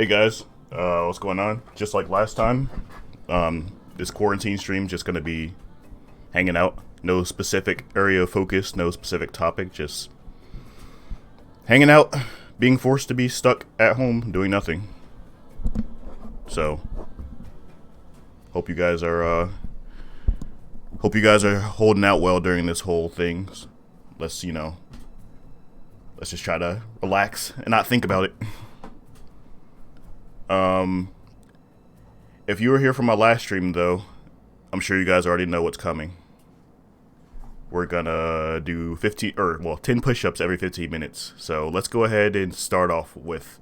Hey guys, what's going on? Just like last time, this quarantine stream just gonna be hanging out. No specific area of focus, no specific topic, just hanging out, being forced to be stuck at home doing nothing. So, hope you guys are holding out well during this whole thing. Let's let's just try to relax and not think about it. If you were here for my last stream, though, I'm sure you guys already know what's coming. We're gonna do 10 push-ups every 15 minutes. So let's go ahead and start off with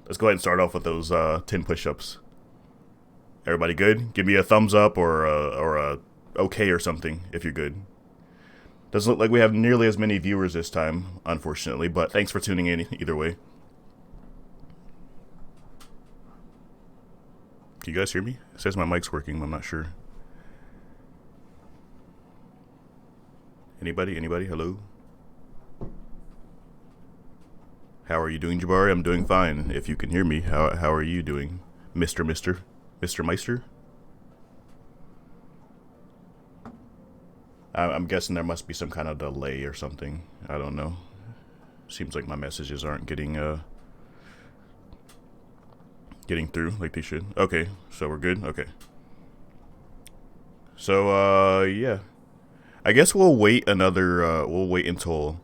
those 10 push-ups. Everybody good? Give me a thumbs up or a okay or something if you're good. Doesn't look like we have nearly as many viewers this time, unfortunately, but thanks for tuning in either way. Can you guys hear me? It says my mic's working, I'm not sure. Anybody? Hello? How are you doing, Jabari? I'm doing fine. If you can hear me, how are you doing? Mr. Meister? I'm guessing there must be some kind of delay or something. I don't know. Seems like my messages aren't getting through like they should. Okay, so we're good? Okay. So, yeah. I guess we'll wait until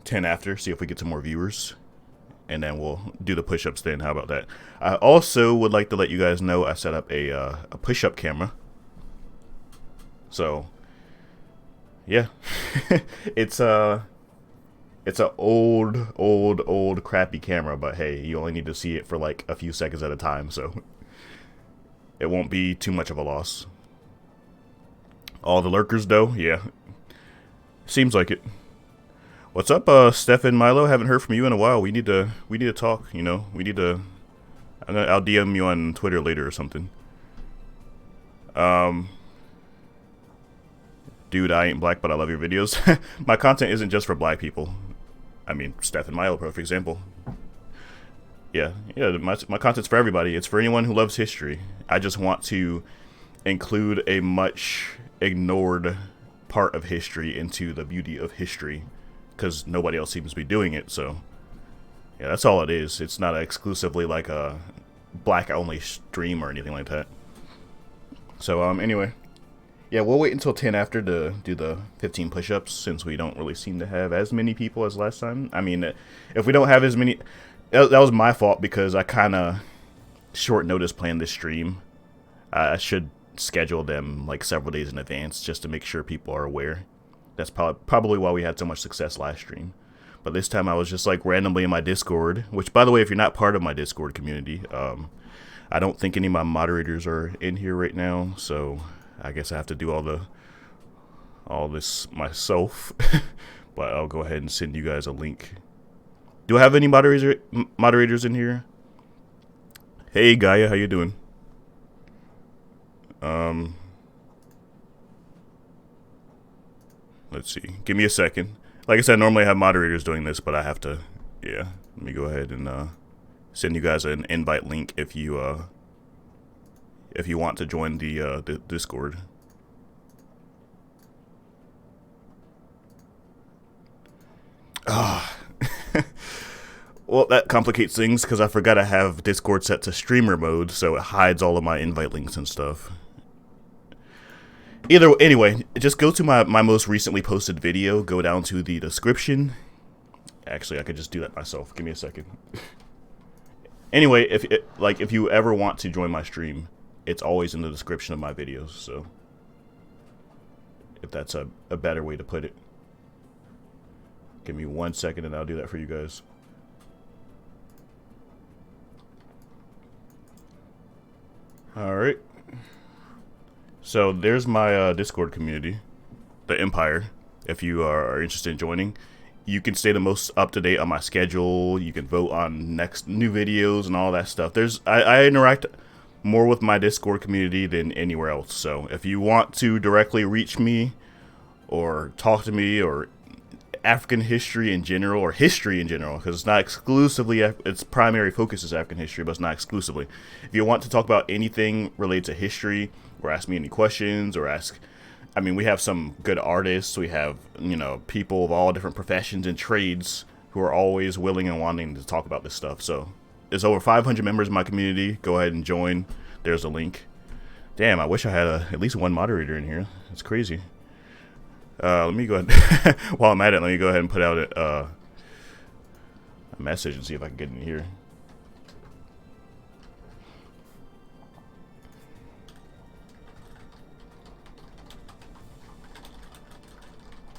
10 after, see if we get some more viewers. And then we'll do the push-ups then. How about that? I also would like to let you guys know I set up a push-up camera. So, yeah. It's a old crappy camera, but hey, you only need to see it for like a few seconds at a time, so it won't be too much of a loss. All the lurkers though, yeah, seems like it. What's up, Stefan Milo? Haven't heard from you in a while. We need to talk. You know, I'll DM you on Twitter later or something. Dude, I ain't black, but I love your videos. My content isn't just for black people. I mean, Stefan Milo, for example. Yeah, my content's for everybody. It's for anyone who loves history. I just want to include a much ignored part of history into the beauty of history, because nobody else seems to be doing it, so yeah, that's all it is. It's not exclusively like a black-only stream or anything like that. So, anyway. Yeah, we'll wait until 10 after to do the 15 push-ups, since we don't really seem to have as many people as last time. I mean, if we don't have as many... That was my fault, because I kind of short notice planned this stream. I should schedule them like several days in advance, just to make sure people are aware. That's probably why we had so much success last stream. But this time I was just like randomly in my Discord, which, by the way, if you're not part of my Discord community, I don't think any of my moderators are in here right now, so... I guess I have to do all this myself, but I'll go ahead and send you guys a link. Do I have any moderators in here? Hey Gaia, how you doing? Let's see. Give me a second. Like I said, normally I have moderators doing this, but I have to. Yeah, let me go ahead and send you guys an invite link if you want to join the Discord. Ah, well, that complicates things because I forgot I have Discord set to streamer mode, so it hides all of my invite links and stuff. Anyway, just go to my most recently posted video. Go down to the description. Actually, I could just do that myself. Give me a second. Anyway, if you ever want to join my stream, it's always in the description of my videos, so if that's a better way to put it. Give me 1 second and I'll do that for you guys. Alright. So there's my Discord community, the Empire, if you are interested in joining. You can stay the most up to date on my schedule. You can vote on new videos and all that stuff. I interact more with my Discord community than anywhere else. So if you want to directly reach me or talk to me or African history in general, or history in general, because it's not exclusively, its primary focus is African history, but it's not exclusively. If you want to talk about anything related to history, or ask me any questions, or ask, I mean, we have some good artists, we have, you know, people of all different professions and trades who are always willing and wanting to talk about this stuff. So there's over 500 members in my community. Go ahead and join. There's a link. Damn, I wish I had at least one moderator in here. It's crazy. Let me go ahead. While I'm at it, let me go ahead and put out a message and see if I can get in here.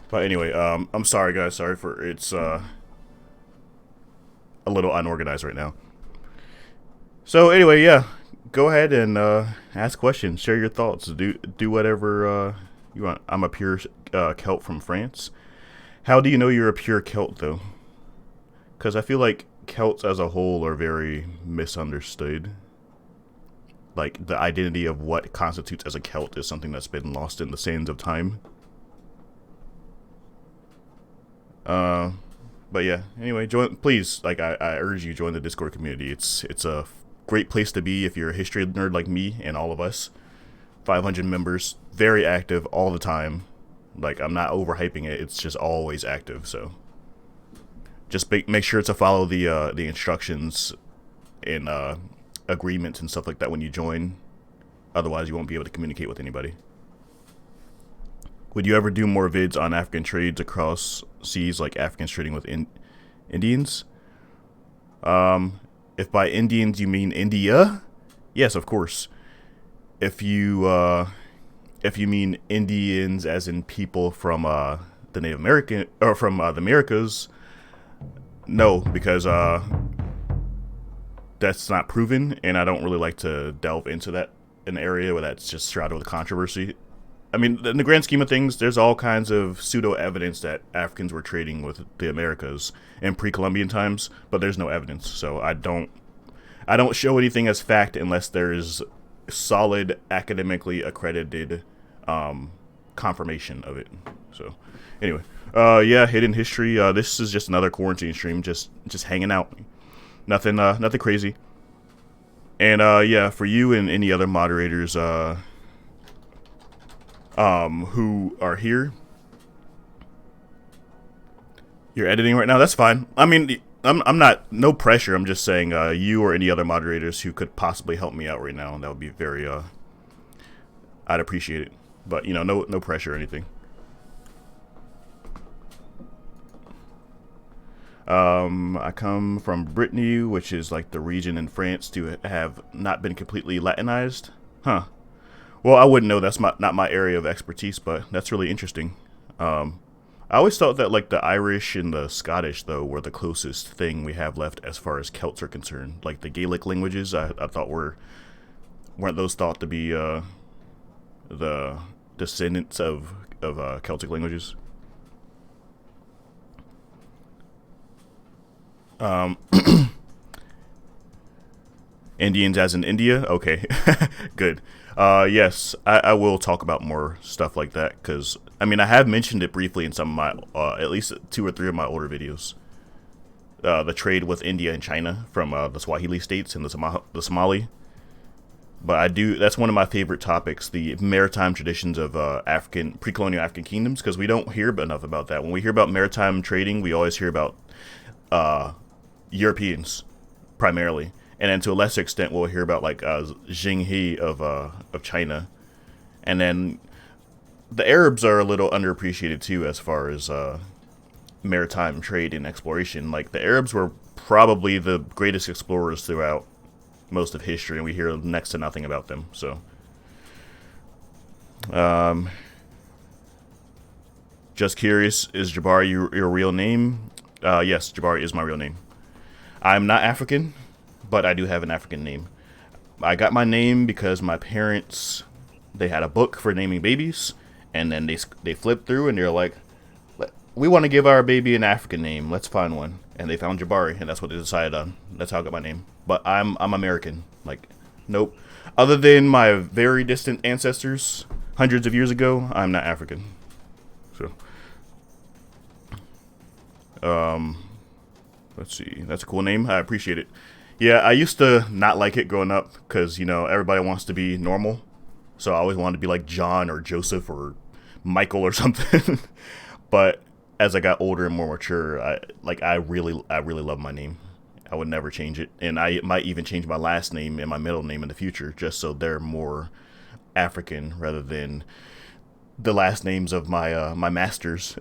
But anyway, I'm sorry, guys. Sorry for it's a little unorganized right now. So anyway, yeah, go ahead and ask questions, share your thoughts, do whatever you want. I'm a pure Celt from France. How do you know you're a pure Celt, though? Because I feel like Celts as a whole are very misunderstood. Like, the identity of what constitutes as a Celt is something that's been lost in the sands of time. But yeah, anyway, join, please, like, I urge you, join the Discord community. It's a great place to be if you're a history nerd like me and all of us. 500 members, very active all the time. Like, I'm not overhyping it, it's just always active. So just make sure to follow the instructions and agreements and stuff like that when you join. Otherwise you won't be able to communicate with anybody. Would you ever do more vids on African trades across seas, like Africans trading with Indians? If by Indians you mean India, yes, of course. If you mean Indians as in people from the Native American, or from the Americas, no, because that's not proven, and I don't really like to delve into that, an area where that's just shrouded with controversy. I mean, in the grand scheme of things, there's all kinds of pseudo evidence that Africans were trading with the Americas in pre-Columbian times, but there's no evidence. So I don't show anything as fact unless there is solid, academically accredited confirmation of it. So anyway, yeah, hidden history. This is just another quarantine stream, just hanging out. Nothing crazy. And yeah, for you and any other moderators who are here, you're editing right now, that's fine. I mean, I'm not, no pressure. I'm just saying, you or any other moderators who could possibly help me out right now, that would be very, I'd appreciate it. But, you know, no pressure or anything. I come from Brittany, which is like the region in France to have not been completely Latinized. Huh. Well, I wouldn't know. That's not my area of expertise, but that's really interesting. I always thought that like the Irish and the Scottish, though, were the closest thing we have left as far as Celts are concerned. Like the Gaelic languages, I thought weren't those thought to be the descendants of Celtic languages. Indians as in India? Okay, good. Yes, I will talk about more stuff like that, because, I mean, I have mentioned it briefly in some of my, at least 2 or 3 of my older videos. The trade with India and China from the Swahili states and the Somali. But that's one of my favorite topics, the maritime traditions of pre-colonial African kingdoms, because we don't hear enough about that. When we hear about maritime trading, we always hear about Europeans, primarily. And then to a lesser extent, we'll hear about like Jing He of China, and then the Arabs are a little underappreciated too as far as maritime trade and exploration. Like the Arabs were probably the greatest explorers throughout most of history, and we hear next to nothing about them. So, just curious, is Jabari your real name? Yes, Jabari is my real name. I'm not African, but I do have an African name. I got my name because my parents, they had a book for naming babies, and then they flipped through and they're like, we want to give our baby an African name. Let's find one. And they found Jabari, and that's what they decided on. That's how I got my name. But I'm American. Like, nope. Other than my very distant ancestors, hundreds of years ago, I'm not African. So, Let's see. That's a cool name. I appreciate it. Yeah, I used to not like it growing up because, everybody wants to be normal. So I always wanted to be like John or Joseph or Michael or something. But as I got older and more mature, I really love my name. I would never change it. And I might even change my last name and my middle name in the future just so they're more African rather than the last names of my masters.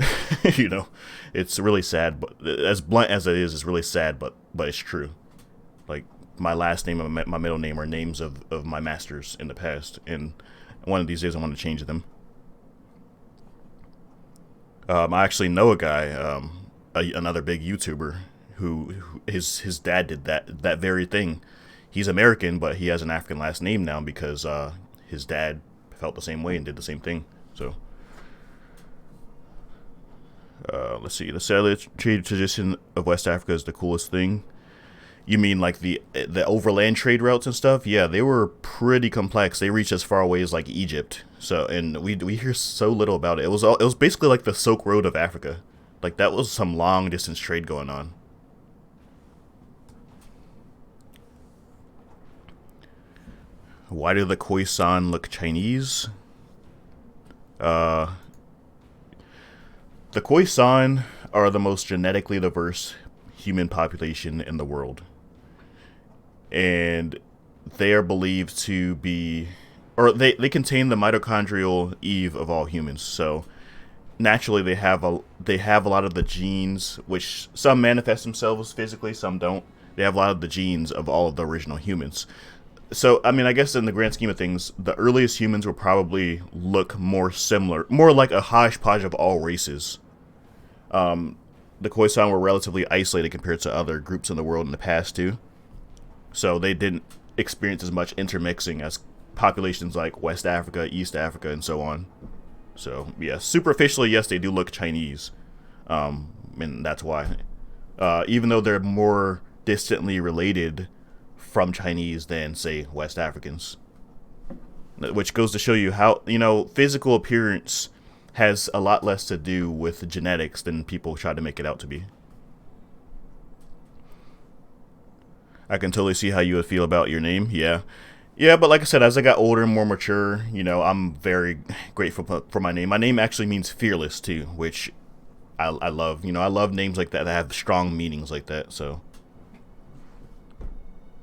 It's really sad, but as blunt as it is, it's really sad, but it's true. Like, my last name and my middle name are names of my masters in the past, and one of these days I want to change them. I actually know a guy, another big YouTuber, who his dad did that very thing. He's American, but he has an African last name now because his dad felt the same way and did the same thing. So, let's see. The cellular trade tradition of West Africa is the coolest thing. You mean like the overland trade routes and stuff? Yeah, they were pretty complex. They reached as far away as like Egypt. So, and we hear so little about it. It was basically like the Silk Road of Africa. Like, that was some long distance trade going on. Why do the Khoisan look Chinese? The Khoisan are the most genetically diverse human population in the world. And they are believed to be, or they contain the mitochondrial Eve of all humans. So naturally they have a lot of the genes, which some manifest themselves physically, some don't. They have a lot of the genes of all of the original humans. So, I mean, I guess in the grand scheme of things, the earliest humans will probably look more similar, more like a hodgepodge of all races. The Khoisan were relatively isolated compared to other groups in the world in the past, too. So they didn't experience as much intermixing as populations like West Africa, East Africa, and so on. So, yeah, superficially, yes, they do look Chinese. And that's why. Even though they're more distantly related from Chinese than, say, West Africans. Which goes to show you how, physical appearance has a lot less to do with genetics than people try to make it out to be. I can totally see how you would feel about your name, yeah. Yeah, but like I said, as I got older and more mature, I'm very grateful for my name. My name actually means fearless, too, which I love. I love names like that have strong meanings like that, so.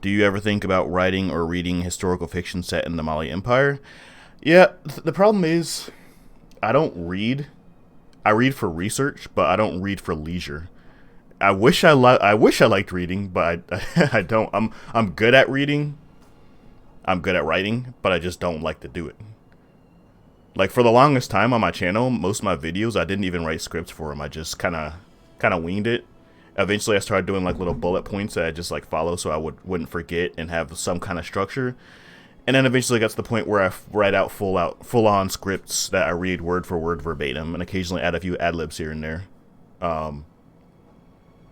Do you ever think about writing or reading historical fiction set in the Mali Empire? Yeah, the problem is, I don't read. I read for research, but I don't read for leisure. I wish I liked reading, but I don't. I'm good at reading. I'm good at writing, but I just don't like to do it. Like, for the longest time on my channel, most of my videos I didn't even write scripts for them. I just kind of winged it. Eventually, I started doing like little bullet points that I just like follow, so I wouldn't forget and have some kind of structure. And then eventually got to the point where I write out full on scripts that I read word for word verbatim, and occasionally add a few ad libs here and there.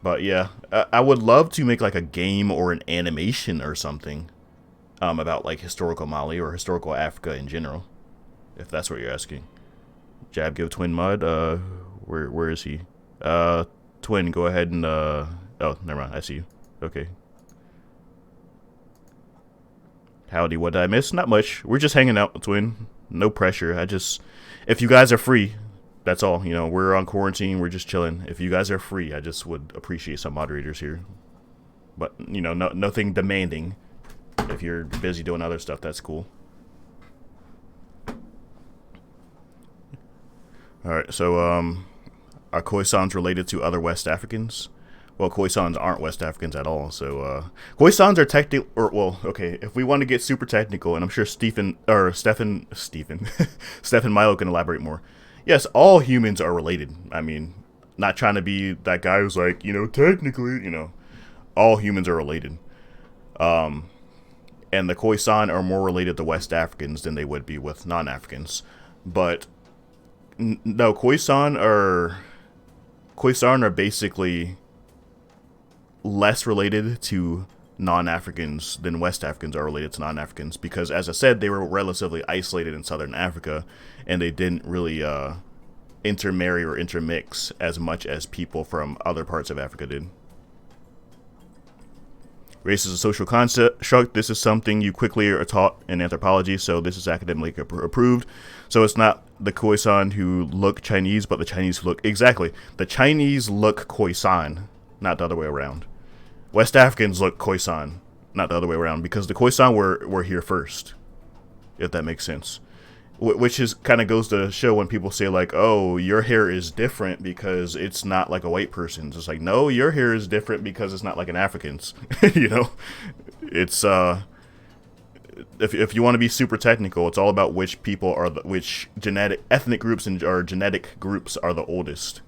But yeah, I would love to make like a game or an animation or something about like historical Mali or historical Africa in general, if that's what you're asking. Jab give Twin Mud. Where is he? Twin, go ahead and oh, never mind. I see you. Okay. Howdy, what did I miss? Not much. We're just hanging out, Twin. No pressure. If you guys are free, that's all. We're on quarantine. We're just chilling. If you guys are free, I just would appreciate some moderators here. But, nothing demanding. If you're busy doing other stuff, that's cool. Alright, so, are Khoisans related to other West Africans? Well, Khoisans aren't West Africans at all, so, Khoisans are technically, okay, if we want to get super technical, and I'm sure Stephen Milo can elaborate more. Yes, all humans are related. I mean, not trying to be that guy who's like, technically, all humans are related. And the Khoisan are more related to West Africans than they would be with non-Africans. But, no, Khoisan are basically less related to non-Africans than West Africans are related to non-Africans, because, as I said, they were relatively isolated in southern Africa, and they didn't really intermarry or intermix as much as people from other parts of Africa did. Race is a social construct. This is something you quickly are taught in anthropology, so this is academically approved. So it's not the Khoisan who look Chinese, but the Chinese who look... Exactly. The Chinese look Khoisan, not the other way around. West Africans look Khoisan, not the other way around, because the Khoisan were here first, if that makes sense. Which is kind of goes to show when people say, like, oh, your hair is different because it's not like a white person's. It's like, no, your hair is different because it's not like an African's. You know? It's, if you want to be super technical, it's all about which people are, which ethnic groups or genetic groups are the oldest.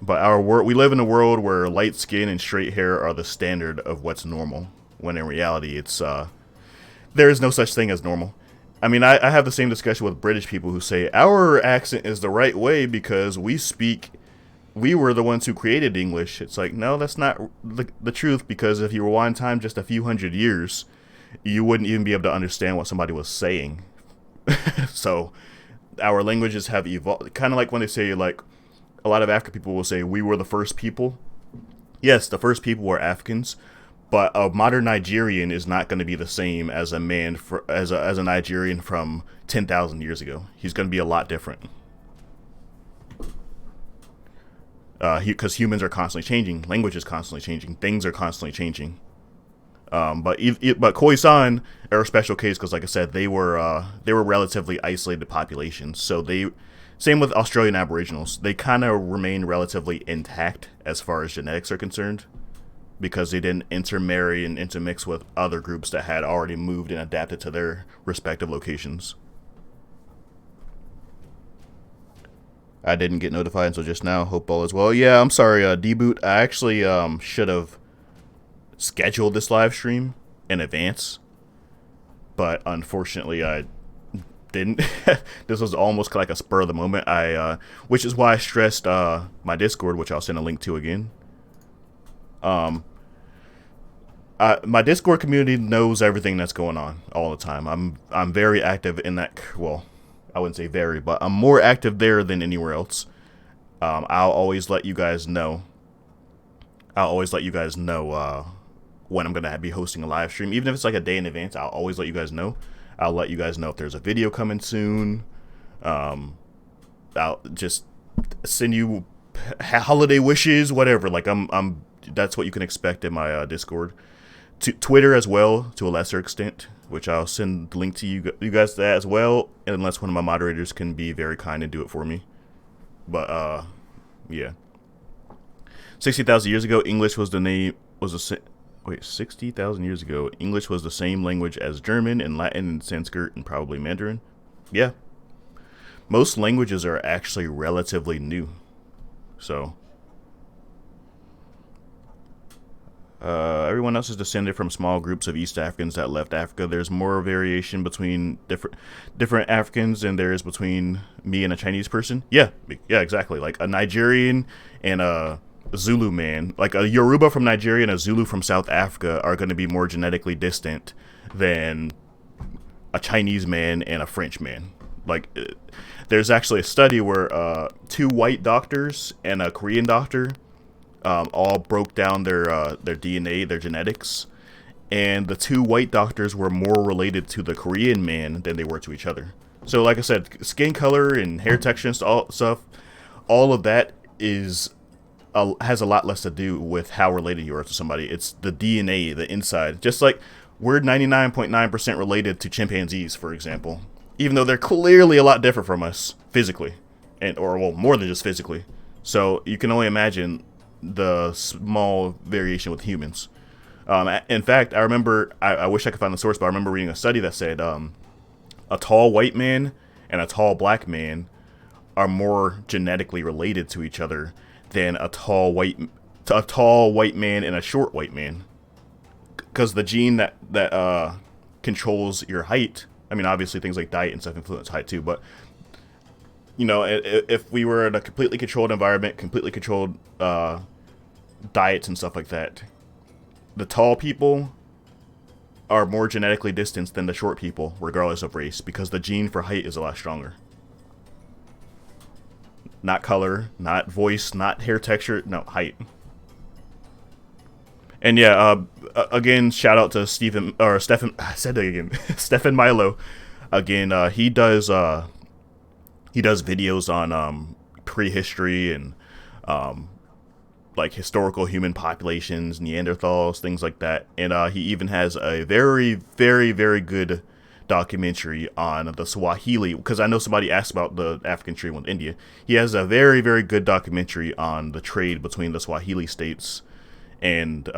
But we live in a world where light skin and straight hair are the standard of what's normal. When in reality, it's, there is no such thing as normal. I mean, I have the same discussion with British people who say our accent is the right way because we were the ones who created English. It's like, no, that's not the truth, because if you rewind time just a few hundred years, you wouldn't even be able to understand what somebody was saying. So our languages have evolved. Kind of like when they say, like, a lot of African people will say we were the first people. Yes, the first people were Africans. But a modern Nigerian is not going to be the same as a man as a Nigerian from 10,000 years ago. He's going to be a lot different. Because humans are constantly changing, language is constantly changing, things are constantly changing. But Khoisan are a special case because, like I said, they were relatively isolated populations. So same with Australian Aboriginals, they kind of remain relatively intact as far as genetics are concerned, because they didn't intermarry and intermix with other groups that had already moved and adapted to their respective locations. I didn't get notified until just now. Hope all is well. Yeah, I'm sorry, D-Boot. I actually should have scheduled this live stream in advance, but unfortunately I didn't. This was almost like a spur of the moment. Which is why I stressed my Discord, which I'll send a link to again. My Discord community knows everything that's going on all the time. I'm very active in that. Well, I wouldn't say very, but I'm more active there than anywhere else. I'll always let you guys know. When I'm gonna be hosting a live stream, even if it's like a day in advance. I'll always let you guys know. I'll let you guys know if there's a video coming soon. I'll just send you holiday wishes, whatever. Like that's what you can expect in my Discord. Twitter as well, to a lesser extent, which I'll send the link to you guys that as well, unless one of my moderators can be very kind and do it for me. But yeah, 60,000 years ago, English was the name. 60,000 years ago, English was the same language as German and Latin and Sanskrit and probably Mandarin. Yeah, most languages are actually relatively new, so. Everyone else is descended from small groups of East Africans that left Africa. There's more variation between different Africans than there is between me and a Chinese person. Yeah, exactly. Like a Nigerian and a Zulu man, like a Yoruba from Nigeria and a Zulu from South Africa are going to be more genetically distant than a Chinese man and a French man. Like, there's actually a study where 2 white doctors and a Korean doctor all broke down their DNA, their genetics, and the 2 white doctors were more related to the Korean man than they were to each other. So, like I said, skin color and hair texture and stuff, all of that has a lot less to do with how related you are to somebody. It's the DNA, the inside. Just like we're 99.9% related to chimpanzees, for example, even though they're clearly a lot different from us physically, or more than just physically. So you can only imagine the small variation with humans. In fact, I remember, I wish I could find the source, but I remember reading a study that said a tall white man and a tall black man are more genetically related to each other than a tall white man and a short white man, because the gene that controls your height. I mean, obviously things like diet and stuff influence height too, but you know, if we were in a completely controlled environment, completely controlled diets and stuff like that, the tall people are more genetically distanced than the short people, regardless of race, because the gene for height is a lot stronger. not color, not voice, not hair texture, no, height. And yeah, again, shout out to Stephen or Stefan. I said that again, Stefan Milo. Again, he does videos on prehistory and um, like historical human populations, Neanderthals, things like that. And he even has a very, very, very good documentary on the Swahili, because I know somebody asked about the African trade with India. He has a very, very good documentary on the trade between the Swahili states and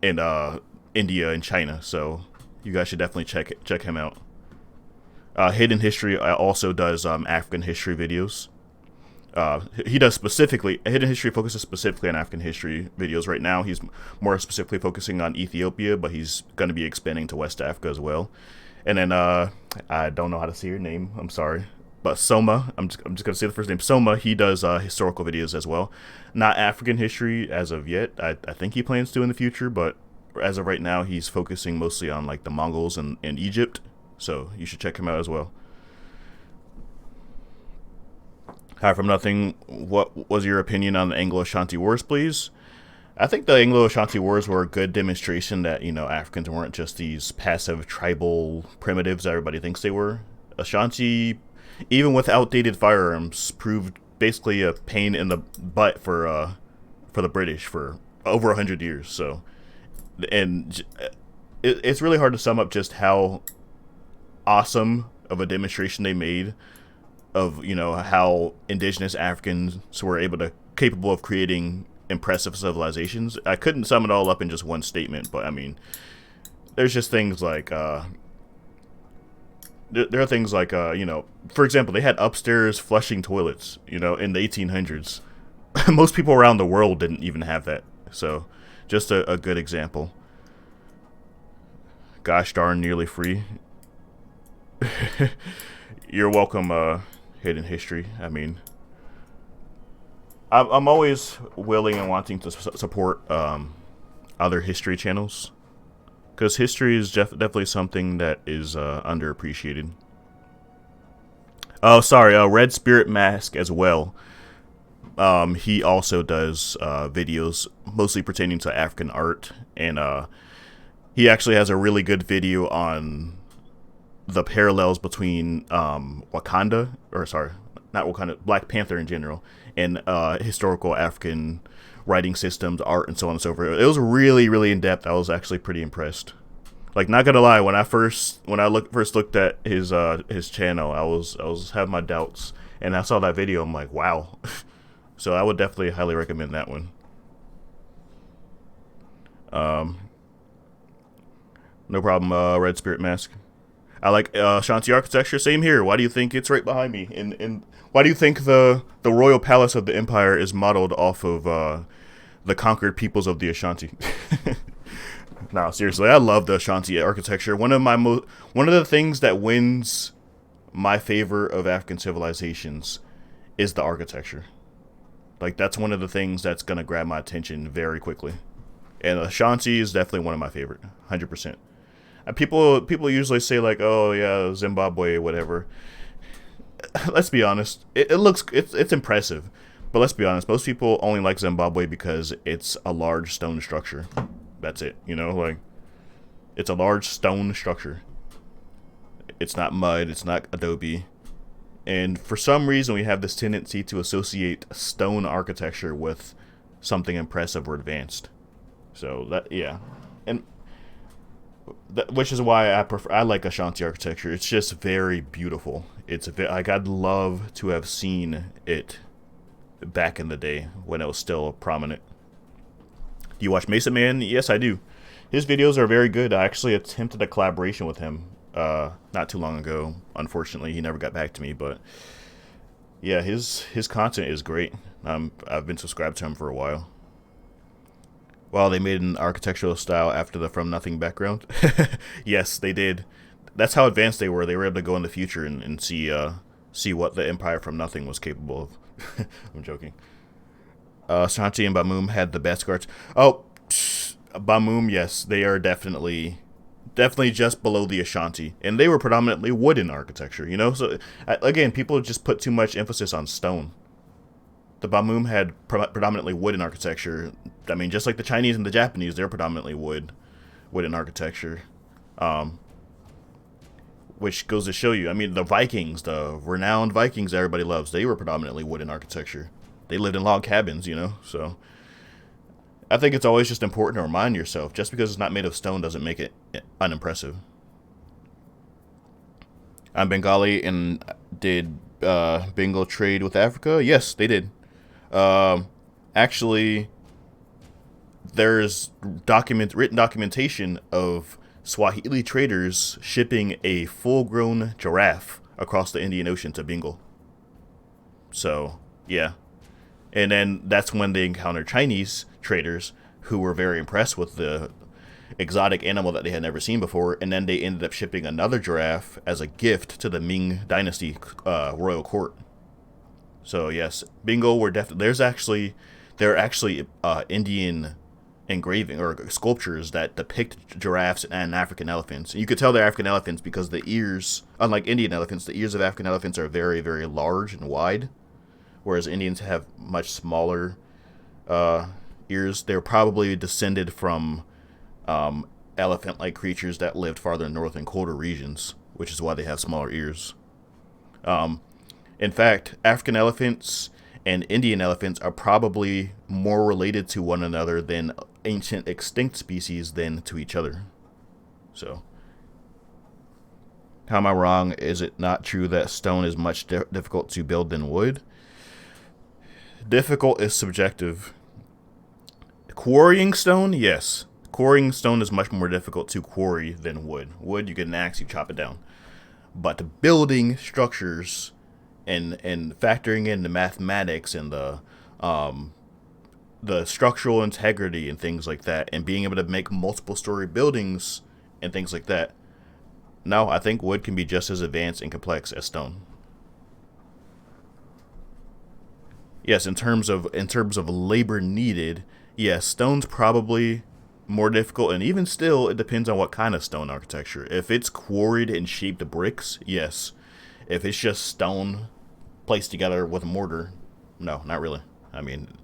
and India and China. So you guys should definitely check him out. Hidden History also does African history videos. He does specifically Hidden History focuses specifically on African history videos. Right now, he's more specifically focusing on Ethiopia, but he's going to be expanding to West Africa as well. And then I don't know how to say your name. I'm sorry, but Soma. I'm just going to say the first name. Soma. He does historical videos as well. Not African history as of yet. I think he plans to in the future, but as of right now, he's focusing mostly on like the Mongols and Egypt. So you should check him out as well. Hi from Nothing. What was your opinion on the Anglo-Ashanti Wars, please? I think the Anglo-Ashanti Wars were a good demonstration that, you know, Africans weren't just these passive tribal primitives that everybody thinks they were. Ashanti, even with outdated firearms, proved basically a pain in the butt for the British for over 100 years. So, and it's really hard to sum up just how awesome of a demonstration they made of, you know, how indigenous Africans were capable of creating impressive civilizations. I couldn't sum it all up in just one statement, but I mean, there's just things like there are things like you know, for example, they had upstairs flushing toilets, you know, in the 1800s. Most people around the world didn't even have that. So just a good example. Gosh darn nearly free. You're welcome, Hidden History. I mean, I'm always willing and wanting to support other history channels, because history is definitely something that is underappreciated. Oh, sorry, Red Spirit Mask as well. He also does videos mostly pertaining to African art, and he actually has a really good video on the parallels between Wakanda, or sorry, not Wakanda, Black Panther in general, and historical African writing systems, art, and so on and so forth. It was really, really in depth. I was actually pretty impressed. Like, not gonna lie, when I first looked at his channel, I was having my doubts, and I saw that video. I'm like, wow. So I would definitely highly recommend that one. No problem, Red Spirit Mask. I like Ashanti architecture. Same here. Why do you think it's right behind me? And why do you think the royal palace of the empire is modeled off of the conquered peoples of the Ashanti? No, seriously, I love the Ashanti architecture. One of the things that wins my favor of African civilizations is the architecture. Like, that's one of the things that's gonna grab my attention very quickly. And Ashanti is definitely one of my favorite, 100%. People usually say like, oh yeah, Zimbabwe, whatever. Let's be honest, it's impressive, but let's be honest, most people only like Zimbabwe because it's a large stone structure. That's it, you know, like, it's a large stone structure. It's not mud, it's not adobe, and for some reason we have this tendency to associate stone architecture with something impressive or advanced. So that, yeah, and which is why I like Ashanti architecture. It's just very beautiful. Like, I'd love to have seen it back in the day when it was still prominent. Do you watch Mason Man? Yes, I do. His videos are very good. I actually attempted a collaboration with him not too long ago. Unfortunately, he never got back to me, but yeah, his content is great. I've been subscribed to him for a while. Well, they made an architectural style after the From Nothing background. Yes, they did. That's how advanced they were. They were able to go in the future and see what the Empire from Nothing was capable of. I'm joking. Sanchi and Bamoom had the best guards. Oh, Bamoom, yes, they are definitely definitely just below the Ashanti, and they were predominantly wooden architecture. You know, so again, people just put too much emphasis on stone. The Bamum had predominantly wooden architecture. I mean, just like the Chinese and the Japanese, they're predominantly wooden architecture. Um, which goes to show you, I mean, the Vikings, the renowned Vikings everybody loves, they were predominantly wooden architecture. They lived in log cabins, you know, so I think it's always just important to remind yourself, just because it's not made of stone doesn't make it unimpressive. I'm Bengali, and did Bengal trade with Africa? Yes, they did. Um, Actually, there's written documentation of Swahili traders shipping a full-grown giraffe across the Indian Ocean to Bengal. So, yeah. And then that's when they encountered Chinese traders who were very impressed with the exotic animal that they had never seen before, and then they ended up shipping another giraffe as a gift to the Ming Dynasty royal court. So yes, Bengal were definitely there are actually Indian engraving or sculptures that depict giraffes and African elephants. And you could tell they're African elephants because the ears, unlike Indian elephants, the ears of African elephants are very, very large and wide, whereas Indians have much smaller uh, ears. They're probably descended from elephant-like creatures that lived farther north in colder regions, which is why they have smaller ears. Um, in fact, African elephants and Indian elephants are probably more related to one another than ancient extinct species than to each other. So, how am I wrong? Is it not true that stone is much difficult to build than wood? Difficult is subjective. Quarrying stone, yes. Quarrying stone is much more difficult to quarry than wood. Wood, you get an axe, you chop it down. But building structures and factoring in the mathematics and the structural integrity and things like that, and being able to make multiple story buildings and things like that, no, I think wood can be just as advanced and complex as stone. Yes, in terms of labor needed, yes, stone's probably more difficult, and even still, it depends on what kind of stone architecture. If it's quarried and shaped bricks, yes. If it's just stone placed together with a mortar, no, not really. I mean,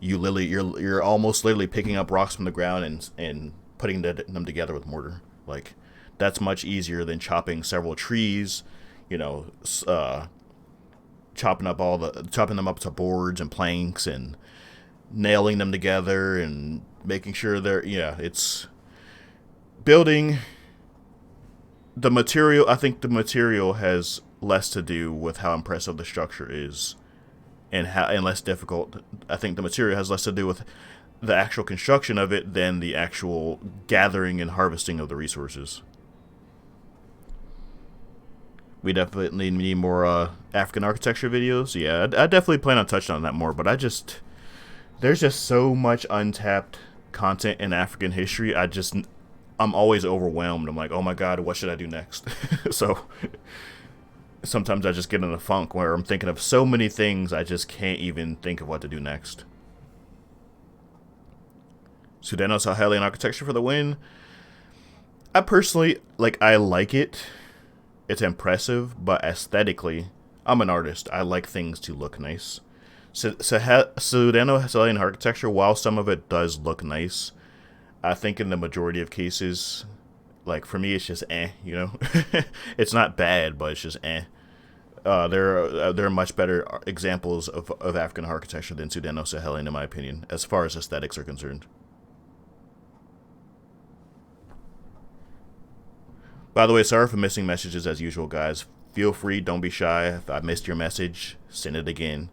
you're almost literally picking up rocks from the ground and putting them together with mortar. Like, that's much easier than chopping several trees, you know, chopping them up to boards and planks and nailing them together and making sure they're, yeah, it's building the material. I think the material has less to do with how impressive the structure is and less difficult. I think the material has less to do with the actual construction of it than the actual gathering and harvesting of the resources. We definitely need more African architecture videos. Yeah, I definitely plan on touching on that more, but there's just so much untapped content in African history. I'm always overwhelmed. I'm like, oh my god, what should I do next? So sometimes I just get in a funk where I'm thinking of so many things I just can't even think of what to do next. Sudano Sahelian architecture for the win. I personally I like it. It's impressive, but aesthetically, I'm an artist. I like things to look nice. Sudano-Hesselian architecture, while some of it does look nice, I think in the majority of cases, like for me, it's just you know. It's not bad, but it's just there are much better examples of African architecture than Sudano-Sahelian, in my opinion, as far as aesthetics are concerned. By the way, sorry for missing messages as usual, guys. Feel free, don't be shy. If I missed your message, send it again.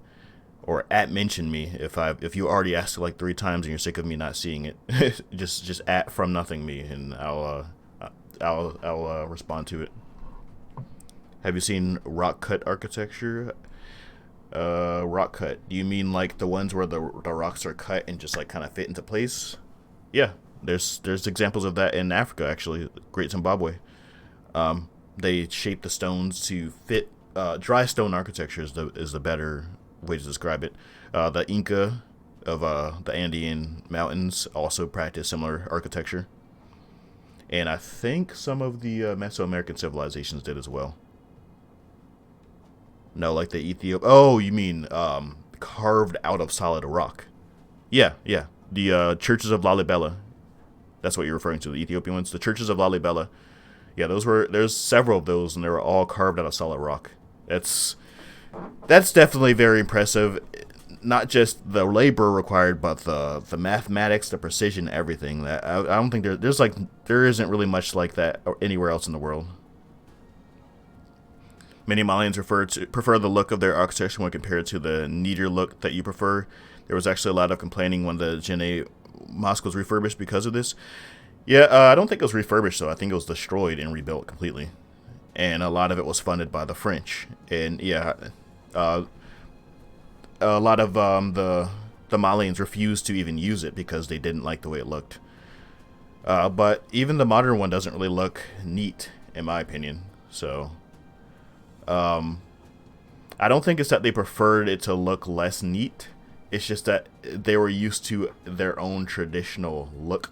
Or mention me if you already asked it like 3 times and you're sick of me not seeing it. just at from nothing me, and I'll respond to it. Have you seen rock cut architecture? Rock cut. Do you mean like the ones where the rocks are cut and just like kind of fit into place? Yeah, there's examples of that in Africa actually. Great Zimbabwe. They shape the stones to fit. Dry stone architecture is the better way to describe it. The Inca of the Andean mountains also practice similar architecture. And I think some of the Mesoamerican civilizations did as well. No, like the Ethiop. Oh, you mean carved out of solid rock? Yeah, yeah. The churches of Lalibela. That's what you're referring to. The Ethiopian ones. The churches of Lalibela. Yeah, those were. There's several of those, and they were all carved out of solid rock. That's definitely very impressive. Not just the labor required, but the mathematics, the precision, everything. That I don't think there isn't really much like that anywhere else in the world. Many Malians prefer the look of their architecture when compared to the neater look that you prefer. There was actually a lot of complaining when the Djenné mosque was refurbished because of this. Yeah, I don't think it was refurbished though. I think it was destroyed and rebuilt completely, and a lot of it was funded by the French. And yeah, a lot of the Malians refused to even use it because they didn't like the way it looked. But even the modern one doesn't really look neat, in my opinion. So, I don't think it's that they preferred it to look less neat. It's just that they were used to their own traditional look,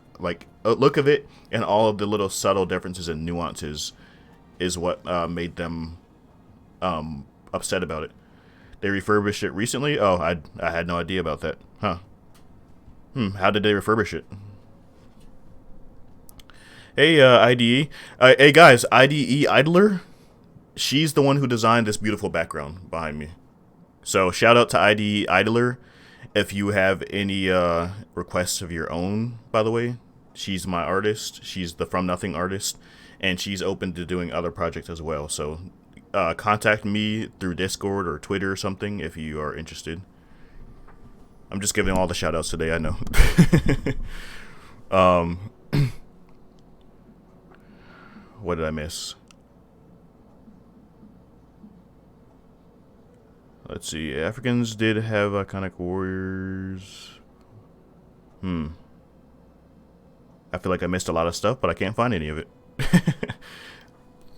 look of it, and all of the little subtle differences and nuances is what made them upset about it. They refurbished it recently? Oh, I had no idea about that. Huh. How did they refurbish it? Hey, IDE. Hey, guys, IDE Idler? She's the one who designed this beautiful background behind me. So, shout out to IDE Idler. If you have any requests of your own, by the way, she's my artist. She's the From Nothing artist. And she's open to doing other projects as well. So, contact me through Discord or Twitter or something if you are interested. I'm just giving all the shout outs today, I know. What did I miss? Let's see. Africans did have iconic warriors. I feel like I missed a lot of stuff, but I can't find any of it.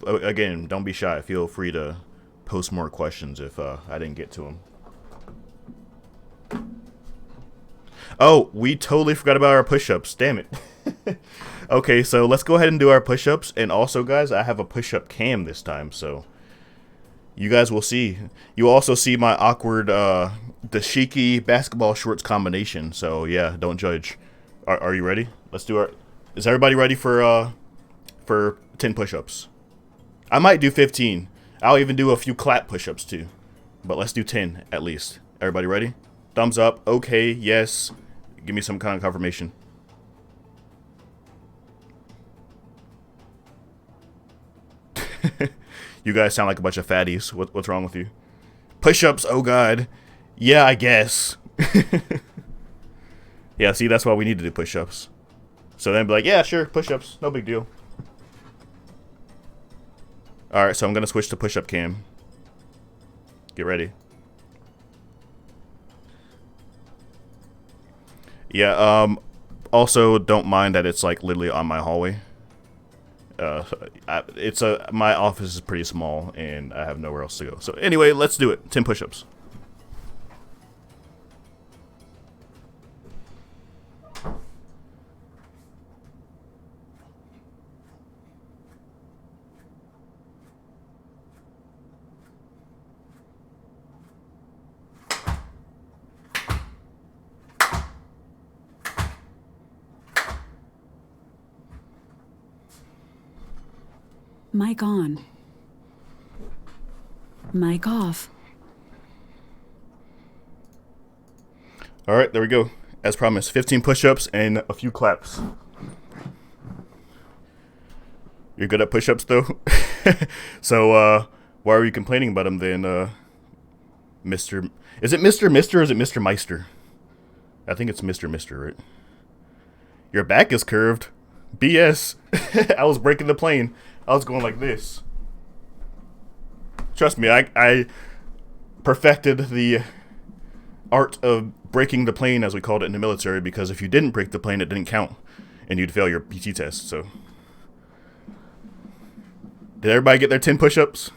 Again, don't be shy. Feel free to post more questions if I didn't get to them. Oh, we totally forgot about our push-ups. Damn it. Okay, so let's go ahead and do our push-ups. And also, guys, I have a push-up cam this time, so you guys will see. You also see my awkward dashiki basketball shorts combination. So, yeah, don't judge. Are you ready? Let's do our... Is everybody ready for 10 push-ups? I might do 15. I'll even do a few clap push-ups too. But let's do 10 at least. Everybody ready? Thumbs up. Okay. Yes. Give me some kind of confirmation. You guys sound like a bunch of fatties. What's wrong with you? Push-ups. Oh God. Yeah, I guess. Yeah. See, that's why we need to do push-ups. So then be like, yeah, sure, push-ups. No big deal. Alright, so I'm going to switch to push-up cam. Get ready. Yeah, also don't mind that it's like literally on my hallway. My office is pretty small and I have nowhere else to go. So anyway, let's do it. 10 push-ups. Mic on. Mic off. Alright, there we go. As promised, 15 push-ups and a few claps. You're good at push-ups, though? So, why are you complaining about them then, Mr... Is it Mr. Mister or is it Mr. Meister? I think it's Mr. Mister, right? Your back is curved. BS. I was breaking the plane. I was going like this. Trust me, I perfected the art of breaking the plane, as we called it in the military, because if you didn't break the plane, it didn't count, and you'd fail your PT test, so. Did everybody get their 10 push-ups?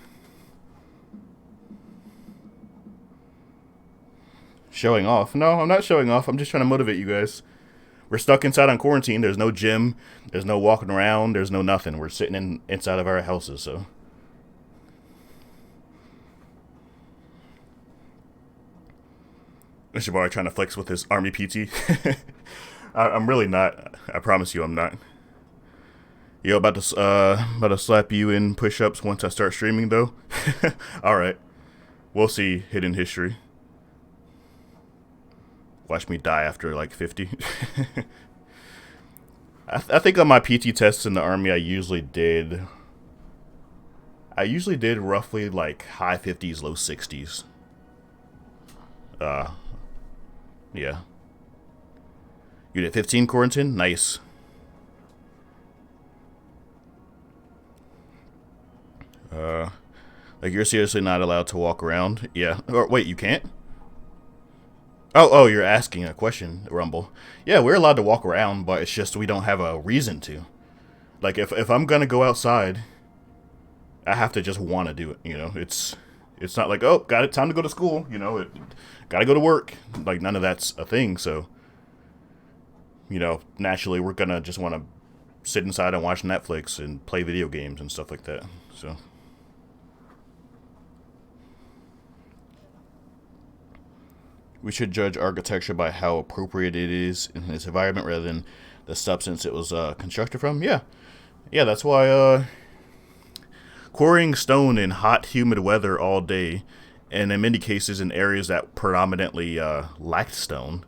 Showing off. No, I'm not showing off. I'm just trying to motivate you guys. We're stuck inside on quarantine. There's no gym. There's no walking around. There's no nothing. We're sitting inside of our houses. So Jabari trying to flex with his army PT. I'm really not. I promise you, I'm not. Yo, about to slap you in push-ups once I start streaming, though. All right, we'll see. Hidden history. Watch me die after like 50. I think on my PT tests in the army, I usually did roughly like high 50s, low 60s. Yeah. You did 15 quarantine? Nice. Like you're seriously not allowed to walk around? Yeah. Or wait, you can't? Oh, you're asking a question, Rumble. Yeah, we're allowed to walk around, but it's just we don't have a reason to. Like if I'm gonna go outside, I have to just want to do it. You know, it's not like, oh, got it, time to go to school. You know, gotta go to work. Like none of that's a thing. So, you know, naturally we're gonna just want to sit inside and watch Netflix and play video games and stuff like that. So. We should judge architecture by how appropriate it is in its environment rather than the substance it was constructed from. Yeah, that's why quarrying stone in hot, humid weather all day, and in many cases in areas that predominantly lacked stone.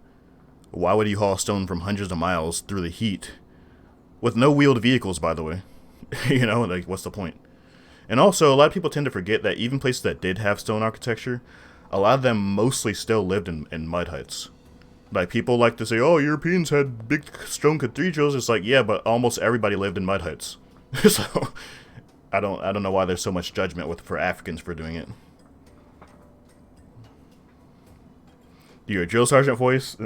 Why would you haul stone from hundreds of miles through the heat with no wheeled vehicles, by the way? You know, like, what's the point? And also, a lot of people tend to forget that even places that did have stone architecture, a lot of them mostly still lived in mud huts. Like, people like to say, oh, Europeans had big stone cathedrals. It's like, yeah, but almost everybody lived in mud huts. So, I don't know why there's so much judgment for Africans for doing it. Your drill sergeant voice?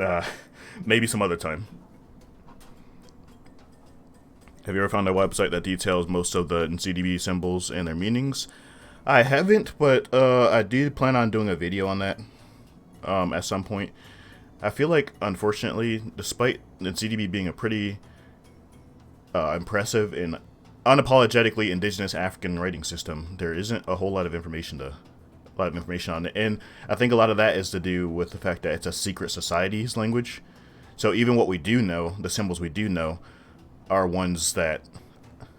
Maybe some other time. Have you ever found a website that details most of the CDB symbols and their meanings? I haven't, but I do plan on doing a video on that at some point. I feel like, unfortunately, despite the CDB being a pretty impressive and unapologetically indigenous African writing system, there isn't a whole lot of information on it. And I think a lot of that is to do with the fact that it's a secret society's language. So even what we do know, the symbols we do know, are ones that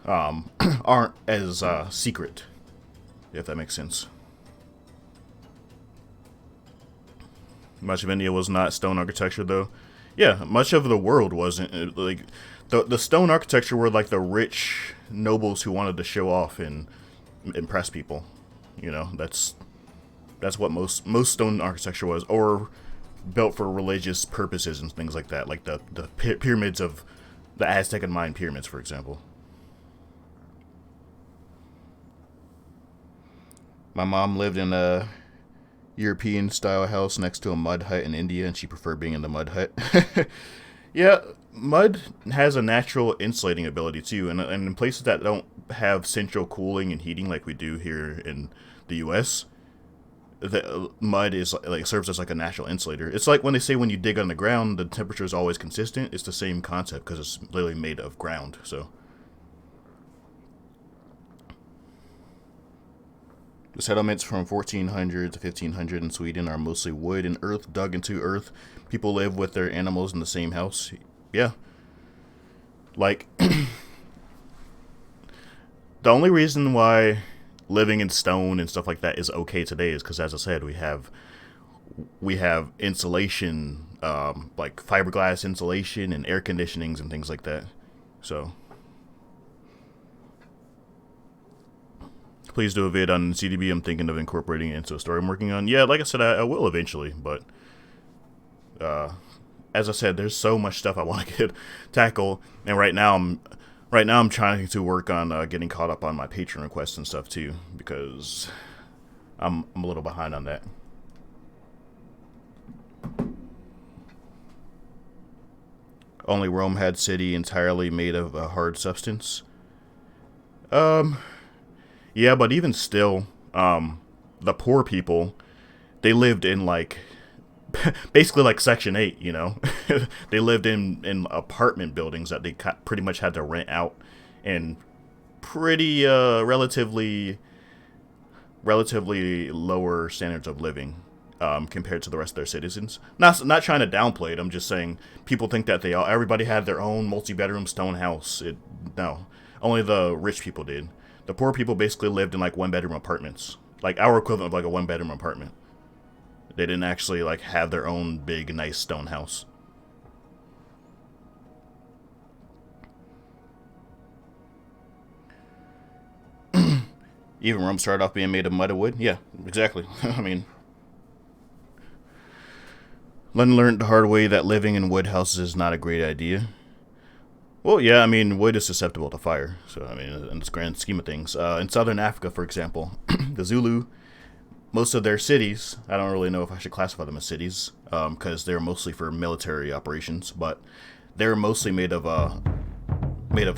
aren't as secret, if that makes sense. Much of India was not stone architecture, though. Yeah, much of the world wasn't. Like the stone architecture were like the rich nobles who wanted to show off and impress people. You know, that's what most stone architecture was, or built for religious purposes and things like that, like the pyramids of the Aztec and Mayan pyramids, for example. My mom lived in a European-style house next to a mud hut in India, and she preferred being in the mud hut. Yeah, mud has a natural insulating ability, too, and in places that don't have central cooling and heating like we do here in the U.S., the mud is like serves as like a natural insulator. It's like when they say when you dig on the ground, the temperature is always consistent. It's the same concept because it's literally made of ground. So the settlements from 1400 to 1500 in Sweden are mostly wood and earth dug into earth. People live with their animals in the same house. Yeah, like the only reason why living in stone and stuff like that is okay today is because, as I said, we have insulation, like fiberglass insulation and air conditionings and things like that. So please do a vid on CDB. I'm thinking of incorporating it into a story I'm working on. Yeah, like I said, I will eventually, but as I said, there's so much stuff I want to tackle, and right now I'm trying to work on getting caught up on my Patreon requests and stuff too, because I'm a little behind on that. Only Rome had city entirely made of a hard substance. Yeah, but even still, the poor people, they lived in like basically like Section 8, you know. They lived in apartment buildings that they pretty much had to rent out, and pretty relatively lower standards of living compared to the rest of their citizens. Not trying to downplay it. I'm just saying people think that everybody had their own multi-bedroom stone house. No, only the rich people did. The poor people basically lived in like one-bedroom apartments, like our equivalent of like a one-bedroom apartment. They didn't actually like have their own big, nice stone house. Even Rome started off being made of mud and wood. Yeah, exactly. I mean, London learned the hard way that living in wood houses is not a great idea. Well, yeah, I mean, wood is susceptible to fire. So, I mean, in this grand scheme of things. In southern Africa, for example, the Zulu, most of their cities, I don't really know if I should classify them as cities, because they're mostly for military operations, but they're mostly made of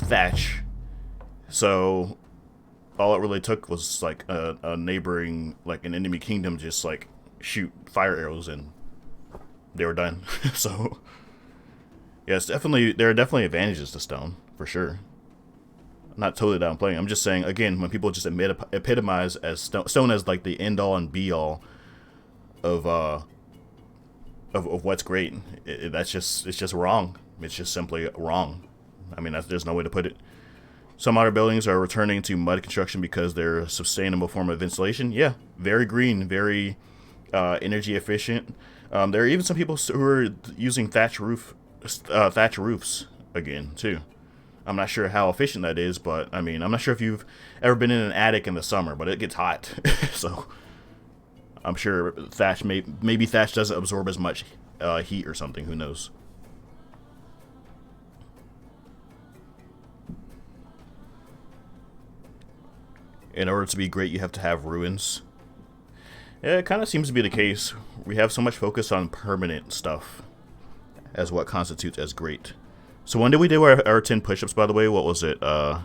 thatch. So, all it really took was, like, a neighboring, like, an enemy kingdom just, like, shoot fire arrows and they were done. So, yeah, there are definitely advantages to stone, for sure. I'm not totally downplaying. I'm just saying, again, when people just epitomize as stone as like the end all and be all of what's great, it's just wrong. It's just simply wrong. I mean, there's no way to put it. Some modern buildings are returning to mud construction because they're a sustainable form of insulation. Yeah, very green, very energy efficient. There are even some people who are using thatch roofs again too. I'm not sure how efficient that is, but I mean, I'm not sure if you've ever been in an attic in the summer, but it gets hot. So I'm sure maybe thatch doesn't absorb as much heat or something. Who knows? In order to be great, you have to have ruins. Yeah, it kind of seems to be the case. We have so much focus on permanent stuff as what constitutes as great. So when did we do our 10 push-ups, by the way? What was it? Was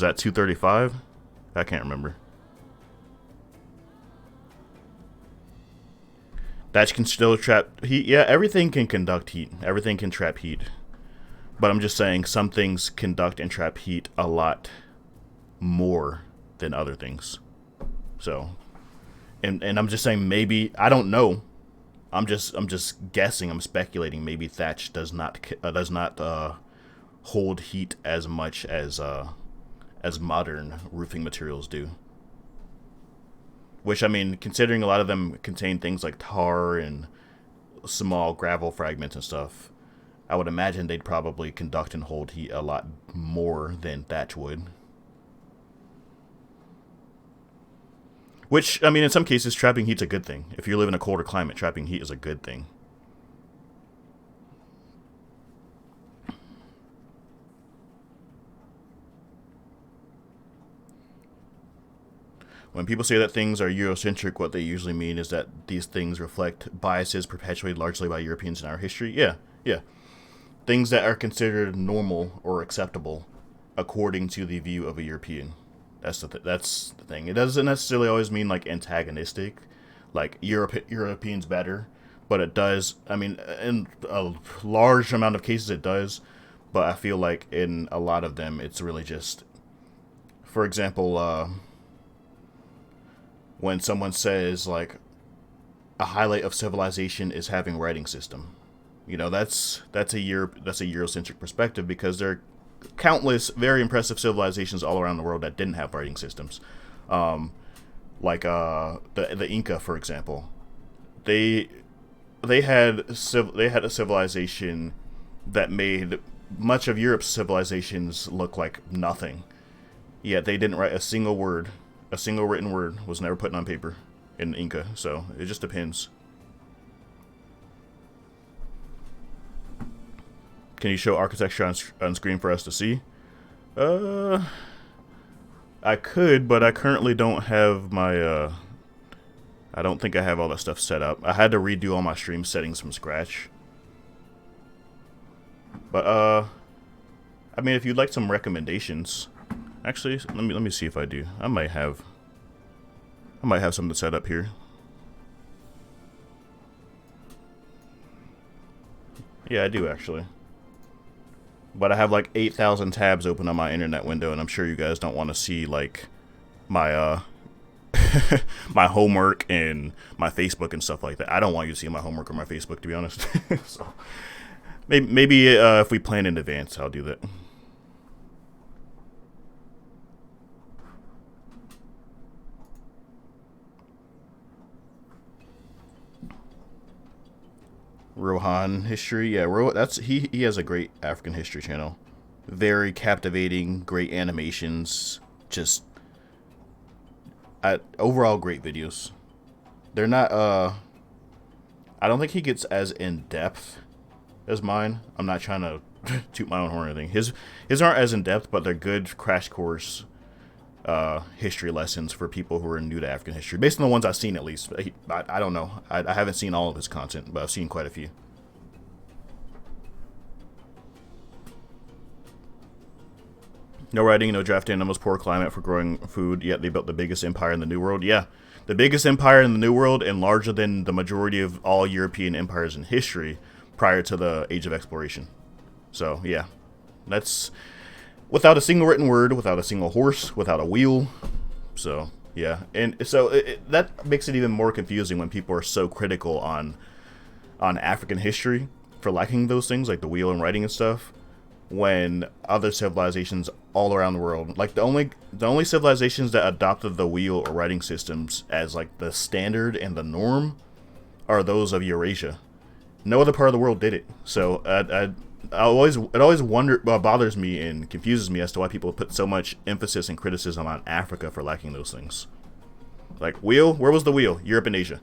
that 235? I can't remember. That can still trap heat. Yeah, everything can conduct heat. Everything can trap heat. But I'm just saying some things conduct and trap heat a lot more than other things. So, and I'm just saying maybe, I don't know. I'm just guessing. I'm speculating. Maybe thatch does not hold heat as much as modern roofing materials do. Which, I mean, considering a lot of them contain things like tar and small gravel fragments and stuff, I would imagine they'd probably conduct and hold heat a lot more than thatch would. Which, I mean, in some cases, trapping heat's a good thing. If you live in a colder climate, trapping heat is a good thing. When people say that things are Eurocentric, what they usually mean is that these things reflect biases perpetuated largely by Europeans in our history. Yeah, yeah. Things that are considered normal or acceptable according to the view of a European. That's the thing. It doesn't necessarily always mean like antagonistic, like Europeans better, but it does. I mean, in a large amount of cases it does, but I feel like in a lot of them it's really just, for example, when someone says like a highlight of civilization is having writing system, you know, that's a Eurocentric perspective because there are countless very impressive civilizations all around the world that didn't have writing systems, like the Inca, for example. They had a civilization that made much of Europe's civilizations look like nothing. Yet they didn't write a single word. A single written word was never put on paper in Inca. So it just depends. Can you show architecture on screen for us to see? I could, but I currently don't have my, I don't think I have all that stuff set up. I had to redo all my stream settings from scratch. But, I mean, if you'd like some recommendations, actually, let me see if I do. I might have something set up here. Yeah, I do actually. But I have like 8,000 tabs open on my internet window, and I'm sure you guys don't want to see like my my homework and my Facebook and stuff like that. I don't want you to see my homework or my Facebook, to be honest. So maybe if we plan in advance, I'll do that. Rohan history, yeah, that's he has a great African history channel. Very captivating, great animations, just overall great videos. They're not I don't think he gets as in depth as mine. I'm not trying to toot my own horn or anything. His aren't as in depth, but they're good crash course history lessons for people who are new to African history. Based on the ones I've seen, at least. I don't know. I haven't seen all of his content, but I've seen quite a few. No writing, no draft animals, poor climate for growing food, yet they built the biggest empire in the New World. Yeah, the biggest empire in the New World and larger than the majority of all European empires in history prior to the Age of Exploration. So, yeah, that's without a single written word, without a single horse, without a wheel. So, yeah. And so that makes it even more confusing when people are so critical on African history for lacking those things, like the wheel and writing and stuff, when other civilizations all around the world, like the only civilizations that adopted the wheel or writing systems as like the standard and the norm are those of Eurasia. No other part of the world did it. So it always bothers me and confuses me as to why people put so much emphasis and criticism on Africa for lacking those things. Like wheel, where was the wheel? Europe and Asia.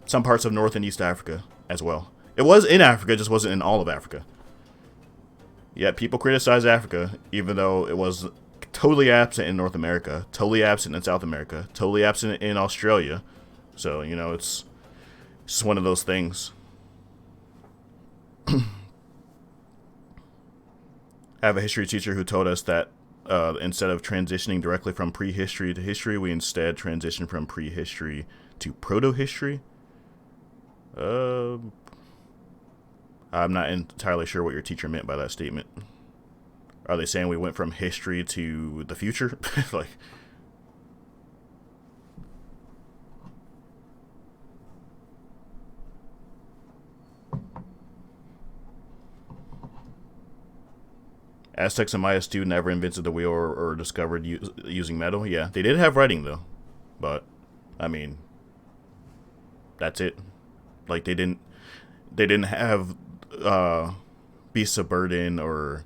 Some parts of North and East Africa as well. It was in Africa, it just wasn't in all of Africa. Yet people criticize Africa, even though it was totally absent in North America, totally absent in South America, totally absent in Australia. So, you know, it's just one of those things. I have a history teacher who told us that instead of transitioning directly from prehistory to history, we instead transition from prehistory to proto-history. I'm not entirely sure what your teacher meant by that statement. Are they saying we went from history to the future? Like, Aztecs and Maya too never invented the wheel or discovered using metal. Yeah, they did have writing though, but I mean, that's it. Like they didn't have beasts of burden or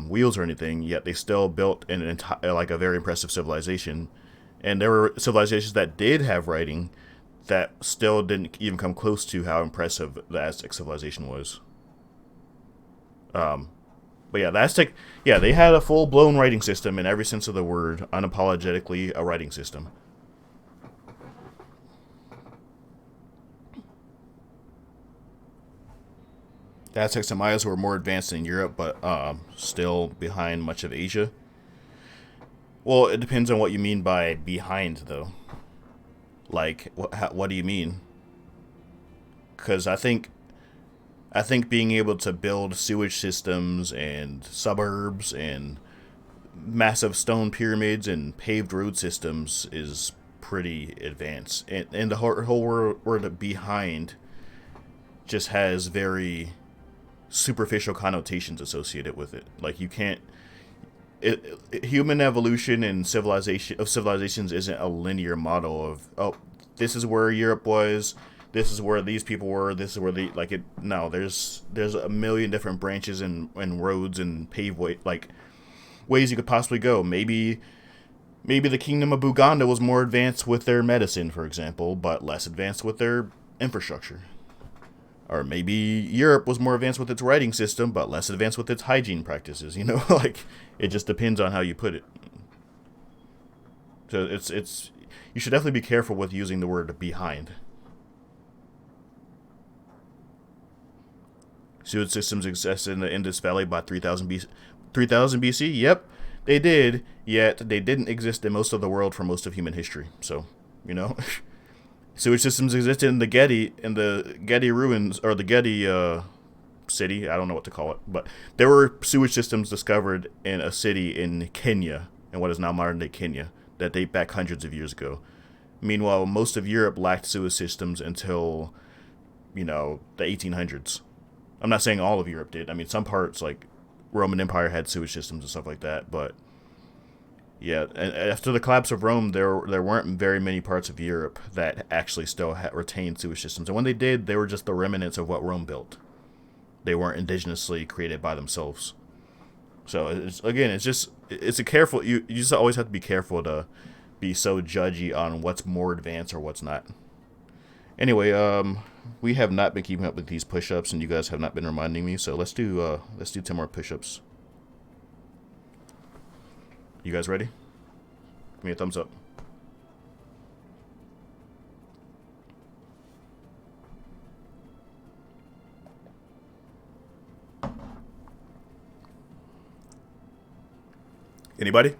wheels or anything, yet they still built an entire, like a very impressive civilization. And there were civilizations that did have writing that still didn't even come close to how impressive the Aztec civilization was. But yeah, the Aztec, yeah, they had a full-blown writing system in every sense of the word, unapologetically a writing system. The Aztecs and Mayas were more advanced in Europe, but still behind much of Asia. Well, it depends on what you mean by behind, though. Like, what do you mean? Because I think being able to build sewage systems and suburbs and massive stone pyramids and paved road systems is pretty advanced. And the whole word behind just has very superficial connotations associated with it. Like you can't human evolution and civilizations isn't a linear model of, oh, this is where Europe was, this is where these people were, this is where the like it. No, there's a million different branches and roads and paved ways you could possibly go. Maybe the kingdom of Buganda was more advanced with their medicine, for example, but less advanced with their infrastructure. Or maybe Europe was more advanced with its writing system, but less advanced with its hygiene practices. You know, like it just depends on how you put it. So it's you should definitely be careful with using the word behind. Sewage systems existed in the Indus Valley by 3000 BC. Yep, they did. Yet they didn't exist in most of the world for most of human history. So, you know. Sewage systems existed in the Getty ruins, or the Getty city. I don't know what to call it, but there were sewage systems discovered in a city in Kenya, in what is now modern day Kenya, that date back hundreds of years ago. Meanwhile, most of Europe lacked sewage systems until, the 1800s. I'm not saying all of Europe did. I mean, some parts, like Roman Empire, had sewage systems and stuff like that, but yeah, and after the collapse of Rome, there weren't very many parts of Europe that actually still retained sewage systems, and when they did, they were just the remnants of what Rome built. They weren't indigenously created by themselves. So it's a careful. You just always have to be careful to be so judgy on what's more advanced or what's not. Anyway, we have not been keeping up with these push-ups, and you guys have not been reminding me. So let's do 10 more push-ups. You guys ready? Give me a thumbs up. Anybody?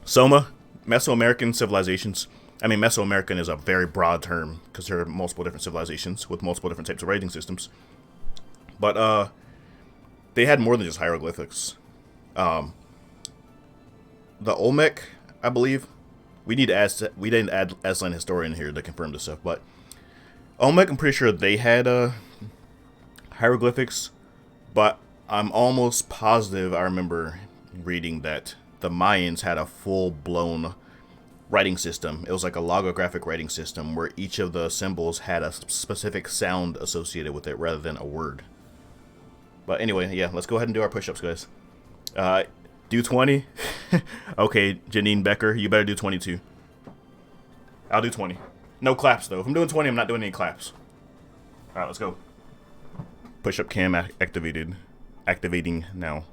Soma, Mesoamerican civilizations. I mean, Mesoamerican is a very broad term because there are multiple different civilizations with multiple different types of writing systems. But they had more than just hieroglyphics. The Olmec, I believe, we didn't add Aslan historian here to confirm this stuff, but Olmec, I'm pretty sure they had hieroglyphics, but I'm almost positive I remember reading that the Mayans had a full-blown writing system. It was like a logographic writing system where each of the symbols had a specific sound associated with it rather than a word. But anyway, yeah, let's go ahead and do our push-ups, guys. Do 20? Okay, Janine Becker, you better do 22. I'll do 20. No claps, though. If I'm doing 20, I'm not doing any claps. Alright, let's go. Push-up cam activated. Activating now.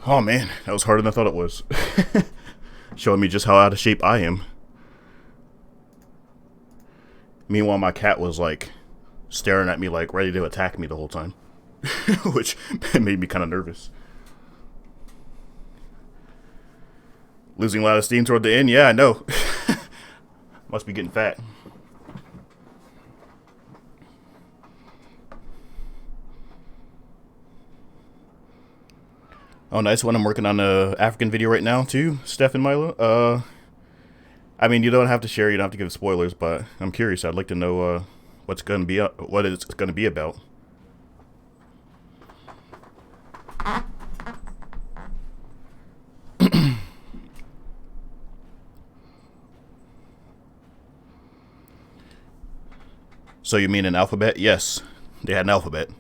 Oh man, that was harder than I thought it was. Showing me just how out of shape I am. Meanwhile, my cat was like staring at me like ready to attack me the whole time. Which made me kind of nervous. Losing a lot of steam toward the end? Yeah, I know. Must be getting fat. Oh, nice one. I'm working on a African video right now, too, Steph and Milo. I mean, you don't have to share, you don't have to give spoilers, but I'm curious. I'd like to know what it's going to be about. So you mean an alphabet? Yes, they had an alphabet.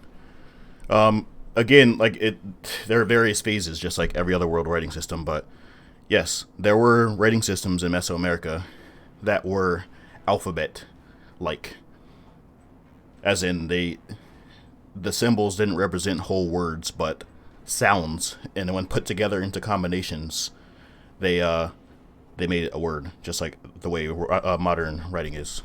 Again, there are various phases, just like every other world writing system, but yes, there were writing systems in Mesoamerica that were alphabet-like. As in, the symbols didn't represent whole words, but sounds, and when put together into combinations, they made a word, just like the way modern writing is.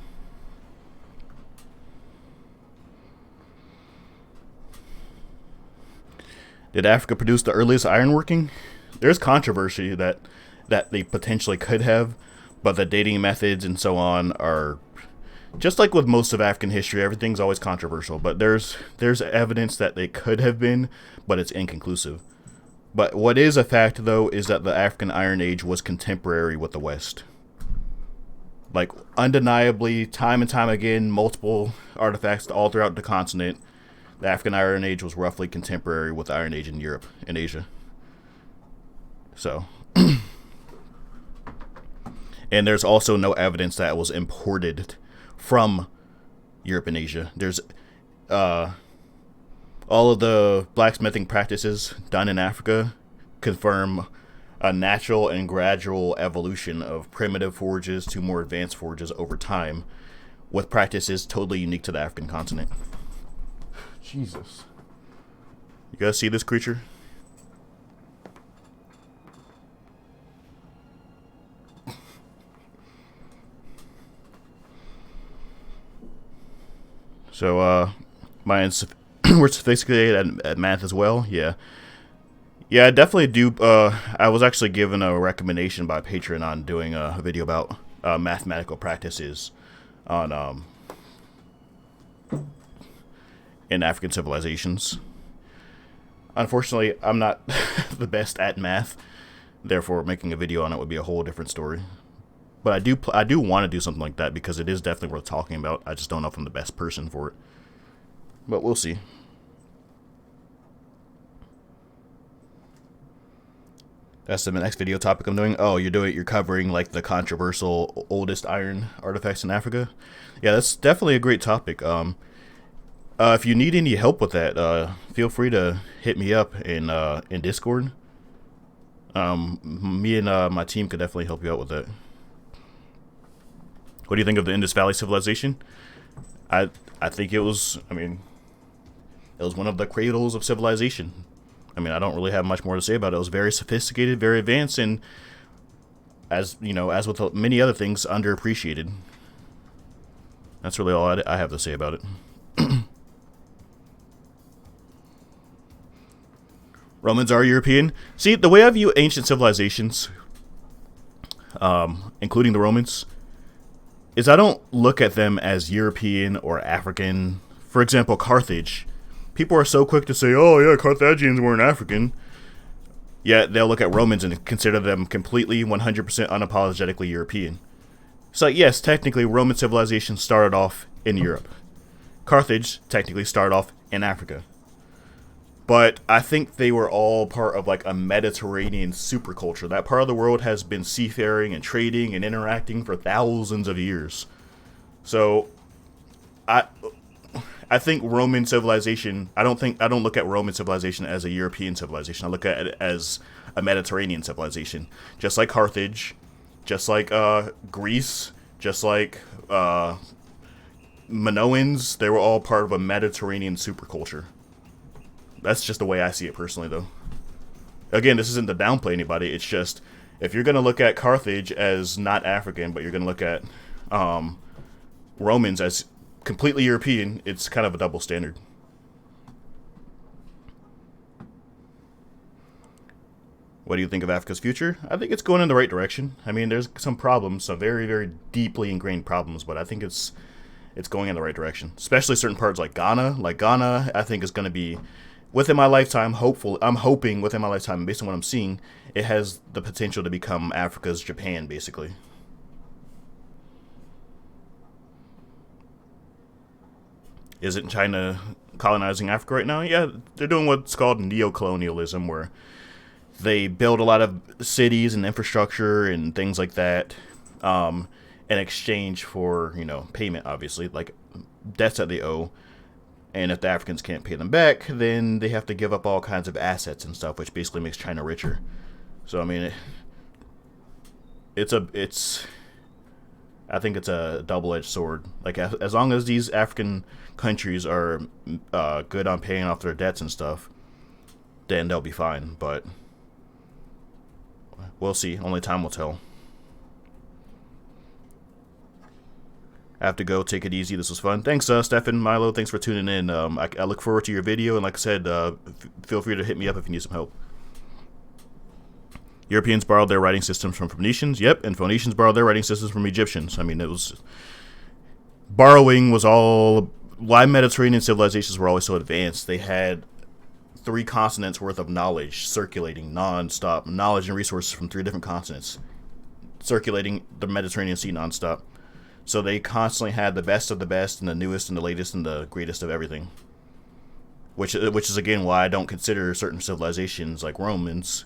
Did Africa produce the earliest ironworking? There's controversy that they potentially could have, but the dating methods and so on are, just like with most of African history, everything's always controversial, but there's evidence that they could have been, but it's inconclusive. But what is a fact, though, is that the African Iron Age was contemporary with the West. Like, undeniably, time and time again, multiple artifacts all throughout the continent, the African Iron Age was roughly contemporary with the Iron Age in Europe and Asia. So, and there's also no evidence that it was imported from Europe and Asia. There's all of the blacksmithing practices done in Africa confirm a natural and gradual evolution of primitive forges to more advanced forges over time, with practices totally unique to the African continent. Jesus. You guys see this creature? So, we're sophisticated at math as well. Yeah. Yeah, I definitely do. I was actually given a recommendation by Patreon on doing a video about mathematical practices on in African civilizations. Unfortunately, I'm not the best at math. Therefore, making a video on it would be a whole different story. But I do want to do something like that because it is definitely worth talking about. I just don't know if I'm the best person for it. But we'll see. That's the next video topic I'm doing. Oh, you're covering like the controversial oldest iron artifacts in Africa. Yeah, that's definitely a great topic. If you need any help with that, feel free to hit me up in Discord. Me and my team could definitely help you out with that. What do you think of the Indus Valley civilization? I think it was. I mean, it was one of the cradles of civilization. I mean, I don't really have much more to say about it. It was very sophisticated, very advanced, and as you know, as with many other things, underappreciated. That's really all I have to say about it. Romans are European. See, the way I view ancient civilizations, including the Romans, is I don't look at them as European or African. For example, Carthage. People are so quick to say, oh yeah, Carthaginians weren't African. Yet they'll look at Romans and consider them completely 100% unapologetically European. So yes, technically Roman civilization started off in Europe. Carthage technically started off in Africa. But I think they were all part of like a Mediterranean superculture. That part of the world has been seafaring and trading and interacting for thousands of years. So I think Roman civilization, I don't look at Roman civilization as a European civilization. I look at it as a Mediterranean civilization. Just like Carthage, just like Greece, just like Minoans, they were all part of a Mediterranean superculture. That's just the way I see it personally, though. Again, this isn't to downplay anybody. It's just, if you're going to look at Carthage as not African, but you're going to look at Romans as completely European, it's kind of a double standard. What do you think of Africa's future? I think it's going in the right direction. I mean, there's some problems, some very, very deeply ingrained problems, but I think it's going in the right direction. Especially certain parts like Ghana. Like Ghana, I think is going to be, within my lifetime, I'm hoping within my lifetime, based on what I'm seeing, it has the potential to become Africa's Japan, basically. Isn't China colonizing Africa right now? Yeah, they're doing what's called neo-colonialism, where they build a lot of cities and infrastructure and things like that in exchange for, payment, obviously, like debts that they owe. And if the Africans can't pay them back, then they have to give up all kinds of assets and stuff, which basically makes China richer. So, I mean, I think it's a double-edged sword. Like, as long as these African countries are good on paying off their debts and stuff, then they'll be fine. But we'll see. Only time will tell. I have to go. Take it easy. This was fun. Thanks, Stefan, Milo. Thanks for tuning in. I look forward to your video. And like I said, feel free to hit me up if you need some help. Europeans borrowed their writing systems from Phoenicians. Yep, and Phoenicians borrowed their writing systems from Egyptians. I mean, borrowing was all. Why Mediterranean civilizations were always so advanced? They had 3 continents worth of knowledge circulating non-stop. Knowledge and resources from 3 different continents circulating the Mediterranean Sea non-stop. So they constantly had the best of the best and the newest and the latest and the greatest of everything. Which is, again, why I don't consider certain civilizations like Romans,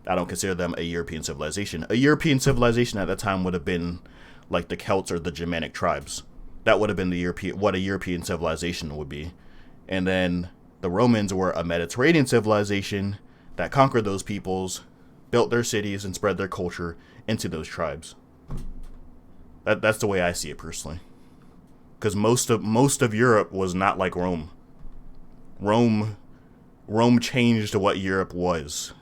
I don't consider them a European civilization. A European civilization at that time would have been like the Celts or the Germanic tribes. That would have been what a European civilization would be. And then the Romans were a Mediterranean civilization that conquered those peoples, built their cities, and spread their culture into those tribes. That's the way I see it personally. Because most of Europe was not like Rome. Rome changed what Europe was.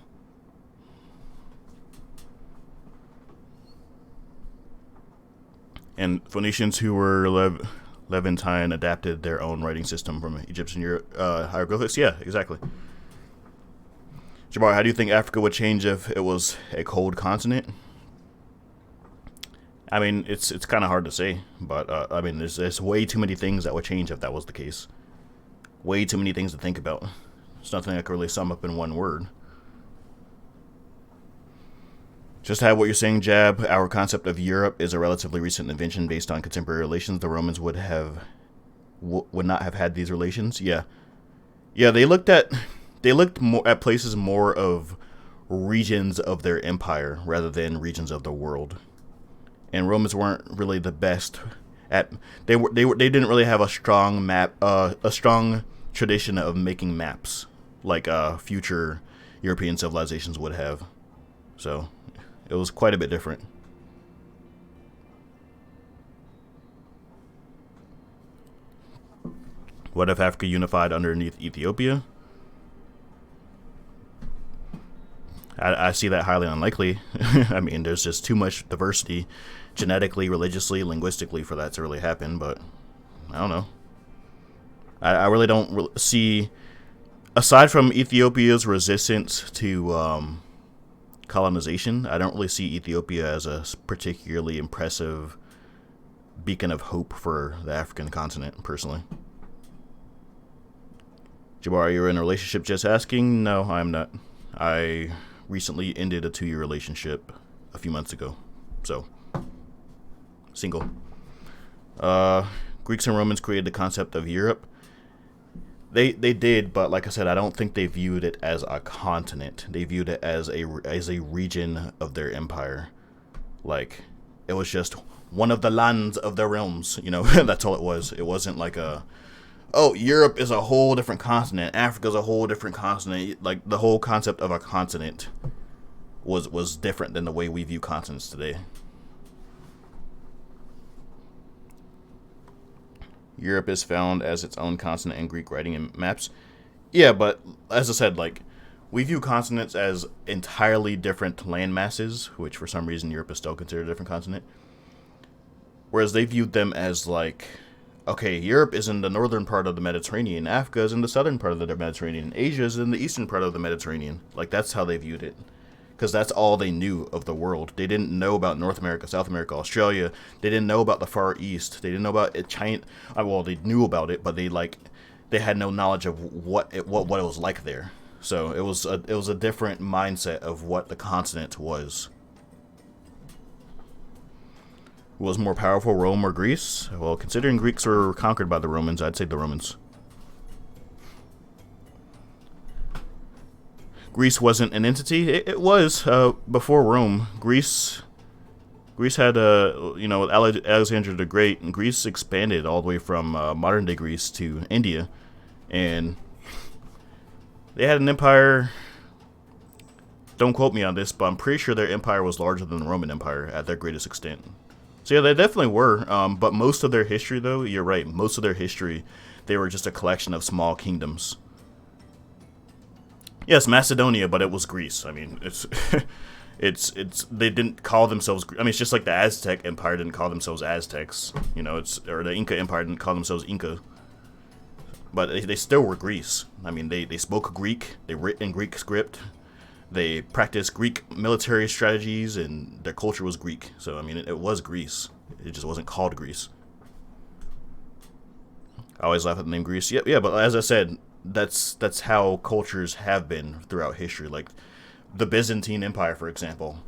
And Phoenicians who were Levantine adapted their own writing system from Egyptian hieroglyphics. Yeah, exactly. Jabbar, how do you think Africa would change if it was a cold continent? I mean, it's kind of hard to say, but I mean, there's way too many things that would change if that was the case. Way too many things to think about. It's nothing I can really sum up in one word. Just to have what you're saying, Jab, our concept of Europe is a relatively recent invention based on contemporary relations. The Romans would not have had these relations. Yeah, they looked more at places more of regions of their empire rather than regions of the world. And Romans weren't really the best at they didn't really have a strong tradition of making maps like future European civilizations would have. So it was quite a bit different. What if Africa unified underneath Ethiopia? I see that highly unlikely. I mean, there's just too much diversity, genetically, religiously, linguistically, for that to really happen. But I don't know. I really don't see, aside from Ethiopia's resistance to colonization, I don't really see Ethiopia as a particularly impressive beacon of hope for the African continent, personally. Jabbar, you're in a relationship? Just asking. No, I'm not. I recently ended a 2-year relationship a few months ago, so single. Greeks and Romans created the concept of Europe. They did, but like I said, I don't think they viewed it as a continent. They viewed it as a region of their empire. Like, it was just one of the lands of their realms. That's all it was. It wasn't like Europe is a whole different continent. Africa's a whole different continent. Like, the whole concept of a continent was different than the way we view continents today. Europe is found as its own continent in Greek writing and maps. Yeah, but as I said, like, we view continents as entirely different land masses, which for some reason Europe is still considered a different continent. Whereas they viewed them as like, okay, Europe is in the northern part of the Mediterranean, Africa is in the southern part of the Mediterranean, Asia is in the eastern part of the Mediterranean. Like, that's how they viewed it. Because that's all they knew of the world. They didn't know about North America, South America, Australia. They didn't know about the Far East. They didn't know about China. Well, they knew about it, but they had no knowledge of what it was like there. So it was a different mindset of what the continent was. Who was more powerful, Rome or Greece? Well, considering Greeks were conquered by the Romans, I'd say the Romans. Greece wasn't an entity. It was before Rome. Greece had Alexander the Great, and Greece expanded all the way from modern day Greece to India, and they had an empire. Don't quote me on this, but I'm pretty sure their empire was larger than the Roman Empire at their greatest extent. So yeah, they definitely were. But most of their history, though, you're right. Most of their history, they were just a collection of small kingdoms. Yes, Macedonia, but it was Greece. I mean, it's they didn't call themselves. I mean, it's just like the Aztec Empire didn't call themselves Aztecs. Or the Inca Empire didn't call themselves Inca. But they still were Greece. I mean, they spoke Greek. They wrote in Greek script. They practiced Greek military strategies, and their culture was Greek. So I mean, it was Greece. It just wasn't called Greece. I always laugh at the name Greece. Yeah, but as I said, that's how cultures have been throughout history. Like the Byzantine Empire, for example,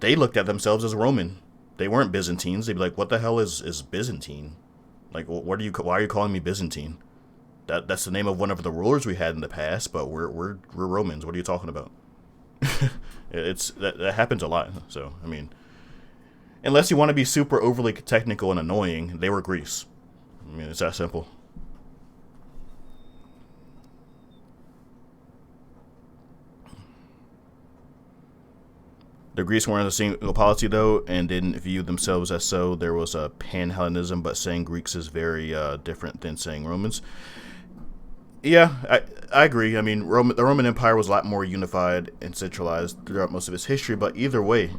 they looked at themselves as Roman. They weren't Byzantines. They'd be like, "What the hell is Byzantine? Like, why are you calling me Byzantine? That's the name of one of the rulers we had in the past, but we're Romans. What are you talking about?" That happens a lot. So I mean, unless you want to be super overly technical and annoying, they were Greece. I mean, it's that simple. The Greeks weren't a single polity, though, and didn't view themselves as so. There was a pan-Hellenism, but saying Greeks is very different than saying Romans. Yeah, I agree. I mean, the Roman Empire was a lot more unified and centralized throughout most of its history, but either way,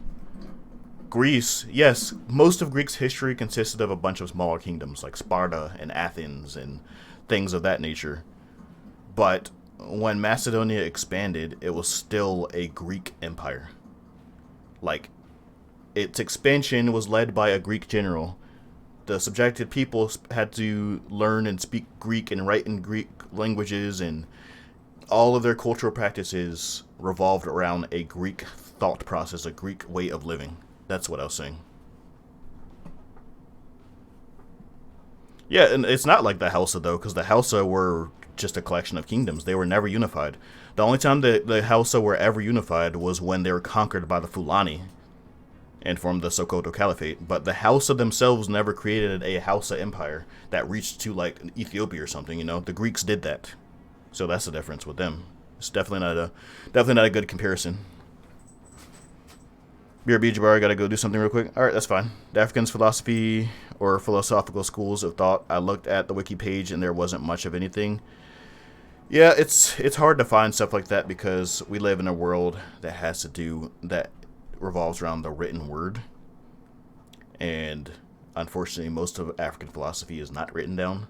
Greece, yes, most of Greece's history consisted of a bunch of smaller kingdoms like Sparta and Athens and things of that nature. But when Macedonia expanded, it was still a Greek empire. Like, its expansion was led by a Greek general. The subjected people had to learn and speak Greek and write in Greek languages, and all of their cultural practices revolved around a Greek thought process, a Greek way of living. That's what I was saying. Yeah, and it's not like the Hausa, though, because the Hausa were just a collection of kingdoms. They were never unified. The only time the Hausa were ever unified was when they were conquered by the Fulani and formed the Sokoto Caliphate. But the Hausa themselves never created a Hausa empire that reached to, like, Ethiopia or something, you know? The Greeks did that. So that's the difference with them. It's definitely not a good comparison. BRB Jabbar, I gotta go do something real quick. Alright, that's fine. The Africans' philosophy or philosophical schools of thought. I looked at the wiki page and there wasn't much of anything. Yeah, it's hard to find stuff like that because we live in a world that revolves around the written word. And unfortunately, most of African philosophy is not written down.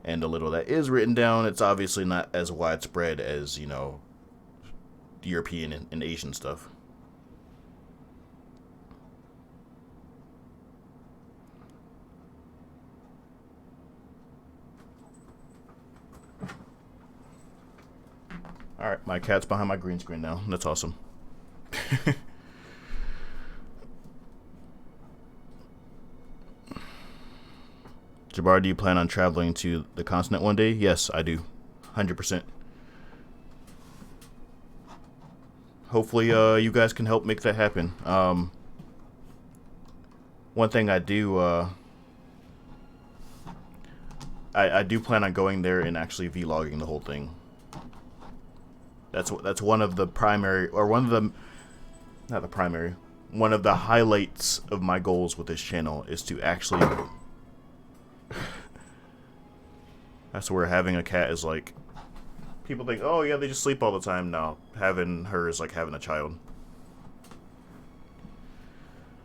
And the little that is written down, it's obviously not as widespread as, you know, European and Asian stuff. Alright, my cat's behind my green screen now. That's awesome. Jabbar, do you plan on traveling to the continent one day? Yes, I do. 100%. Hopefully, you guys can help make that happen. One thing I do, I do plan on going there and actually vlogging the whole thing. That's one of the primary, or one of the, not the primary, one of the highlights of my goals with this channel is to actually. I swear, having a cat is like, people think, oh yeah, they just sleep all the time. No, having her is like having a child.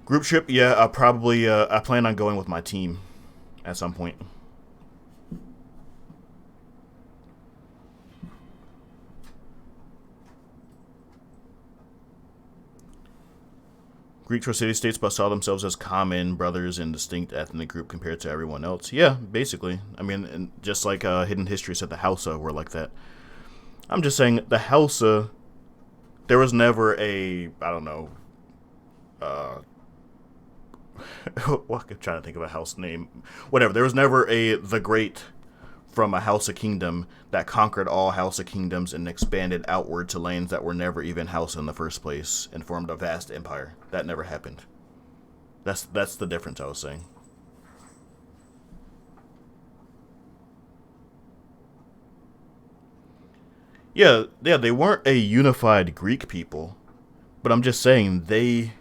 Group trip, yeah, I plan on going with my team at some point. Greeks were city-states but saw themselves as common brothers and distinct ethnic group compared to everyone else. Yeah, basically. I mean, and just like Hidden History said, the Hausa were like that. I'm just saying, the Hausa, there was never a, I don't know, well, I'm trying to think of a house name. Whatever, there was never a The Great from a Hausa kingdom that conquered all Hausa kingdoms and expanded outward to lands that were never even Hausa in the first place and formed a vast empire. That never happened. That's the difference I was saying. Yeah, they weren't a unified Greek people, but I'm just saying they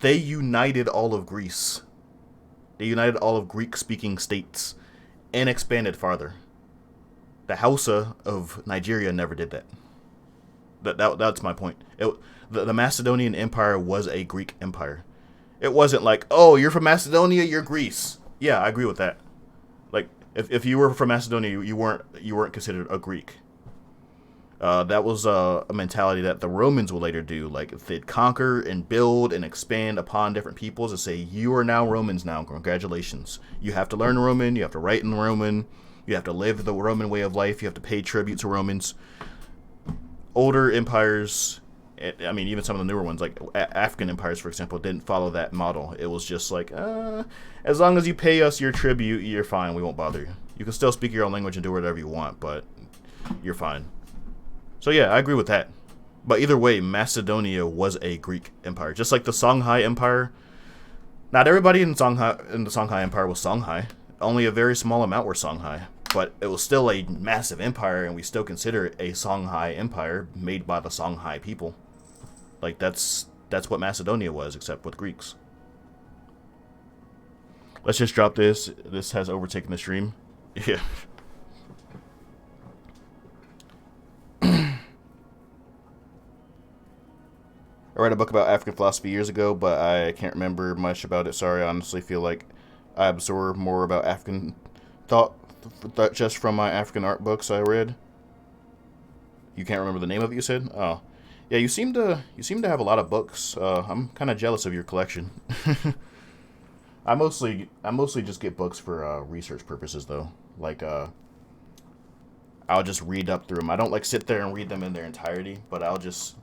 united all of Greece. They united all of Greek-speaking states and expanded farther. The Hausa of Nigeria never did that. That's my point. The Macedonian Empire was a Greek empire. It wasn't like, oh, you're from Macedonia, you're Greece. Yeah, I agree with that. Like, if you were from Macedonia, you weren't considered a Greek. That was a mentality that the Romans would later do. Like, if they'd conquer and build and expand upon different peoples and say, you are now Romans now, congratulations. You have to learn Roman, you have to write in Roman, you have to live the Roman way of life, you have to pay tribute to Romans. Older empires, I mean, even some of the newer ones, like African empires, for example, didn't follow that model. It was just like, as long as you pay us your tribute, you're fine, we won't bother you. You can still speak your own language and do whatever you want, but you're fine. So yeah, I agree with that. But either way, Macedonia was a Greek empire. Just like the Songhai Empire. Not everybody in the Songhai Empire was Songhai. Only a very small amount were Songhai. But it was still a massive empire, and we still consider it a Songhai Empire made by the Songhai people. Like, that's that's what Macedonia was, except with Greeks. Let's just drop this. This has overtaken the stream. Yeah. I read a book about African philosophy years ago, but I can't remember much about it. Sorry, I honestly feel like I absorb more about African thought just from my African art books I read. You can't remember the name of it, you said? Oh. Yeah, you seem to have a lot of books. I'm kind of jealous of your collection. I mostly just get books for research purposes though. Like I'll just read up through them. I don't like sit there and read them in their entirety, but I'll just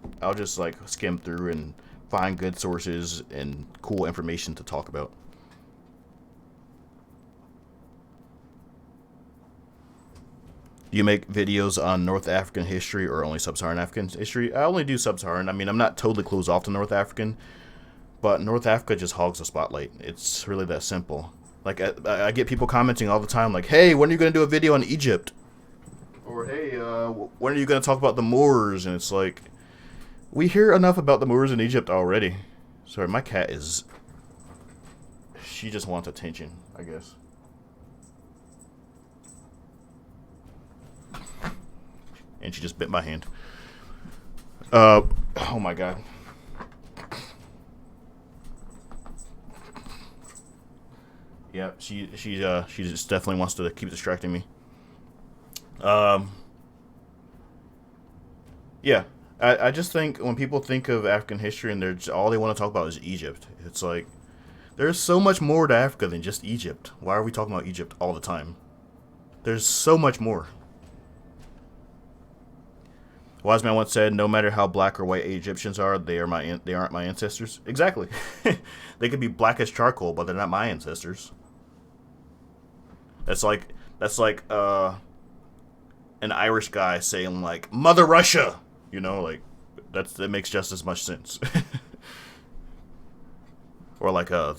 like skim through and find good sources and cool information to talk about. Do you make videos on North African history or only Sub-Saharan African history? I only do Sub-Saharan. I mean, I'm not totally closed off to North African, but North Africa just hogs the spotlight. It's really that simple. Like I get people commenting all the time, like, "Hey, when are you gonna do a video on Egypt?" Or, "Hey, when are you going to talk about the Moors?" And it's like, we hear enough about the Moors in Egypt already. Sorry, my cat is... She just wants attention, I guess. And she just bit my hand. Oh my god. Yeah, she just definitely wants to keep distracting me. Yeah, I just think when people think of African history and all they want to talk about is Egypt, it's like there's so much more to Africa than just Egypt. Why are we talking about Egypt all the time? There's so much more. Wise man once said, "No matter how black or white Egyptians are, they aren't my ancestors." Exactly. They could be black as charcoal, but they're not my ancestors. That's like an Irish guy saying like "Mother Russia," you know, like that makes just as much sense. Or like a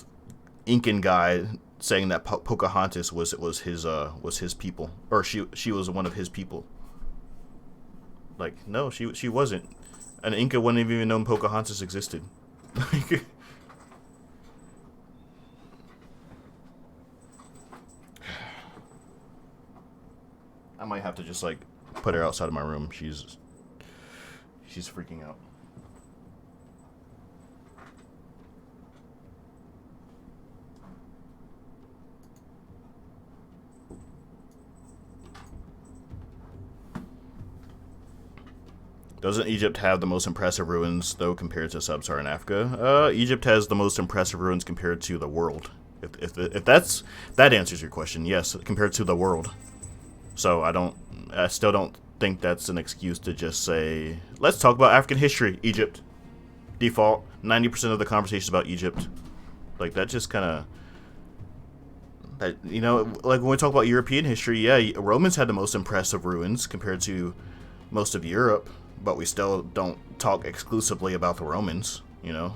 Incan guy saying that Pocahontas was his people, or she was one of his people. Like, no, she wasn't. An Inca wouldn't have even known Pocahontas existed. I might have to just like put her outside of my room. She's freaking out. Doesn't Egypt have the most impressive ruins, though, compared to Sub-Saharan Africa? Egypt has the most impressive ruins compared to the world. If that answers your question, yes, compared to the world. So I still don't think that's an excuse to just say, let's talk about African history, Egypt. Default, 90% of the conversation is about Egypt. Like, that just kind of... That, you know, like when we talk about European history, yeah, Romans had the most impressive ruins compared to most of Europe. But we still don't talk exclusively about the Romans, you know?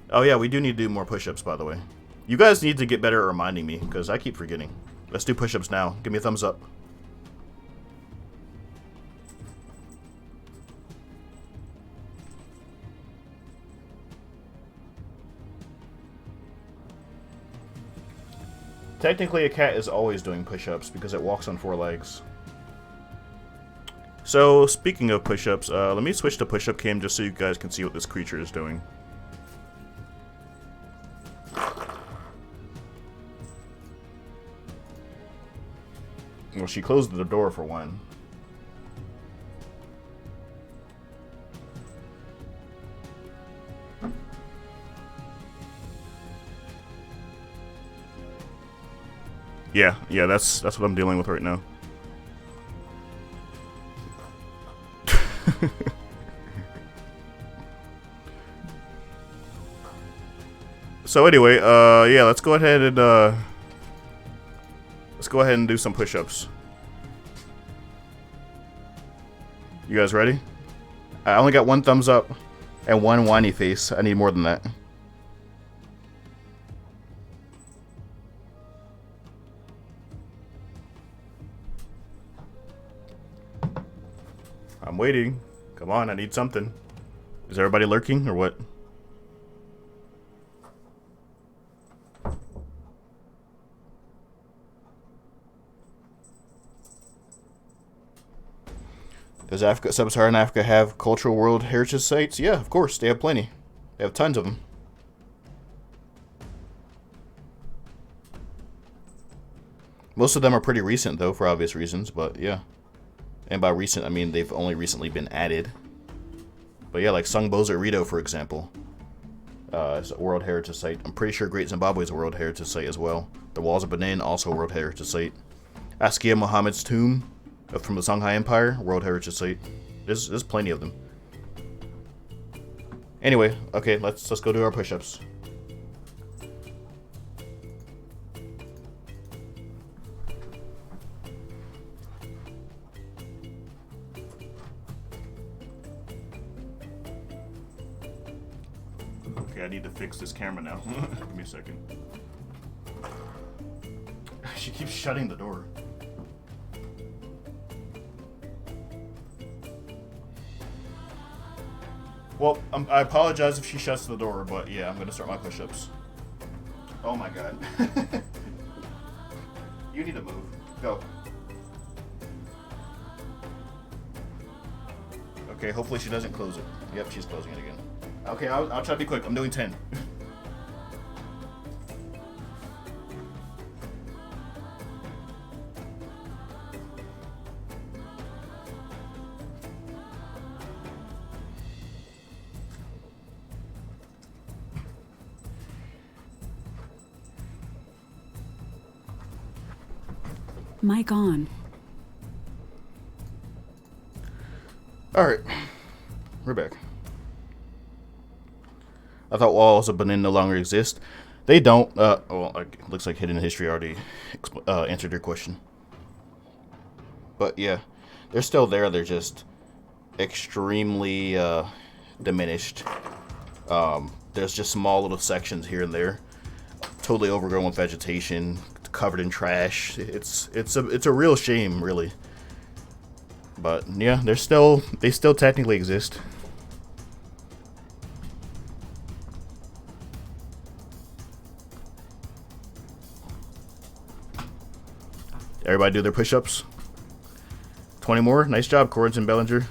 Oh yeah, we do need to do more push-ups, by the way. You guys need to get better at reminding me, because I keep forgetting. Let's do push-ups now. Give me a thumbs up. Technically, a cat is always doing push-ups because it walks on 4 legs. So, speaking of push-ups, let me switch to push-up cam just so you guys can see what this creature is doing. Well, she closed the door for one. Yeah, that's what I'm dealing with right now. So anyway, yeah, let's go ahead and do some push-ups. You guys ready? I only got 1 thumbs up and 1 whiny face. I need more than that. I'm waiting. Come on, I need something. Is everybody lurking or what? Does Africa, Sub-Saharan Africa have cultural World Heritage sites? Yeah, of course. They have plenty. They have tons of them. Most of them are pretty recent, though, for obvious reasons, but yeah. And by recent, I mean they've only recently been added. But yeah, like Sungbozo Rito, for example. It's a World Heritage Site. I'm pretty sure Great Zimbabwe is a World Heritage Site as well. The Walls of Benin, also a World Heritage Site. Askia Muhammad's tomb from the Songhai Empire, World Heritage Site. There's plenty of them. Anyway, okay, let's go do our push-ups. Okay, I need to fix this camera now. Give me a second. She keeps shutting the door. Well, I apologize if she shuts the door, but yeah, I'm gonna start my push-ups. Oh my god. You need to move. Go. Okay, hopefully she doesn't close it. Yep, she's closing it again. Okay, I'll try to be quick. I'm doing 10. Mic on. Alright. We're back. I thought Walls of Benin no longer exist. They don't. Well, it looks like Hidden History already answered your question. But yeah, they're still there. They're just extremely diminished. There's just small little sections here and there, totally overgrown with vegetation, covered in trash. It's a real shame, really. But yeah, they still technically exist. Everybody do their push-ups. 20 more. Nice job, Cords and Bellinger.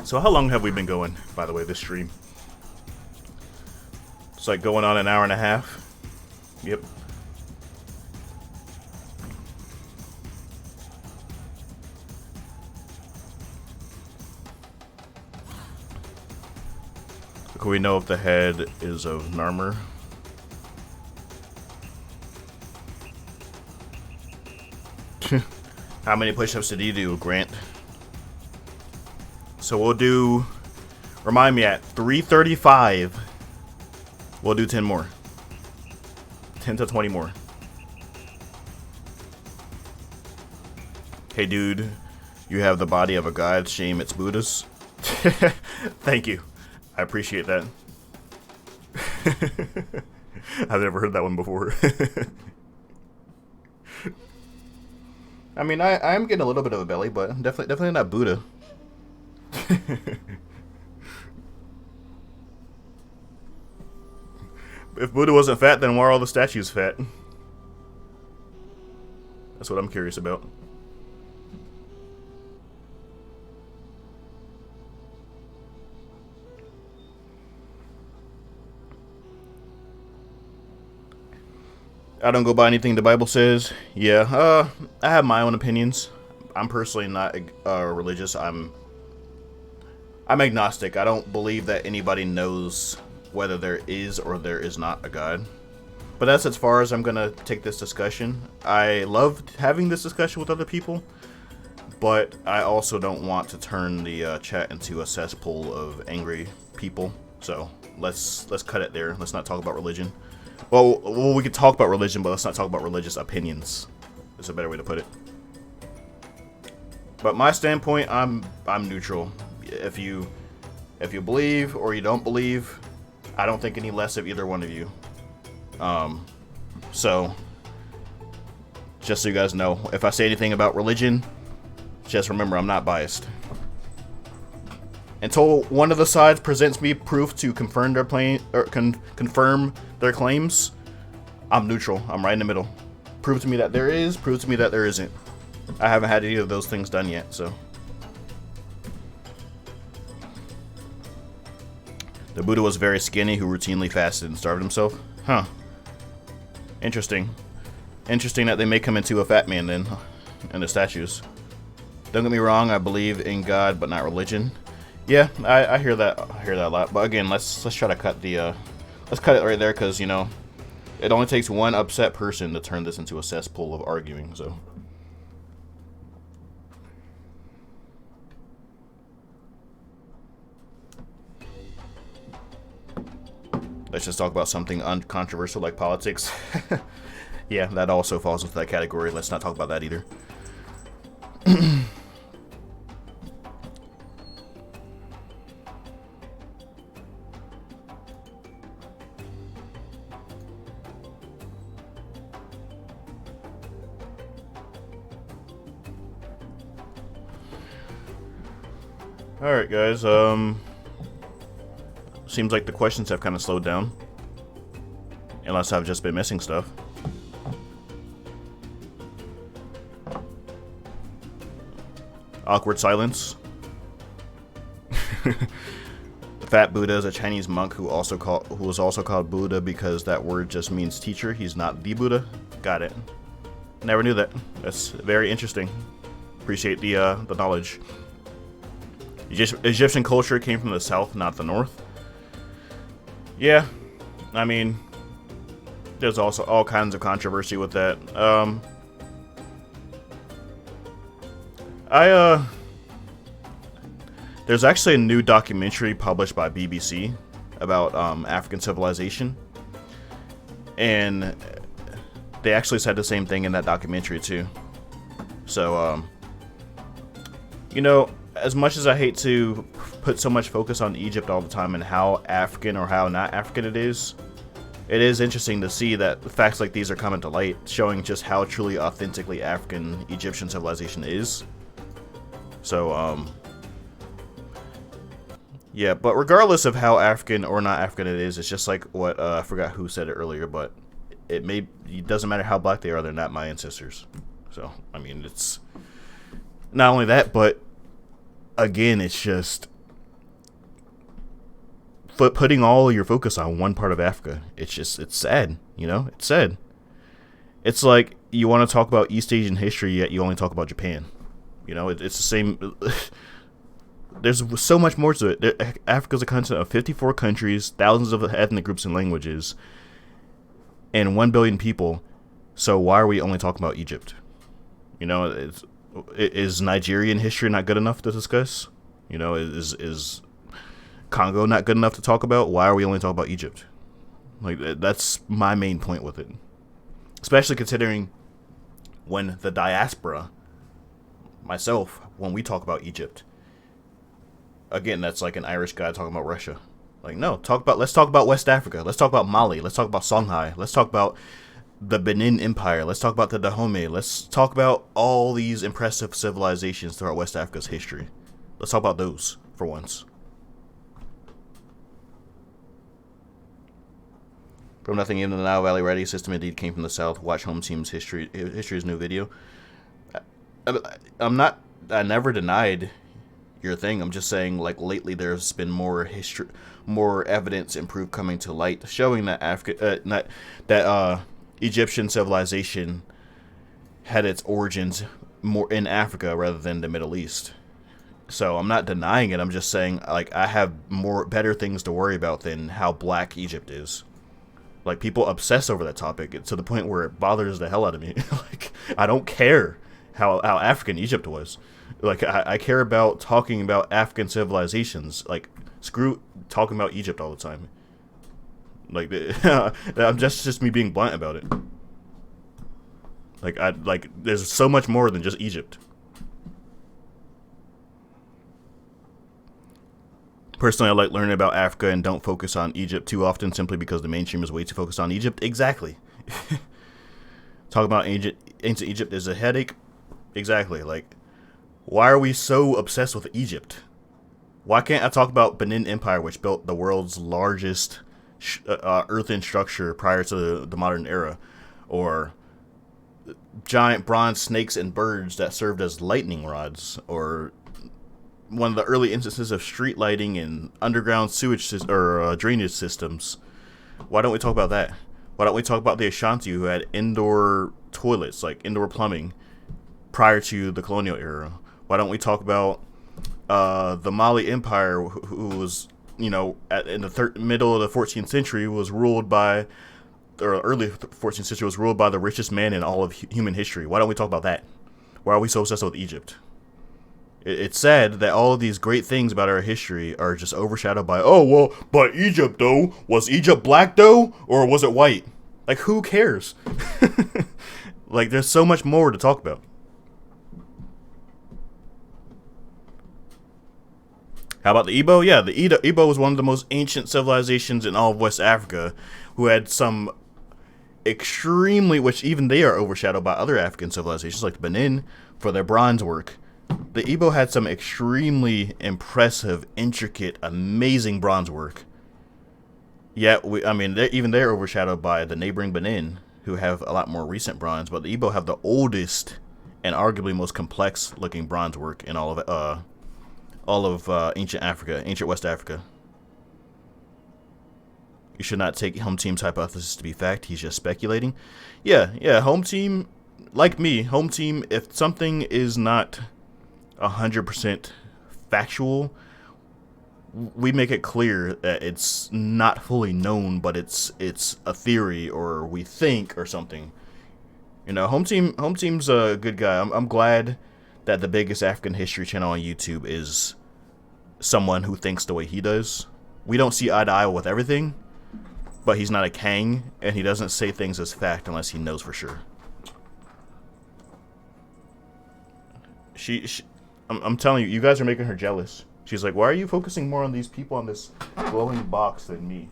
So how long have we been going, by the way, this stream? It's like going on an hour and a half. Yep. Can we know if the head is of Narmer? How many push-ups did you do, Grant? So we'll do, remind me, at 335, we'll do 10 more. 10 to 20 more. Hey dude, you have the body of a god, shame it's Buddha's. Thank you. I appreciate that. I've never heard that one before. I mean, I'm getting a little bit of a belly, but definitely not Buddha. If Buddha wasn't fat, then why are all the statues fat? That's what I'm curious about. I don't go by anything the Bible says. Yeah, I have my own opinions. I'm personally not religious. I'm agnostic. I don't believe that anybody knows whether there is or there is not a God. But that's as far as I'm gonna take this discussion. I love having this discussion with other people, but I also don't want to turn the chat into a cesspool of angry people. So let's cut it there. Let's not talk about religion. Well, we could talk about religion, but let's not talk about religious opinions. Is a better way to put it. But my standpoint, I'm neutral. If you believe or you don't believe, I don't think any less of either one of you. So just so you guys know, if I say anything about religion, just remember I'm not biased. Until one of the sides presents me proof to confirm their confirm their claims, I'm neutral. I'm right in the middle. Prove to me that there is, prove to me that there isn't. I haven't had any of those things done yet, so. The Buddha was very skinny who routinely fasted and starved himself. Huh. Interesting. Interesting that they make him into a fat man then, in the statues. Don't get me wrong, I believe in God, but not religion. Yeah, I hear that. I hear that a lot. But again, let's try to cut the let's cut it right there, because you know, it only takes one upset person to turn this into a cesspool of arguing. So. Let's just talk about something uncontroversial like politics. Yeah, that also falls into that category. Let's not talk about that either. Alright guys, seems like the questions have kind of slowed down. Unless I've just been missing stuff. Awkward silence. The Fat Buddha is a Chinese monk who was also called Buddha because that word just means teacher. He's not the Buddha. Got it. Never knew that. That's very interesting. Appreciate the knowledge. Egyptian culture came from the south, not the north. Yeah, I mean, there's also all kinds of controversy with that. There's actually a new documentary published by BBC about African civilization, and they actually said the same thing in that documentary too. So, you know, as much as I hate to put so much focus on Egypt all the time and how African or how not African it is interesting to see that facts like these are coming to light, showing just how truly authentically African Egyptian civilization is. So, yeah, but regardless of how African or not African it is, it's just like what, I forgot who said it earlier, but it doesn't matter how black they are, they're not my ancestors. So, I mean, it's not only that, but again, it's just putting all your focus on one part of Africa. It's sad, you know? It's sad. It's like you want to talk about East Asian history, yet you only talk about Japan. You know, it's the same. There's so much more to it. Africa's a continent of 54 countries, thousands of ethnic groups and languages, and 1 billion people. So why are we only talking about Egypt? You know, is Nigerian history not good enough to discuss? You know, is Congo not good enough to talk about? Why are we only talking about Egypt? Like, that's my main point with it. Especially considering when the diaspora, myself, when we talk about Egypt, again, that's like an Irish guy talking about Russia. Like, no, let's talk about West Africa. Let's talk about Mali. Let's talk about Songhai. Let's talk about the Benin Empire. Let's talk about the Dahomey. Let's talk about all these impressive civilizations throughout West Africa's history. Let's talk about those for once. From nothing in the Nile Valley Ready system indeed came from the south. Watch Home Team's history's new video. I never denied your thing. I'm just saying, like, lately there's been more evidence and proof coming to light showing that Egyptian civilization had its origins more in Africa rather than the Middle East. So I'm not denying it. I'm just saying, like, I have better things to worry about than how black Egypt is. Like, people obsess over that topic to the point where it bothers the hell out of me. Like, I don't care how African Egypt was. Like, I care about talking about African civilizations. Like, screw talking about Egypt all the time. Like, I'm just me being blunt about it. Like, there's so much more than just Egypt. Personally, I like learning about Africa and don't focus on Egypt too often simply because the mainstream is way too focused on Egypt. Exactly. Talking about ancient Egypt is a headache. Exactly. Like, why are we so obsessed with Egypt? Why can't I talk about Benin Empire, which built the world's largest earthen structure prior to the modern era? Or giant bronze snakes and birds that served as lightning rods? Or one of the early instances of street lighting and underground sewage drainage systems? Why don't we talk about that? Why don't we talk about the Ashanti, who had indoor toilets, like indoor plumbing, prior to the colonial era? Why don't we talk about the Mali Empire, who was, in the middle of the 14th century, was ruled by, or early 14th century was ruled by the richest man in all of human history? Why don't we talk about that? Why are we so obsessed with Egypt? It's sad that all of these great things about our history are just overshadowed by, oh, well, but Egypt, though, was Egypt black, though, or was it white? Like, who cares? Like, there's so much more to talk about. How about the Igbo? Yeah, the Igbo was one of the most ancient civilizations in all of West Africa, who had some extremely, which even they are overshadowed by other African civilizations like the Benin for their bronze work. The Igbo had some extremely impressive, intricate, amazing bronze work. Yet, they're overshadowed by the neighboring Benin, who have a lot more recent bronze. But the Igbo have the oldest and arguably most complex-looking bronze work in all of ancient Africa, ancient West Africa. You should not take Home Team's hypothesis to be fact. He's just speculating. Yeah. Home Team, like me, Home Team, if something is not 100% factual, we make it clear that it's not fully known, but it's a theory, or we think, or something. Home Team's a good guy. I'm glad that the biggest African history channel on YouTube is someone who thinks the way he does. We don't see eye to eye with everything, but he's not a Kang, and he doesn't say things as fact unless he knows for sure. I'm telling you, you guys are making her jealous. She's like, why are you focusing more on these people on this glowing box than me?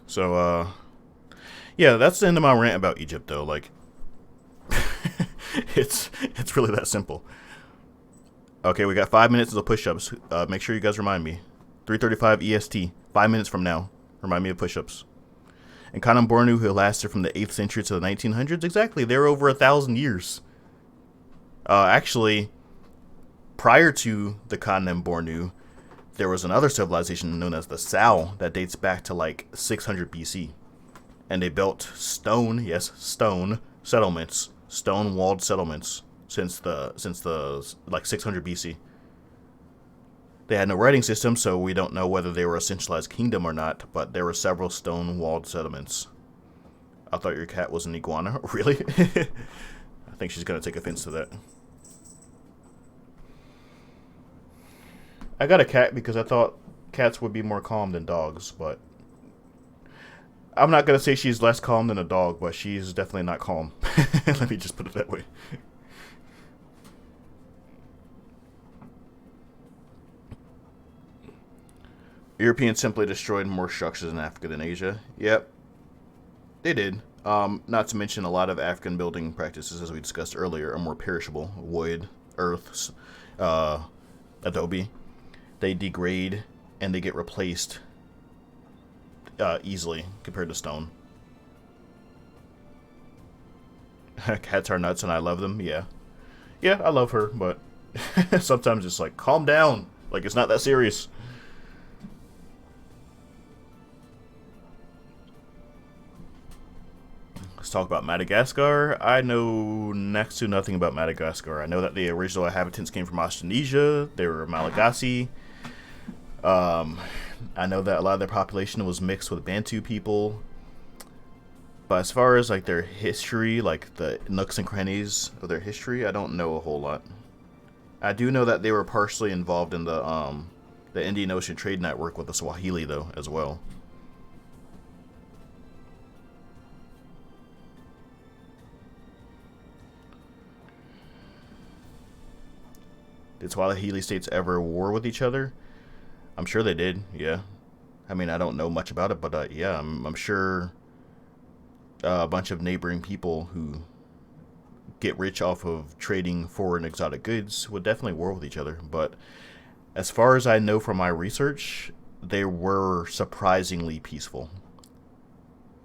So, yeah, that's the end of my rant about Egypt, though. Like, it's really that simple. Okay, we got 5 minutes of push-ups. Make sure you guys remind me. 3:35 EST. 5 minutes from now. Remind me of push-ups. And Kanem Bornu, who lasted from the 8th century to the 1900s, exactly. They were over 1,000 years. Actually, prior to the Kanem Bornu, there was another civilization known as the Sao that dates back to like 600 BC. And they built stone settlements, stone-walled settlements since the like 600 BC. They had no writing system, so we don't know whether they were a centralized kingdom or not, but there were several stone-walled settlements. I thought your cat was an iguana. Really? I think she's going to take offense to that. I got a cat because I thought cats would be more calm than dogs, but I'm not going to say she's less calm than a dog, but she's definitely not calm. Let me just put it that way. Europeans simply destroyed more structures in Africa than Asia. Yep, they did. Not to mention a lot of African building practices, as we discussed earlier, are more perishable. Wood, earth, adobe. They degrade and they get replaced easily compared to stone. Cats are nuts and I love them. Yeah, I love her, but sometimes it's like, calm down. Like, it's not that serious. Let's talk about Madagascar. I know next to nothing about Madagascar. I know that the original inhabitants came from Austronesia. They were Malagasy. I know that a lot of their population was mixed with Bantu people. But as far as like their history, like the nooks and crannies of their history, I don't know a whole lot. I do know that they were partially involved in the Indian Ocean trade network with the Swahili, though, as well. Did Swahili states ever war with each other? I'm sure they did. Yeah. I mean, I don't know much about it, but yeah, I'm sure a bunch of neighboring people who get rich off of trading foreign exotic goods would definitely war with each other. But as far as I know from my research, they were surprisingly peaceful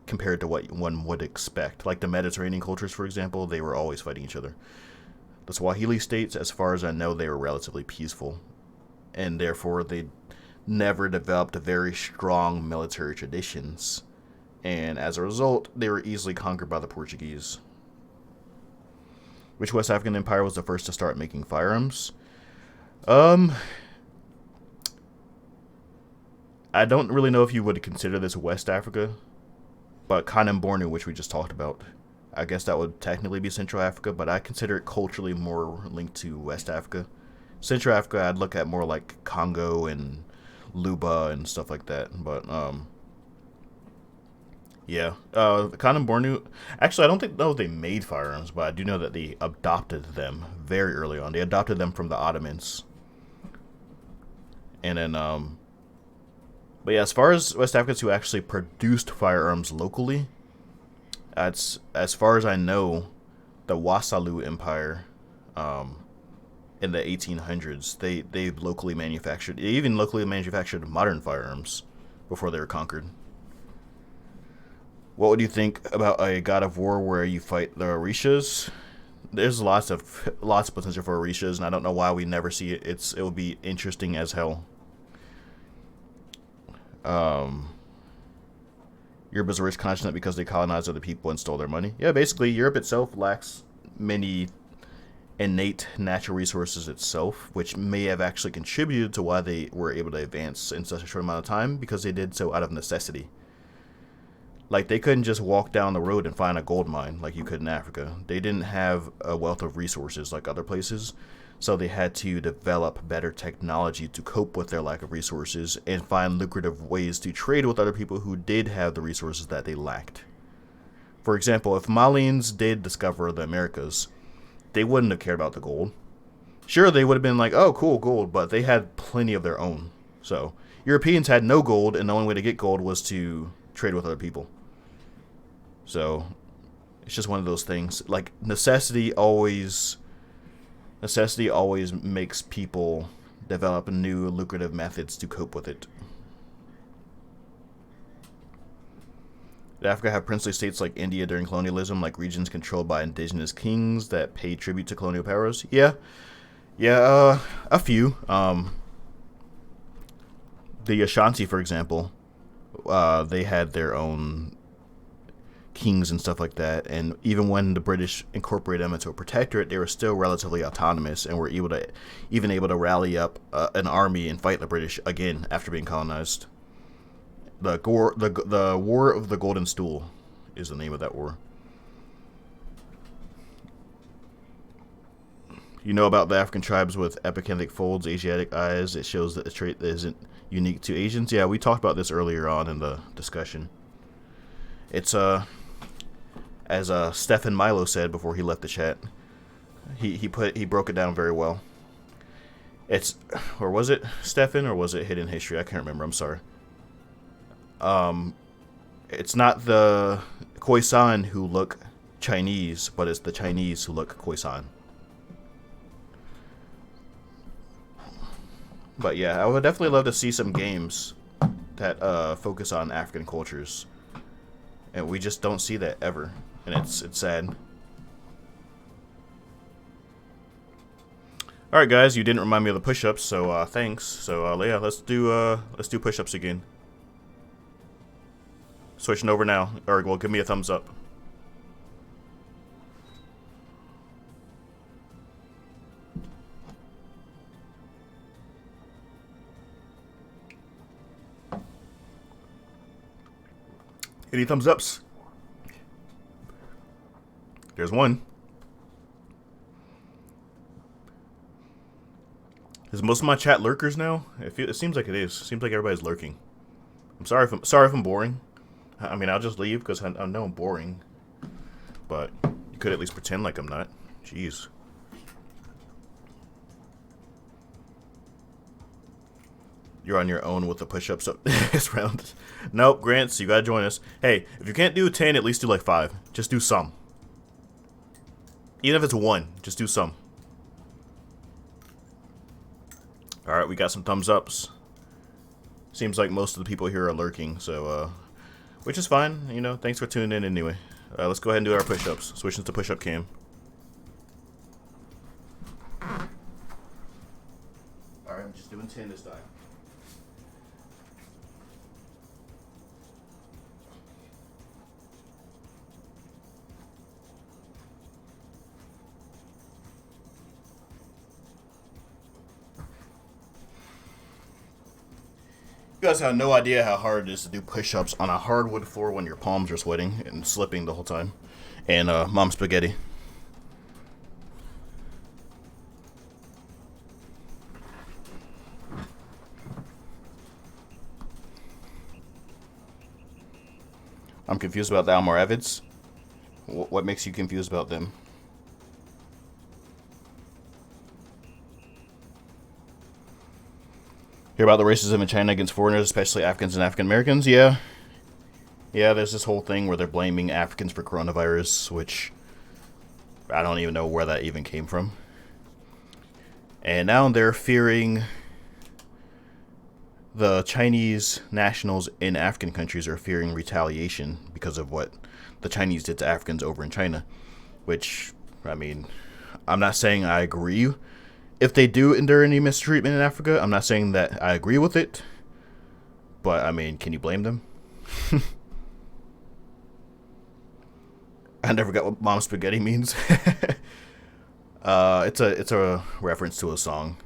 compared to what one would expect. Like the Mediterranean cultures, for example, they were always fighting each other. The Swahili states, as far as I know, they were relatively peaceful, and therefore they never developed very strong military traditions. And as a result, they were easily conquered by the Portuguese. Which West African empire was the first to start making firearms? Um, I don't really know if you would consider this West Africa, but Kanem Bornu, which we just talked about, I guess that would technically be Central Africa, but I consider it culturally more linked to West Africa. Central Africa, I'd look at more like Congo and Luba and stuff like that. But yeah, Kanem Bornu. Actually, I don't know if they made firearms, but I do know that they adopted them very early on. They adopted them from the Ottomans, and then but yeah, as far as West Africans who actually produced firearms locally, as far as I know, the Wasalu Empire, in the 1800s, they locally manufactured, they even locally manufactured modern firearms before they were conquered. What would you think about a God of War where you fight the Orishas? There's lots of potential for Orishas, and I don't know why we never see it. It will be interesting as hell. Europe is a rich continent because they colonized other people and stole their money. Yeah, basically, Europe itself lacks many innate natural resources itself, which may have actually contributed to why they were able to advance in such a short amount of time, because they did so out of necessity. Like, they couldn't just walk down the road and find a gold mine like you could in Africa. They didn't have a wealth of resources like other places, so they had to develop better technology to cope with their lack of resources and find lucrative ways to trade with other people who did have the resources that they lacked. For example, if Malians did discover the Americas, they wouldn't have cared about the gold. Sure, they would have been like, oh, cool, gold, but they had plenty of their own. So, Europeans had no gold, and the only way to get gold was to trade with other people. So, it's just one of those things. Like, necessity always makes people develop new lucrative methods to cope with it. Did Africa have princely states like India during colonialism, like regions controlled by indigenous kings that paid tribute to colonial powers? Yeah, a few. The Ashanti, for example, they had their own kings and stuff like that, and even when the British incorporated them into a protectorate, they were still relatively autonomous and were able to rally up an army and fight the British again after being colonized. The War of the Golden Stool is the name of that war. You know about the African tribes with epicanthic folds, Asiatic eyes. It shows that the trait that isn't unique to Asians. Yeah, we talked about this earlier on in the discussion. It's as Stefan Milo said before he left the chat. He broke it down very well. Or was it Stefan, or was it Hidden History? I can't remember. I'm sorry. It's not the Khoisan who look Chinese, but it's the Chinese who look Khoisan. But yeah, I would definitely love to see some games that focus on African cultures, and we just don't see that ever, and it's sad. All right, guys, you didn't remind me of the push-ups, so thanks. So yeah, let's do push-ups again. Switching over now, or well, give me a thumbs up. Any thumbs ups? There's one. Is most of my chat lurkers now? It seems like it is. It seems like everybody's lurking. I'm sorry if I'm boring. I mean, I'll just leave because I know I'm boring. But you could at least pretend like I'm not. Jeez. You're on your own with the push-ups up this round. Nope, Grants, you gotta join us. Hey, if you can't do 10, at least do like 5. Just do some. Even if it's 1, just do some. Alright, we got some thumbs ups. Seems like most of the people here are lurking, so, which is fine, you know, thanks for tuning in anyway. Let's go ahead and do our push-ups. Switching to push-up cam. Alright, I'm just doing 10 this time. You guys have no idea how hard it is to do push-ups on a hardwood floor when your palms are sweating and slipping the whole time. And, mom spaghetti. I'm confused about the Almoravids. What makes you confused about them? Hear about the racism in China against foreigners, especially Africans and African Americans? Yeah. Yeah, there's this whole thing where they're blaming Africans for coronavirus, which I don't even know where that even came from. And now they're fearing the Chinese nationals in African countries are fearing retaliation because of what the Chinese did to Africans over in China. Which, I mean, I'm not saying I agree. If they do endure any mistreatment in Africa, I'm not saying that I agree with it. But, I mean, can you blame them? I never got what mom spaghetti means. It's a reference to a song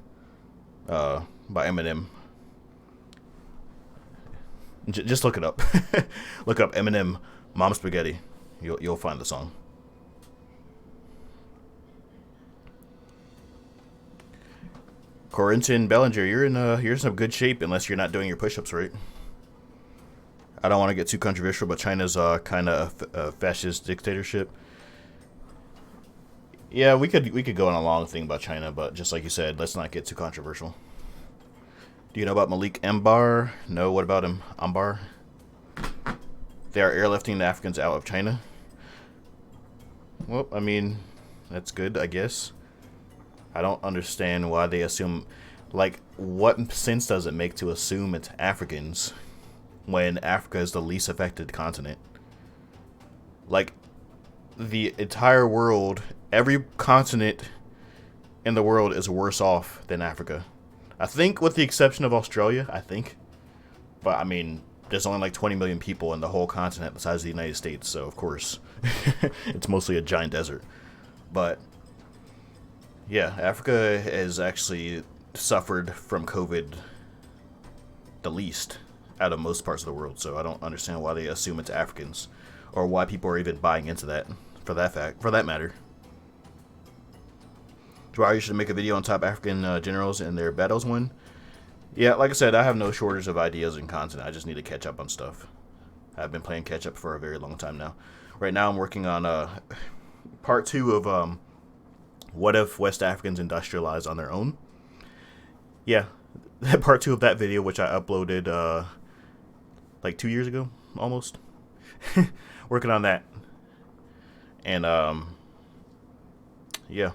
by Eminem. Just look it up. Look up Eminem Mom Spaghetti. You'll find the song. Corentin Bellinger, you're in some good shape unless you're not doing your push-ups right. I don't want to get too controversial, but China's kind of a fascist dictatorship. Yeah, we could go on a long thing about China, but just like you said, let's not get too controversial. Do you know about Malik Ambar? No, what about him? Ambar? They are airlifting the Africans out of China. Well, I mean, that's good, I guess. I don't understand why they assume... Like, what sense does it make to assume it's Africans when Africa is the least affected continent? Like, the entire world, every continent in the world is worse off than Africa. I think with the exception of Australia, I think. But, I mean, there's only like 20 million people in the whole continent the size of the United States, so of course, it's mostly a giant desert. But, yeah, Africa has actually suffered from COVID the least out of most parts of the world, so I don't understand why they assume it's Africans, or why people are even buying into that, for that matter. Why you should make a video on top African generals and their battles win. Yeah, like I said, I have no shortage of ideas and content. I just need to catch up on stuff. I've been playing catch up for a very long time now. Right now I'm working on part 2 of what if West Africans industrialize on their own. Yeah, part 2 of that video, which I uploaded like 2 years ago, almost. Working on that. And yeah.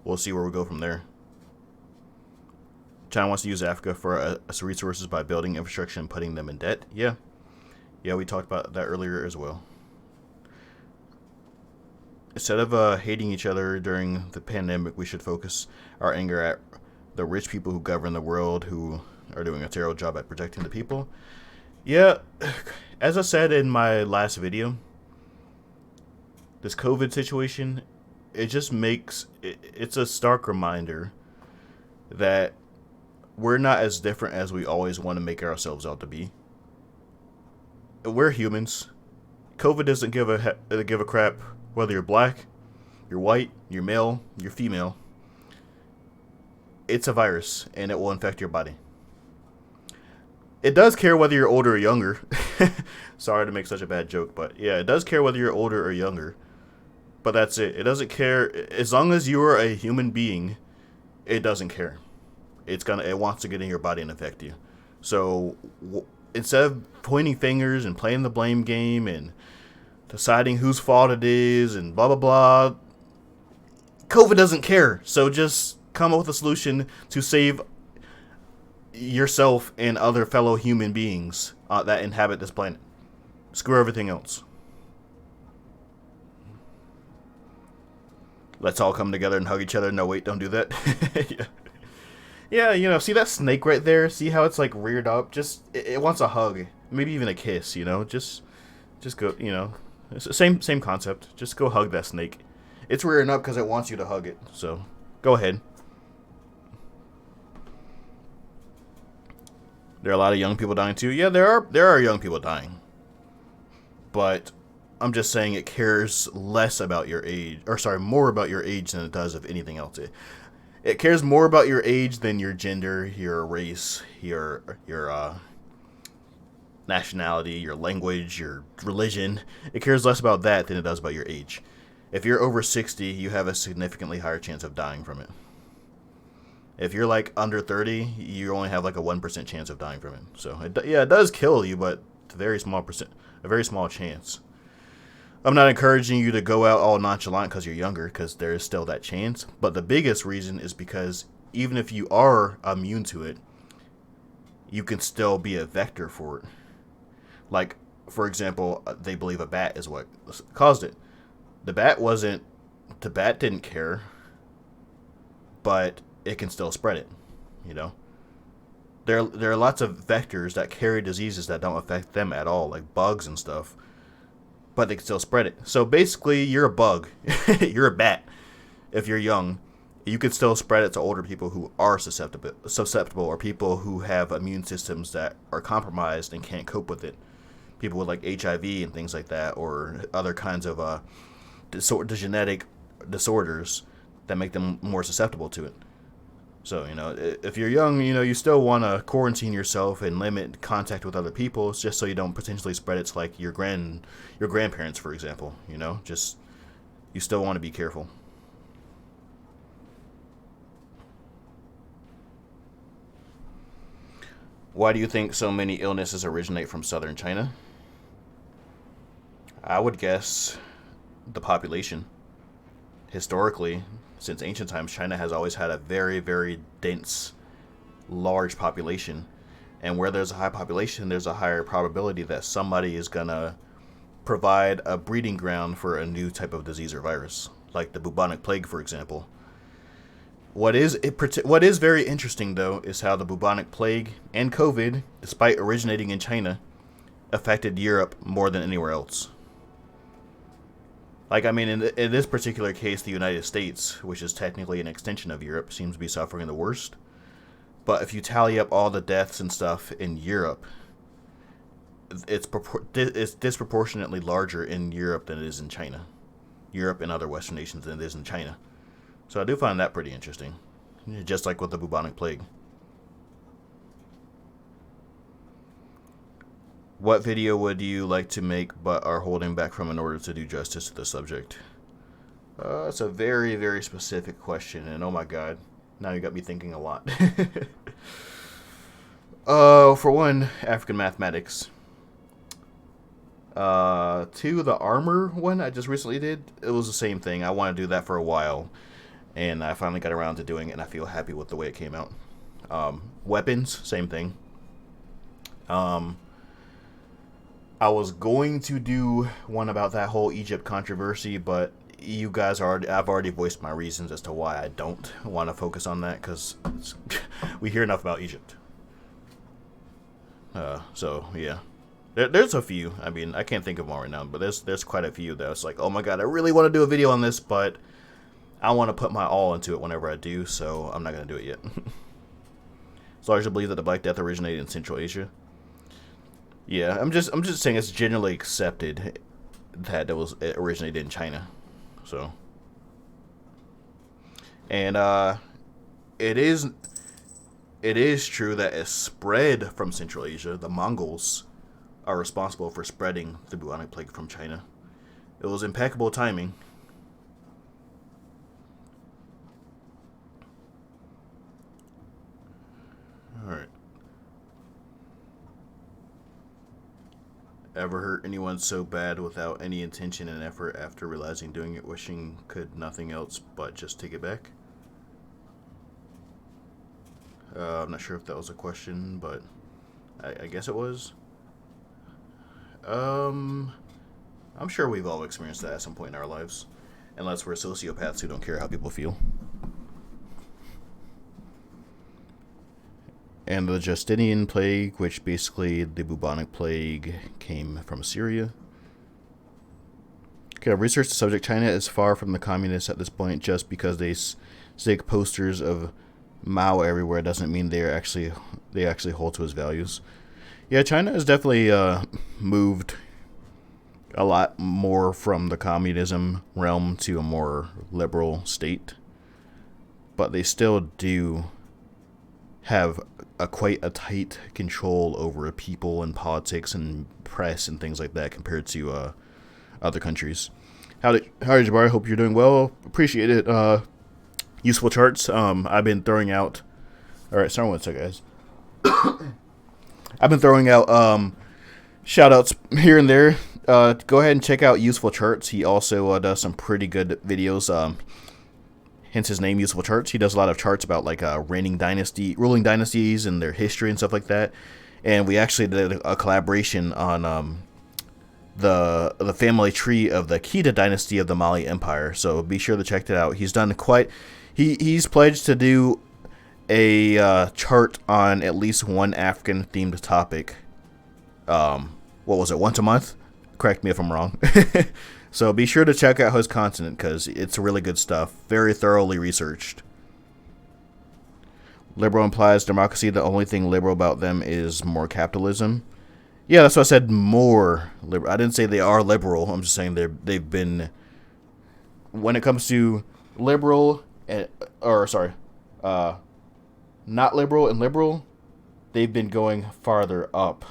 We'll see where we go from there. China wants to use Africa for resources by building infrastructure and putting them in debt. Yeah. Yeah, we talked about that earlier as well. Instead of hating each other during the pandemic, we should focus our anger at the rich people who govern the world, who are doing a terrible job at protecting the people. Yeah, as I said in my last video, this COVID situation... It just makes it's a stark reminder that we're not as different as we always want to make ourselves out to be. We're humans. COVID doesn't give a crap whether you're black, you're white, you're male, you're female. It's a virus and it will infect your body. It does care whether you're older or younger. Sorry to make such a bad joke, but yeah, it does care whether you're older or younger. But that's it. It doesn't care. As long as you are a human being, it doesn't care. It wants to get in your body and affect you. So instead of pointing fingers and playing the blame game and deciding whose fault it is and blah blah blah, COVID doesn't care. So just come up with a solution to save yourself and other fellow human beings that inhabit this planet. Screw everything else. Let's all come together and hug each other. No, wait, don't do that. Yeah. Yeah, see that snake right there? See how it's like reared up? It wants a hug, maybe even a kiss. Just go. It's the same concept. Just go hug that snake. It's rearing up because it wants you to hug it. So go ahead. There are a lot of young people dying too. Yeah, there are young people dying, but I'm just saying it cares less about your age, or sorry, more about your age than it does of anything else. It cares more about your age than your gender, your race, your nationality, your language, your religion. It cares less about that than it does about your age. If you're over 60, you have a significantly higher chance of dying from it. If you're like under 30, you only have like a 1% chance of dying from it. So it does kill you, but it's a very small chance. I'm not encouraging you to go out all nonchalant because you're younger, because there is still that chance. But the biggest reason is because even if you are immune to it, you can still be a vector for it. Like, for example, they believe a bat is what caused it. The bat didn't care, but it can still spread it. There are lots of vectors that carry diseases that don't affect them at all, like bugs and stuff. But they can still spread it. So basically, you're a bug. You're a bat. If you're young, you can still spread it to older people who are susceptible, or people who have immune systems that are compromised and can't cope with it. People with like HIV and things like that, or other kinds of genetic disorders that make them more susceptible to it. So, if you're young, you still want to quarantine yourself and limit contact with other people, just so you don't potentially spread it to like your grandparents, for example. You still want to be careful. Why do you think so many illnesses originate from southern China? I would guess the population. Historically, since ancient times, China has always had a very, very dense, large population. And where there's a high population, there's a higher probability that somebody is going to provide a breeding ground for a new type of disease or virus, like the bubonic plague, for example. What is very interesting, though, is how the bubonic plague and COVID, despite originating in China, affected Europe more than anywhere else. Like, I mean, in this particular case, the United States, which is technically an extension of Europe, seems to be suffering the worst. But if you tally up all the deaths and stuff in Europe, it's disproportionately larger in Europe than it is in China. Europe and other Western nations than it is in China. So I do find that pretty interesting. Just like with the bubonic plague. What video would you like to make but are holding back from in order to do justice to the subject? That's a very, very specific question, and oh my god, now you got me thinking a lot. For one, African mathematics. 2, the armor one I just recently did. It was the same thing. I want to do that for a while, and I finally got around to doing it, and I feel happy with the way it came out. Weapons, same thing. I was going to do one about that whole Egypt controversy, but you guys I've already voiced my reasons as to why I don't want to focus on that, because we hear enough about Egypt. So yeah, there's a few. I mean, I can't think of them right now, but there's quite a few that was like, oh my god, I really want to do a video on this, but I want to put my all into it whenever I do, so I'm not gonna do it yet. So I believe that the Black Death originated in Central Asia. Yeah, I'm just saying it's generally accepted that it originated in China. So, and it is true that it spread from Central Asia. The Mongols are responsible for spreading the bubonic plague from China. It was impeccable timing. Alright. Ever hurt anyone so bad without any intention and effort after realizing doing it, wishing could nothing else but just take it back? I'm not sure if that was a question, but I guess it was. I'm sure we've all experienced that at some point in our lives. Unless we're sociopaths who don't care how people feel. And the Justinian plague, which basically the bubonic plague came from Syria. Okay, research the subject. China is far from the communists at this point. Just because they stick posters of Mao everywhere doesn't mean they actually hold to his values. Yeah, China has definitely moved a lot more from the communism realm to a more liberal state, but they still do have quite a tight control over people and politics and press and things like that compared to other countries. Howdy, Jabari. Hope you're doing well. Appreciate it. Useful charts. I've been throwing out. All right, sorry, one second, guys. I've been throwing out shout outs here and there. Go ahead and check out Useful Charts. He also does some pretty good videos. Hence his name, Useful Charts. He does a lot of charts about like ruling dynasties and their history and stuff like that. And we actually did a collaboration on the family tree of the Keita dynasty of the Mali Empire. So be sure to check that out. He's done he's pledged to do a chart on at least one African themed topic. What was it, once a month? Correct me if I'm wrong. So be sure to check out his content because it's really good stuff. Very thoroughly researched. Liberal implies democracy. The only thing liberal about them is more capitalism. Yeah, that's why I said more liberal. I didn't say they are liberal. I'm just saying they've been, when it comes to liberal not liberal and liberal, they've been going farther up.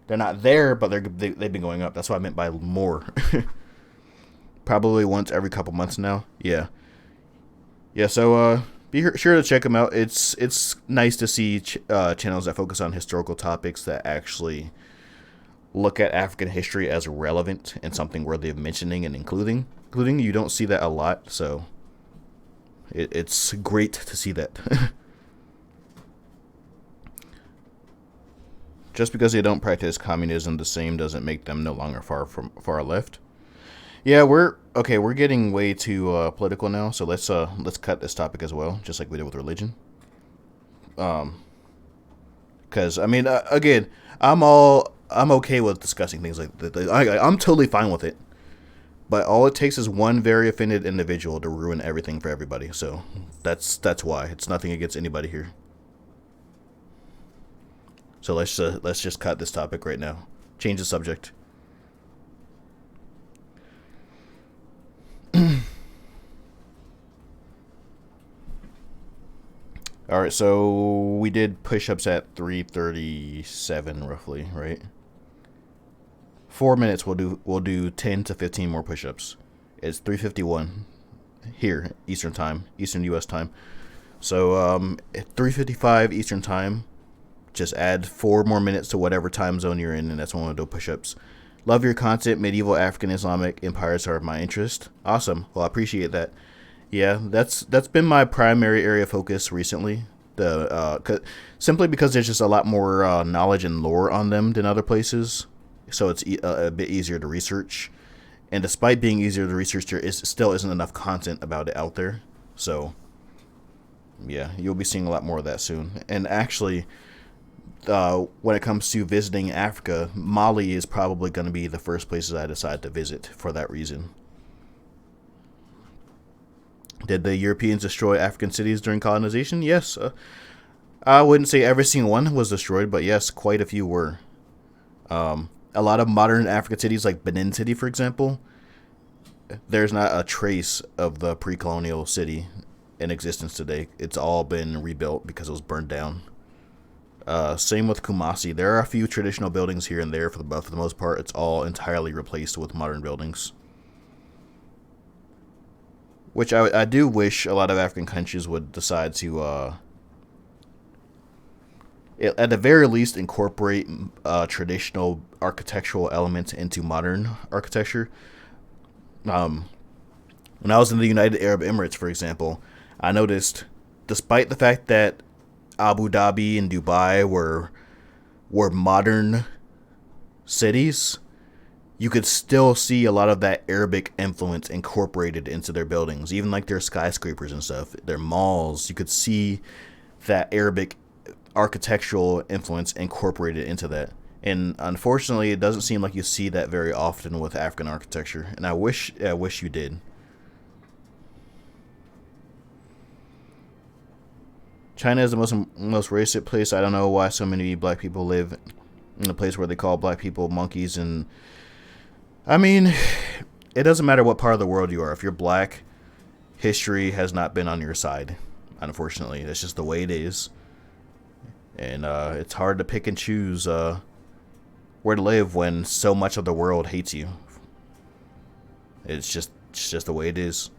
They're not there, but they've been going up. That's what I meant by more. Probably once every couple months now. Yeah. So be sure to check them out. It's nice to see channels that focus on historical topics that actually look at African history as relevant and something worthy of mentioning and including. You don't see that a lot, so it's great to see that. Just because they don't practice communism the same doesn't make them no longer far left. Yeah, we're getting way too political now, so let's cut this topic as well, just like we did with religion. Because I mean, again, I'm okay with discussing things like that. I'm totally fine with it. But all it takes is one very offended individual to ruin everything for everybody. So that's why. It's nothing against anybody here. So let's just cut this topic right now. Change the subject. All right, so we did push-ups at 3:37 roughly, right? 4 minutes. We'll do 10 to 15 more push-ups. It's 3:51 here, Eastern time, Eastern U.S. time. So at 3:55 Eastern time, just add 4 more minutes to whatever time zone you're in, and that's when we'll do push-ups. Love your content. Medieval African Islamic empires are of my interest. Awesome. Well, I appreciate that. Yeah, that's been my primary area of focus recently. Simply because there's just a lot more knowledge and lore on them than other places, so it's a bit easier to research. And despite being easier to research, there still isn't enough content about it out there. So yeah, you'll be seeing a lot more of that soon. And actually, when it comes to visiting Africa, Mali is probably going to be the first places I decide to visit for that reason. Did the Europeans destroy African cities during colonization? Yes. I wouldn't say every single one was destroyed, but yes, quite a few were. A lot of modern African cities, like Benin City, for example, there's not a trace of the pre-colonial city in existence today. It's all been rebuilt because it was burned down. Same with Kumasi. There are a few traditional buildings here and there, but for the most part, it's all entirely replaced with modern buildings. Which I do wish a lot of African countries would decide to at the very least, incorporate traditional architectural elements into modern architecture. Um, when I was in the United Arab Emirates, for example, I noticed, despite the fact that Abu Dhabi and Dubai were modern cities, you could still see a lot of that Arabic influence incorporated into their buildings, even like their skyscrapers and stuff, their malls. You could see that Arabic architectural influence incorporated into that. And unfortunately, it doesn't seem like you see that very often with African architecture. And I wish you did. China is the most racist place. I don't know why so many black people live in a place where they call black people monkeys. And I mean, it doesn't matter what part of the world you are. If you're black, history has not been on your side. Unfortunately, that's just the way it is. And it's hard to pick and choose where to live when so much of the world hates you. It's just the way it is.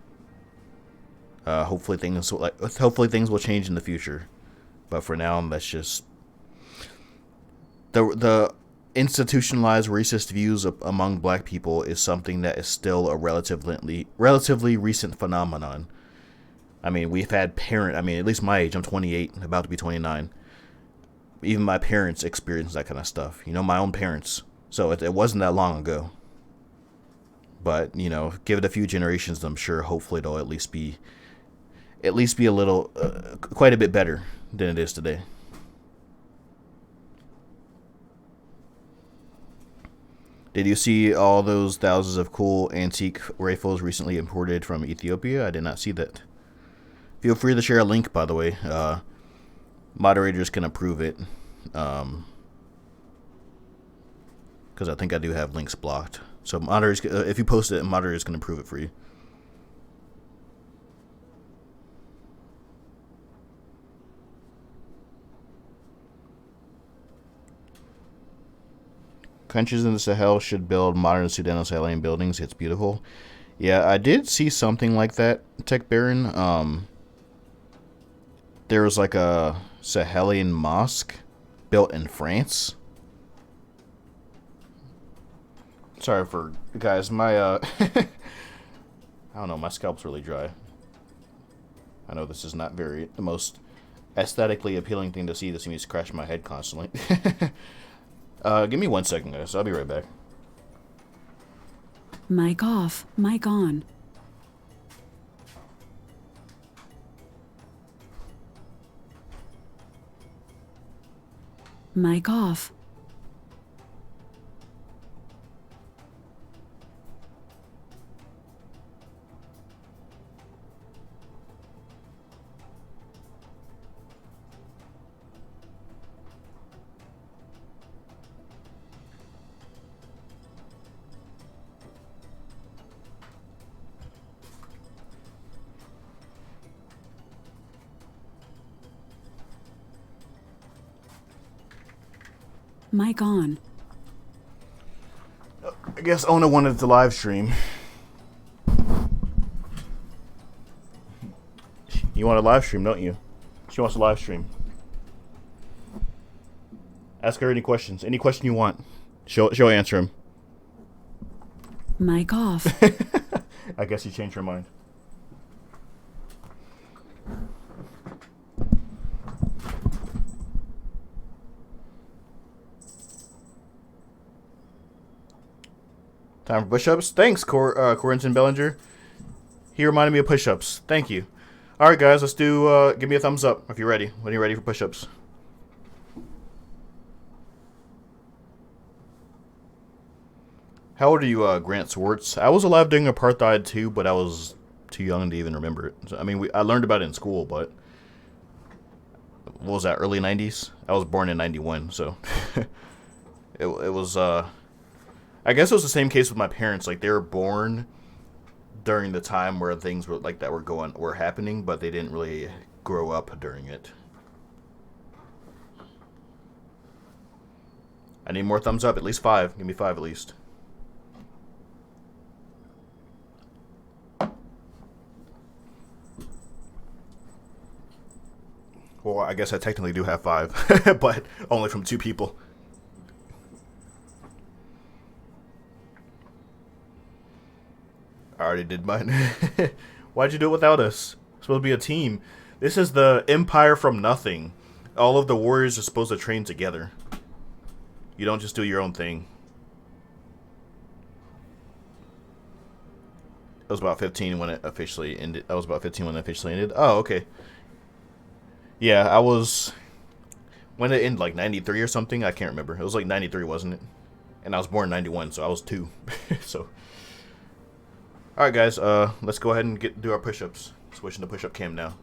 Hopefully things will change in the future, but for now, that's just the institutionalized racist views among black people is something that is still a relatively recent phenomenon. I mean, at least my age, I'm 28, about to be 29. Even my parents experienced that kind of stuff. My own parents. So it wasn't that long ago. But, give it a few generations, I'm sure hopefully it'll at least be a little, quite a bit better than it is today. Did you see all those thousands of cool antique rifles recently imported from Ethiopia? I did not see that. Feel free to share a link, by the way. Moderators can approve it. Because I think I do have links blocked. So moderators, if you post it, moderators can approve it for you. Countries in the Sahel should build modern Sudano-Sahelian buildings. It's beautiful. Yeah, I did see something like that, Tech Baron. There was like a Sahelian mosque built in France. Sorry for guys, my I don't know, my scalp's really dry. I know this is not the most aesthetically appealing thing to see me scratch my head constantly. Give me 1 second, guys. I'll be right back. Mic off, mic on. Mic off. Mic on. I guess Ona wanted to live stream. You want to live stream, don't you? She wants to live stream. Ask her any questions. Any question you want. She'll answer them. Mic off. I guess you changed her mind. Time for push-ups. Thanks, Corentin Bellinger. He reminded me of push-ups. Thank you. All right, guys, let's do. Give me a thumbs up if you're ready. When you're ready for push-ups. How old are you, Grant Swartz? I was alive during apartheid too, but I was too young to even remember it. So, I mean, I learned about it in school, but what was that? Early '90s. I was born in '91, so it was. I guess it was the same case with my parents. Like, they were born during the time where things were like that were happening, but they didn't really grow up during it. I need more thumbs up. At least 5. Give me 5 at least. Well, I guess I technically do have 5, but only from 2 people. I already did mine. Why'd you do it without us? It's supposed to be a team. This is the Empire from nothing. All of the warriors are supposed to train together. You don't just do your own thing. It was about 15 when it officially ended. I was about 15 when it officially ended. Oh, okay. Yeah, I was... When it ended, like 93 or something? I can't remember. It was like 93, wasn't it? And I was born in 91, so I was 2. So... Alright, guys. Let's go ahead and do our push-ups. Switching to push-up cam now.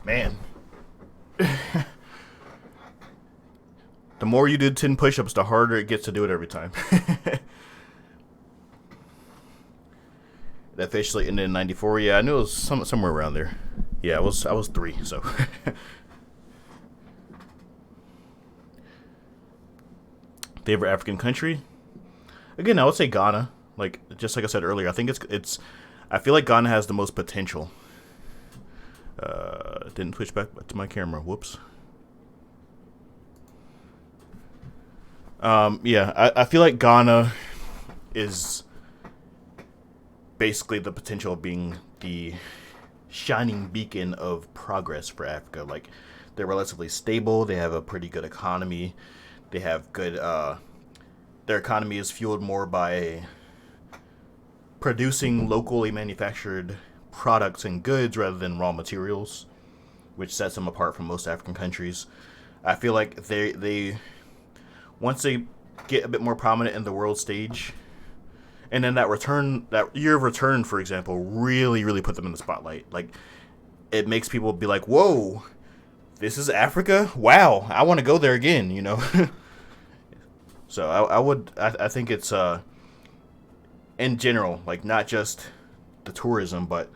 Man. The more you do 10 push-ups, the harder it gets to do it every time. It officially ended in 94. Yeah, I knew it was somewhere around there. Yeah, I was 3, so. Favorite African country? Again, I would say Ghana. Like, just like I said earlier, I think I feel like Ghana has the most potential. Didn't switch back to my camera. Whoops. Yeah, I feel like Ghana is basically the potential of being the shining beacon of progress for Africa. Like, they're relatively stable. They have a pretty good economy. They have good, their economy is fueled more by producing locally manufactured products and goods rather than raw materials, which sets them apart from most African countries. I feel like they once they get a bit more prominent in the world stage, and then that year of return, for example, really put them in the spotlight. Like, it makes people be like, whoa, this is Africa? Wow, I want to go there again, you know? So I think it's, in general, like, not just the tourism, but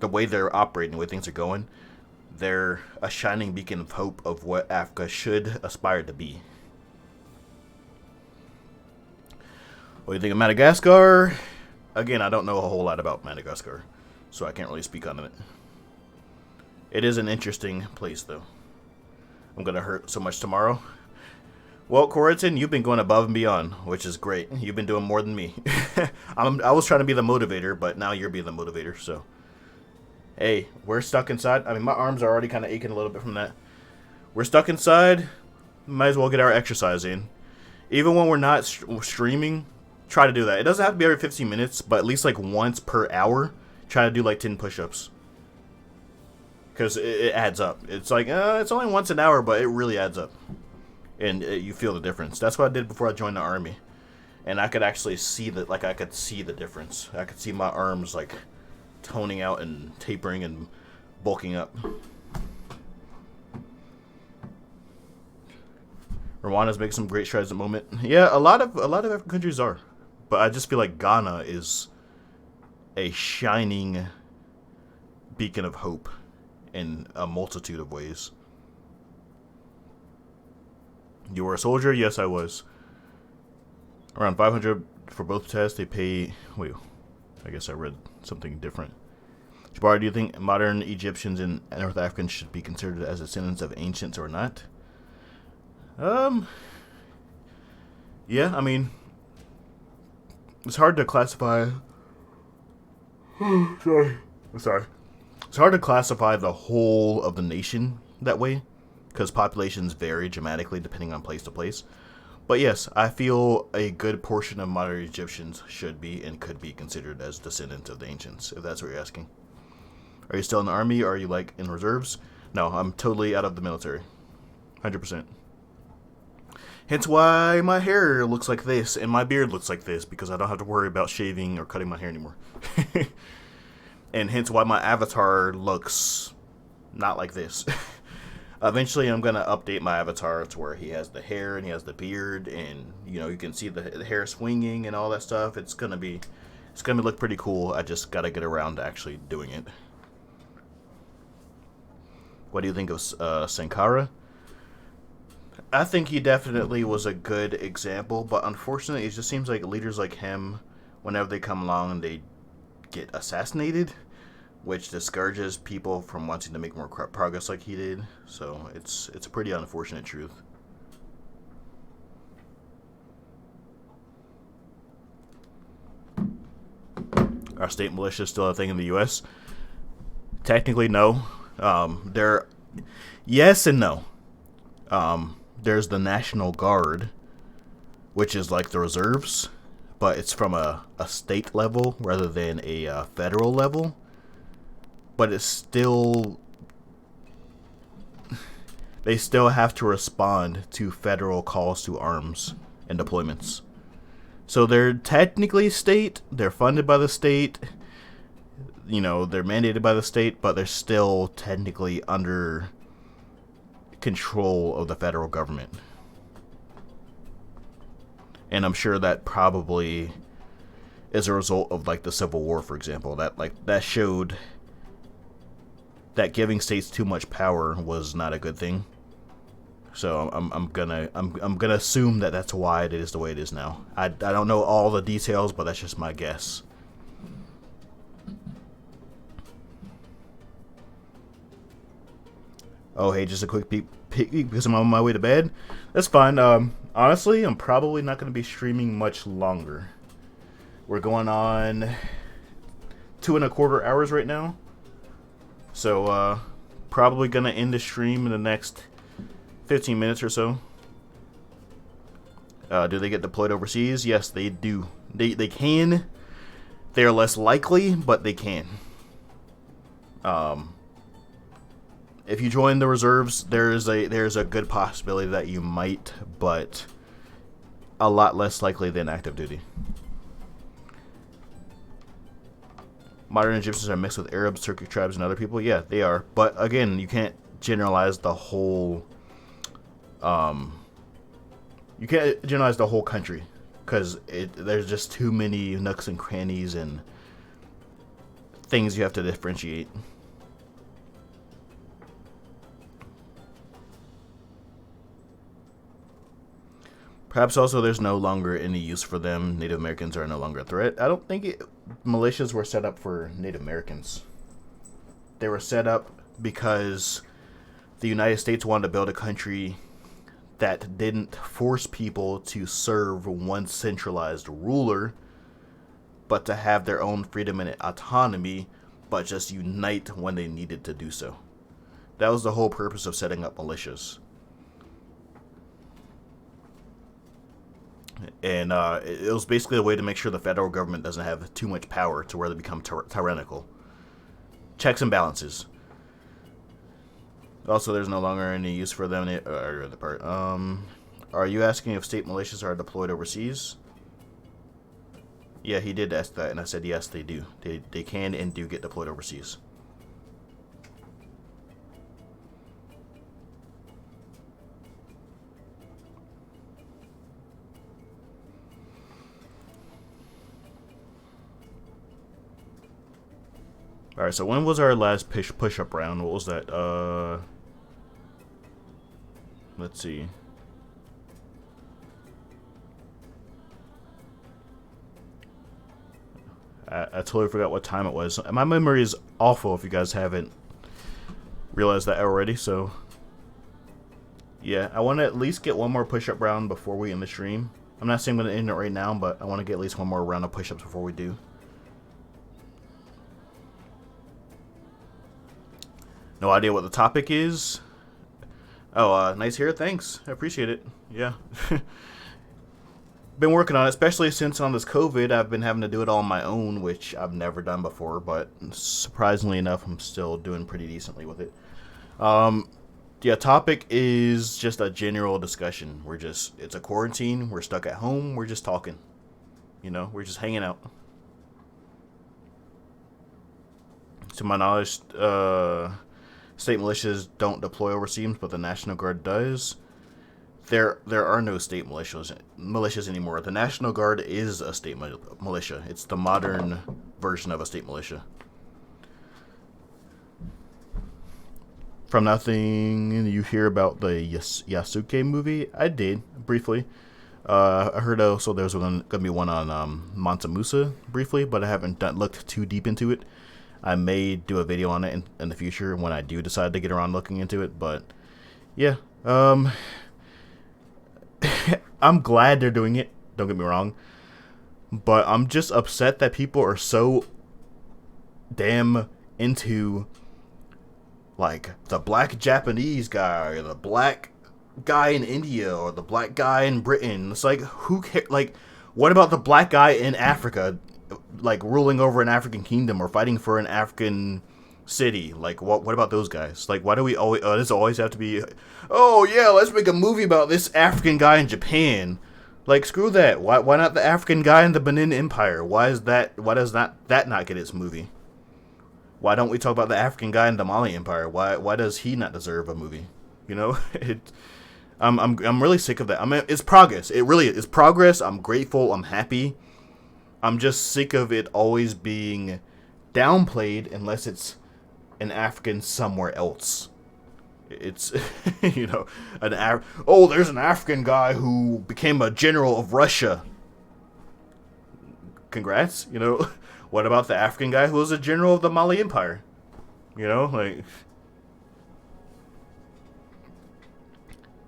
the way they're operating, the way things are going, they're a shining beacon of hope of what Africa should aspire to be. What do you think of Madagascar? Again, I don't know a whole lot about Madagascar, so I can't really speak on it. It is an interesting place, though. I'm going to hurt so much tomorrow. Well, Corrigan, you've been going above and beyond, which is great. You've been doing more than me. I was trying to be the motivator, but now you're being the motivator, so... Hey, we're stuck inside. I mean, my arms are already kind of aching a little bit from that. We're stuck inside. Might as well get our exercise in. Even when we're not streaming, try to do that. It doesn't have to be every 15 minutes, but at least like once per hour, try to do like 10 push-ups. Because it adds up. It's like, it's only once an hour, but it really adds up. And you feel the difference. That's what I did before I joined the army. And I could actually see I could see the difference. I could see my arms, like, toning out and tapering and bulking up. Rwanda's making some great strides at the moment. Yeah, a lot of African countries are, but I just feel like Ghana is a shining beacon of hope in a multitude of ways. You were a soldier? Yes, I was. Around 500 for both tests. They pay. Wait, I guess I read something different. Jabbar, do you think modern Egyptians and North Africans should be considered as descendants of ancients or not? Yeah, I mean, it's hard to classify. Sorry. It's hard to classify the whole of the nation that way, because populations vary dramatically depending on place to place. But yes, I feel a good portion of modern Egyptians should be and could be considered as descendants of the ancients, if that's what you're asking. Are you still in the army, or are you, like, in reserves? No, I'm totally out of the military. 100%. Hence why my hair looks like this, and my beard looks like this, because I don't have to worry about shaving or cutting my hair anymore. And hence why my avatar looks not like this. Eventually, I'm gonna update my avatar to where he has the hair and he has the beard, and you can see the hair swinging and all that stuff. It's gonna look pretty cool. I just gotta get around to actually doing it. What do you think of Sankara? I think he definitely was a good example, but unfortunately, it just seems like leaders like him, whenever they come along, they get assassinated, which discourages people from wanting to make more progress like he did. So it's a pretty unfortunate truth. Are state militias still a thing in the U.S.? Technically, no. They're yes and no. There's the National Guard, which is like the reserves, but it's from a state level rather than a federal level. But it's still, they still have to respond to federal calls to arms and deployments. So they're technically state, they're funded by the state, they're mandated by the state, but they're still technically under control of the federal government. And I'm sure that probably is a result of like the Civil War, for example. That showed that giving states too much power was not a good thing. So I'm gonna assume that that's why it is the way it is now. I don't know all the details, but that's just my guess. Oh, hey, just a quick peek because I'm on my way to bed. That's fine. Honestly, I'm probably not going to be streaming much longer. We're going on 2.25 hours right now. So, probably going to end the stream in the next 15 minutes or so. Do they get deployed overseas? Yes, they do. They can. They are less likely, but they can. If you join the reserves, there's a good possibility that you might, but a lot less likely than active duty. Modern Egyptians are mixed with Arabs, Turkic tribes, and other people. Yeah, they are. But again, you can't generalize the whole. You can't generalize the whole country because there's just too many nooks and crannies and things you have to differentiate. Perhaps also there's no longer any use for them. Native Americans are no longer a threat. I don't think militias were set up for Native Americans. They were set up because the United States wanted to build a country that didn't force people to serve one centralized ruler, but to have their own freedom and autonomy, but just unite when they needed to do so. That was the whole purpose of setting up militias. And it was basically a way to make sure the federal government doesn't have too much power to where they become tyrannical. Checks and balances. Also, there's no longer any use for them. Are you asking if state militias are deployed overseas? Yeah, he did ask that, and I said yes, they do. They can and do get deployed overseas. Alright, so when was our last push-up round? What was that? Let's see. I totally forgot what time it was. My memory is awful if you guys haven't realized that already, so... Yeah, I want to at least get one more push-up round before we end the stream. I'm not saying I'm going to end it right now, but I want to get at least one more round of push-ups before we do. No idea what the topic is. Oh, nice hair. Thanks. I appreciate it. Yeah. Been working on it, especially since on this COVID, I've been having to do it all on my own, which I've never done before, but surprisingly enough, I'm still doing pretty decently with it. Yeah, topic is just a general discussion. It's a quarantine. We're stuck at home. We're just talking. We're just hanging out. To my knowledge, state militias don't deploy overseas, but the National Guard does. There are no state militias anymore. The National Guard is a state militia. It's the modern version of a state militia. From nothing, you hear about the Yasuke movie? I did, briefly. I heard also there's going to be one on Mansa Musa, briefly, but I haven't looked too deep into it. I may do a video on it in the future when I do decide to get around looking into it, but yeah. I'm glad they're doing it, don't get me wrong, but I'm just upset that people are so damn into, like, the black Japanese guy, or the black guy in India, or the black guy in Britain. It's like, who cares? Like, what about the black guy in Africa, like, ruling over an African kingdom, or fighting for an African city? Like, what about those guys? Like, why do we always does it always have to be, oh yeah, let's make a movie about this African guy in Japan? Like, screw that. Why not the African guy in the Benin Empire? Why does that not get its movie? Why don't we talk about the African guy in the Mali Empire? Why does he not deserve a movie? You know, I'm really sick of that. I mean, it's progress. It really is progress. I'm grateful. I'm happy. I'm just sick of it always being downplayed unless it's an African somewhere else. It's, you know, there's an African guy who became a general of Russia. Congrats, you know. What about the African guy who was a general of the Mali Empire? You know, like,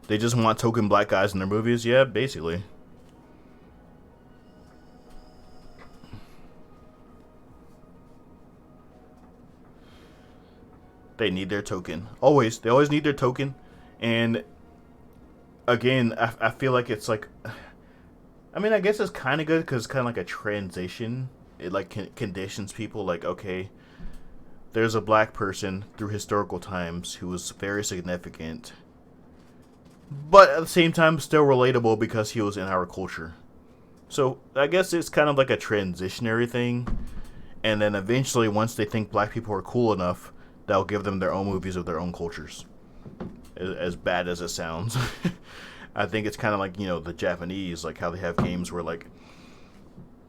they just want token black guys in their movies? Yeah, basically. They need their token. They always need their token. And again, I feel like it's like, I mean, I guess it's kind of good because it's kind of like a transition. It like conditions people, like, okay, there's a black person through historical times who was very significant, but at the same time still relatable because he was in our culture. So I guess it's kind of like a transitionary thing. And then eventually, once they think black people are cool enough, they'll give them their own movies of their own cultures. As bad as it sounds. I think it's kind of like, you know, the Japanese, like how they have games where, like,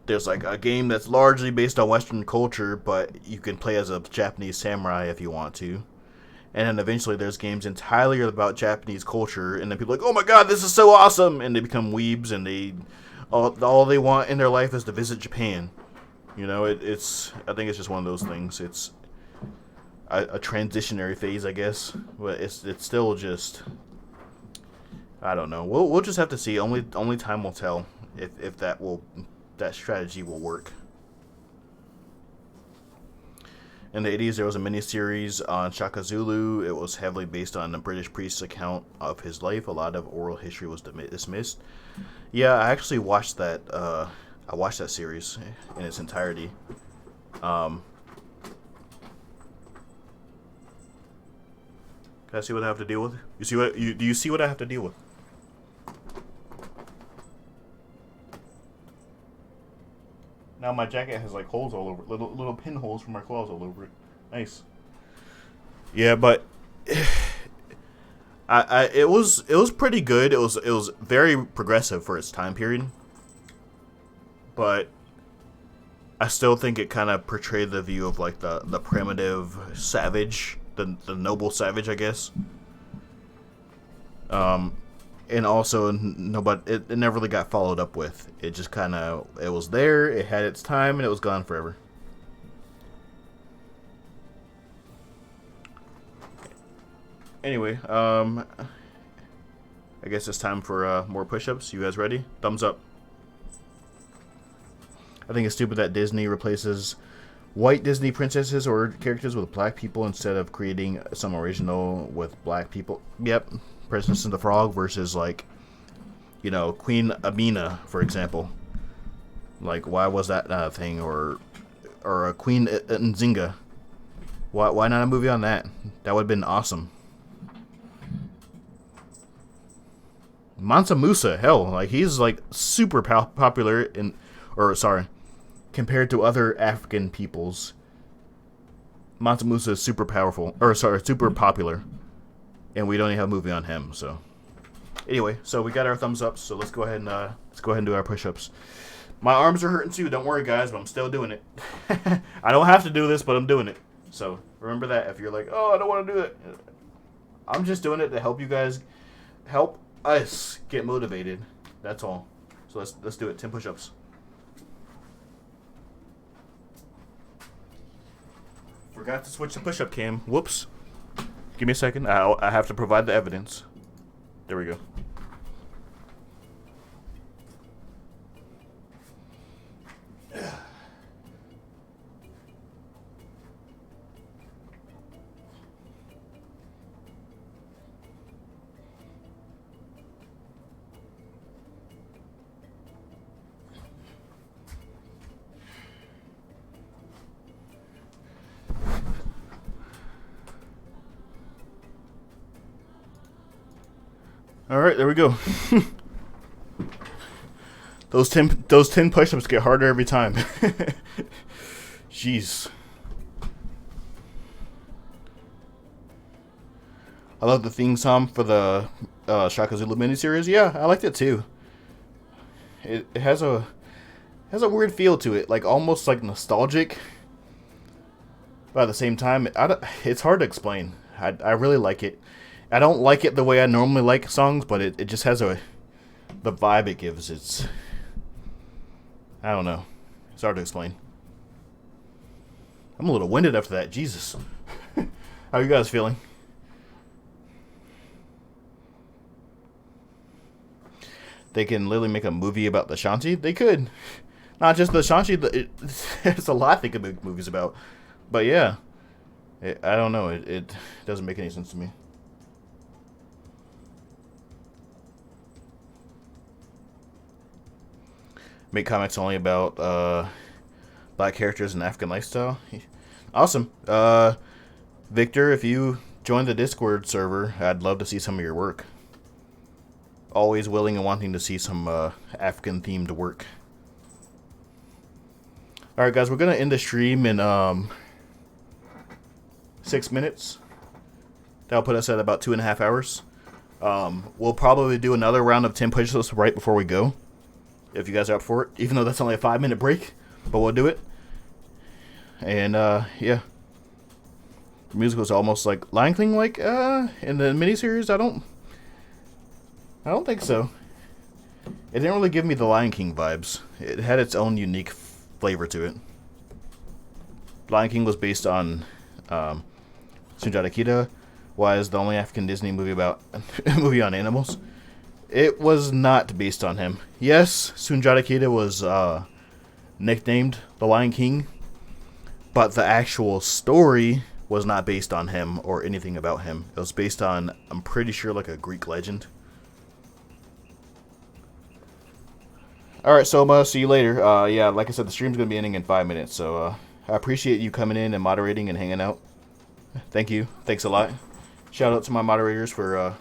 there's like a game that's largely based on Western culture, but you can play as a Japanese samurai if you want to. And then eventually there's games entirely about Japanese culture, and then people are like, oh my god, this is so awesome! And they become weebs, and all they want in their life is to visit Japan. You know, I think it's just one of those things. It's a transitionary phase, I guess, but it's still just, I don't know. We'll just have to see. Only time will tell if that strategy will work. In the 80s, there was a miniseries on Shaka Zulu. It was heavily based on the British priest's account of his life. A lot of oral history was dismissed. Yeah, I actually watched that. I watched that series in its entirety. Can I see what I have to deal with? Do you see what I have to deal with? Now my jacket has like holes all over, little pinholes from my claws all over it. Nice. Yeah, but it was pretty good. It was very progressive for its time period. But I still think it kind of portrayed the view of like the primitive savage, the noble savage, I guess. And also, it never really got followed up with. It just kind of, it was there, it had its time, and it was gone forever. Anyway, I guess it's time for more push-ups. You guys ready? Thumbs up. I think it's stupid that Disney replaces white Disney princesses or characters with black people instead of creating some original with black people. Yep. Princess and the Frog versus, like, you know, Queen Amina, for example. Like, why was that not a thing? Or a Queen Nzinga. Why not a movie on that? That would have been awesome. Mansa Musa, hell, like, he's like super popular compared to other African peoples. Mansa Musa is super powerful, or sorry, super popular, and we don't even have a movie on him. So, anyway, so we got our thumbs up. So let's go ahead and do our push-ups. My arms are hurting too. Don't worry, guys, but I'm still doing it. I don't have to do this, but I'm doing it. So remember that. If you're like, oh, I don't want to do it, I'm just doing it to help you guys, help us get motivated. That's all. So let's do it. 10 push-ups. Forgot to switch the push-up cam. Whoops. Give me a second. I have to provide the evidence. There we go. All right, there we go. Those 10 push-ups get harder every time. Jeez. I love the theme song for the Shaka Zulu miniseries. Yeah, I liked it too. It has a weird feel to it, like almost like nostalgic. But at the same time, it's hard to explain. I really like it. I don't like it the way I normally like songs, but it just has the vibe it gives. It's, I don't know. It's hard to explain. I'm a little winded after that. Jesus. How are you guys feeling? They can literally make a movie about the Shanti. They could. Not just the Shanti. There's a lot they could make movies about. But yeah. I don't know. It doesn't make any sense to me. Make comics only about black characters and African lifestyle. Awesome. Victor, if you join the Discord server, I'd love to see some of your work. Always willing and wanting to see some African themed work. Alright guys, we're going to end the stream in 6 minutes. That'll put us at about 2.5 hours. We'll probably do another round of 10 push-ups right before we go, if you guys are up for it, even though that's only a 5-minute break, but we'll do it. And yeah, the musical is almost like Lion King, like in the miniseries. I don't think so. It didn't really give me the Lion King vibes. It had its own unique flavor to it. Lion King was based on Sunjata Akita, was the only African Disney movie about movie on animals. It was not based on him. Yes, Sunjata Akita was nicknamed the Lion King, but the actual story was not based on him or anything about him. It was based on, I'm pretty sure, like a Greek legend. Alright, Soma, see you later. Yeah, like I said, the stream's going to be ending in 5 minutes, so I appreciate you coming in and moderating and hanging out. Thank you. Thanks a lot. Shout out to my moderators for...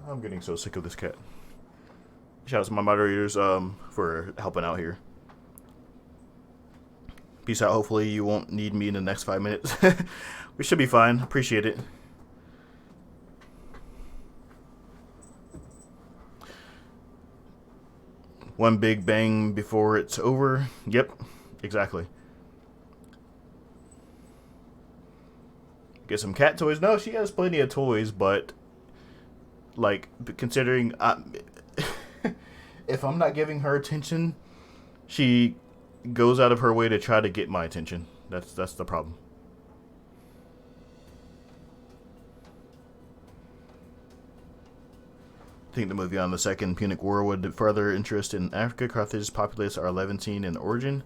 I'm getting so sick of this cat. Shout out to my moderators for helping out here. Peace out. Hopefully you won't need me in the next 5 minutes. We should be fine. Appreciate it. One big bang before it's over. Yep, exactly. Get some cat toys. No, she has plenty of toys, but like, considering if I'm not giving her attention, she goes out of her way to try to get my attention. That's the problem. I think the movie on the Second Punic War would further interest in Africa. Carthage's populace are Levantine in origin.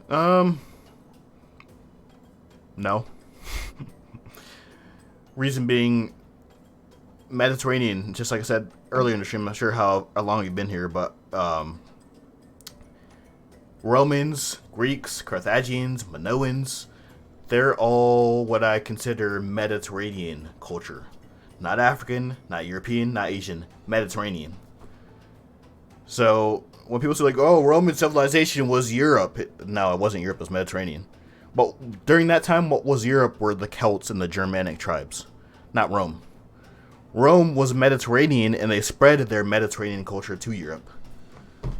No. Reason being, Mediterranean, just like I said earlier in the stream, I'm not sure how long you've been here, but Romans, Greeks, Carthaginians, Minoans, they're all what I consider Mediterranean culture. Not African, not European, not Asian, Mediterranean. So when people say like, oh, Roman civilization was Europe, no, it wasn't Europe, it was Mediterranean. But during that time, what was Europe were the Celts and the Germanic tribes, not Rome. Rome was Mediterranean, and they spread their Mediterranean culture to Europe.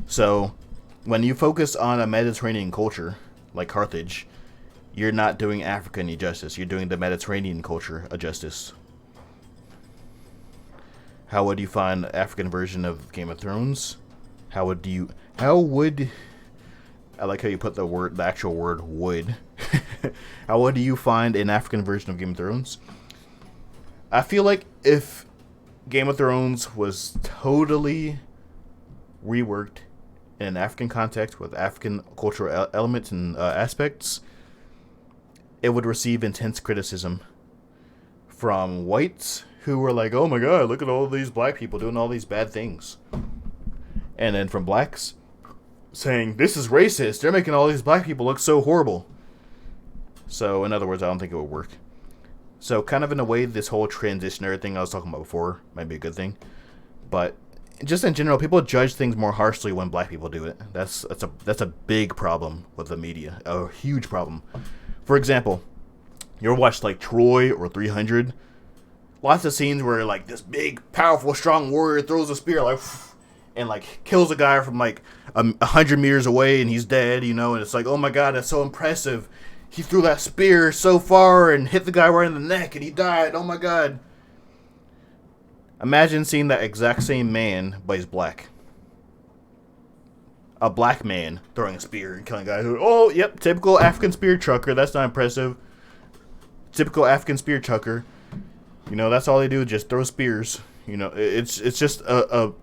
So, when you focus on a Mediterranean culture, like Carthage, you're not doing Africa any justice. You're doing the Mediterranean culture a justice. How would you find the African version of Game of Thrones? I like how you put the actual word would. How would you find an African version of Game of Thrones? I feel like if Game of Thrones was totally reworked in an African context with African cultural elements and aspects, it would receive intense criticism from whites who were like, oh my god, look at all these black people doing all these bad things. And then from blacks saying, this is racist, they're making all these black people look so horrible. So, in other words, I don't think it would work. So, kind of in a way, this whole transitionary thing I was talking about before might be a good thing. But, just in general, people judge things more harshly when black people do it. That's a big problem with the media. A huge problem. For example, you ever watched, like, Troy or 300? Lots of scenes where, like, this big, powerful, strong warrior throws a spear, like, and, like, kills a guy from, like, 100 meters away, and he's dead, you know, and it's like, oh my god, that's so impressive. He threw that spear so far and hit the guy right in the neck, and he died, oh my god. Imagine seeing that exact same man, but he's black. A black man throwing a spear and killing a guy who, oh, yep, typical African spear chucker, that's not impressive. Typical African spear chucker. You know, that's all they do, just throw spears. You know, it's just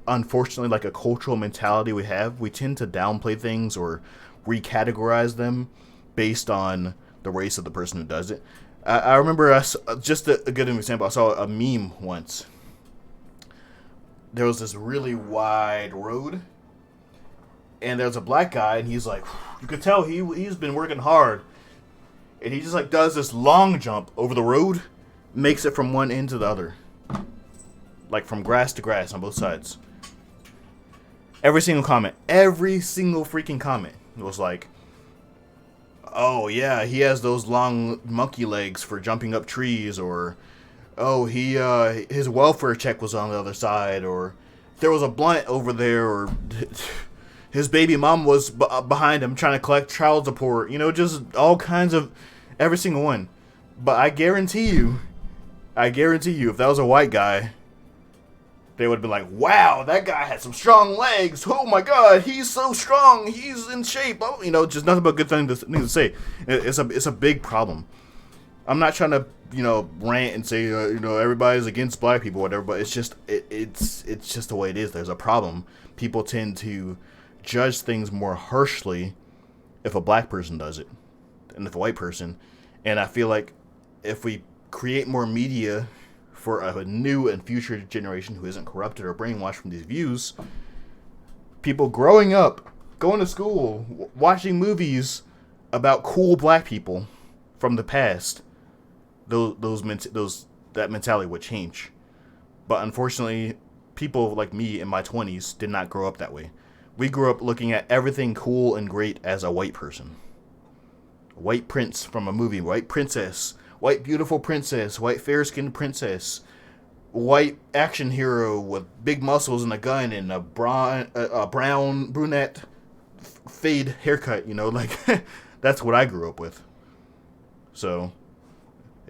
unfortunately like a cultural mentality we have. We tend to downplay things or recategorize them based on the race of the person who does it. I remember just a good example. I saw a meme once. There was this really wide road, and there was a black guy, and he's like, you could tell he's been working hard, and he just like does this long jump over the road, makes it from one end to the other. Like from grass to grass on both sides. Every single freaking comment was like, oh yeah, he has those long monkey legs for jumping up trees, or oh, his welfare check was on the other side, or there was a blunt over there, or his baby mom was behind him trying to collect child support. You know, just all kinds of, every single one. But I guarantee you, if that was a white guy, they would have been like, wow, that guy had some strong legs. Oh my god, he's so strong. He's in shape. Oh, you know, just nothing but good things to say. It's a big problem. I'm not trying to, you know, rant and say, you know, everybody's against black people or whatever, but it's just the way it is. There's a problem. People tend to judge things more harshly if a black person does it than if a white person. And I feel like if we create more media for a new and future generation who isn't corrupted or brainwashed from these views, people growing up, going to school, watching movies about cool black people from the past, that mentality would change. But unfortunately, people like me in my 20s did not grow up that way. We grew up looking at everything cool and great as a white person. White prince from a movie, white princess, white beautiful princess, white fair-skinned princess, white action hero with big muscles and a gun and a brown brunette fade haircut, you know, like that's what I grew up with. So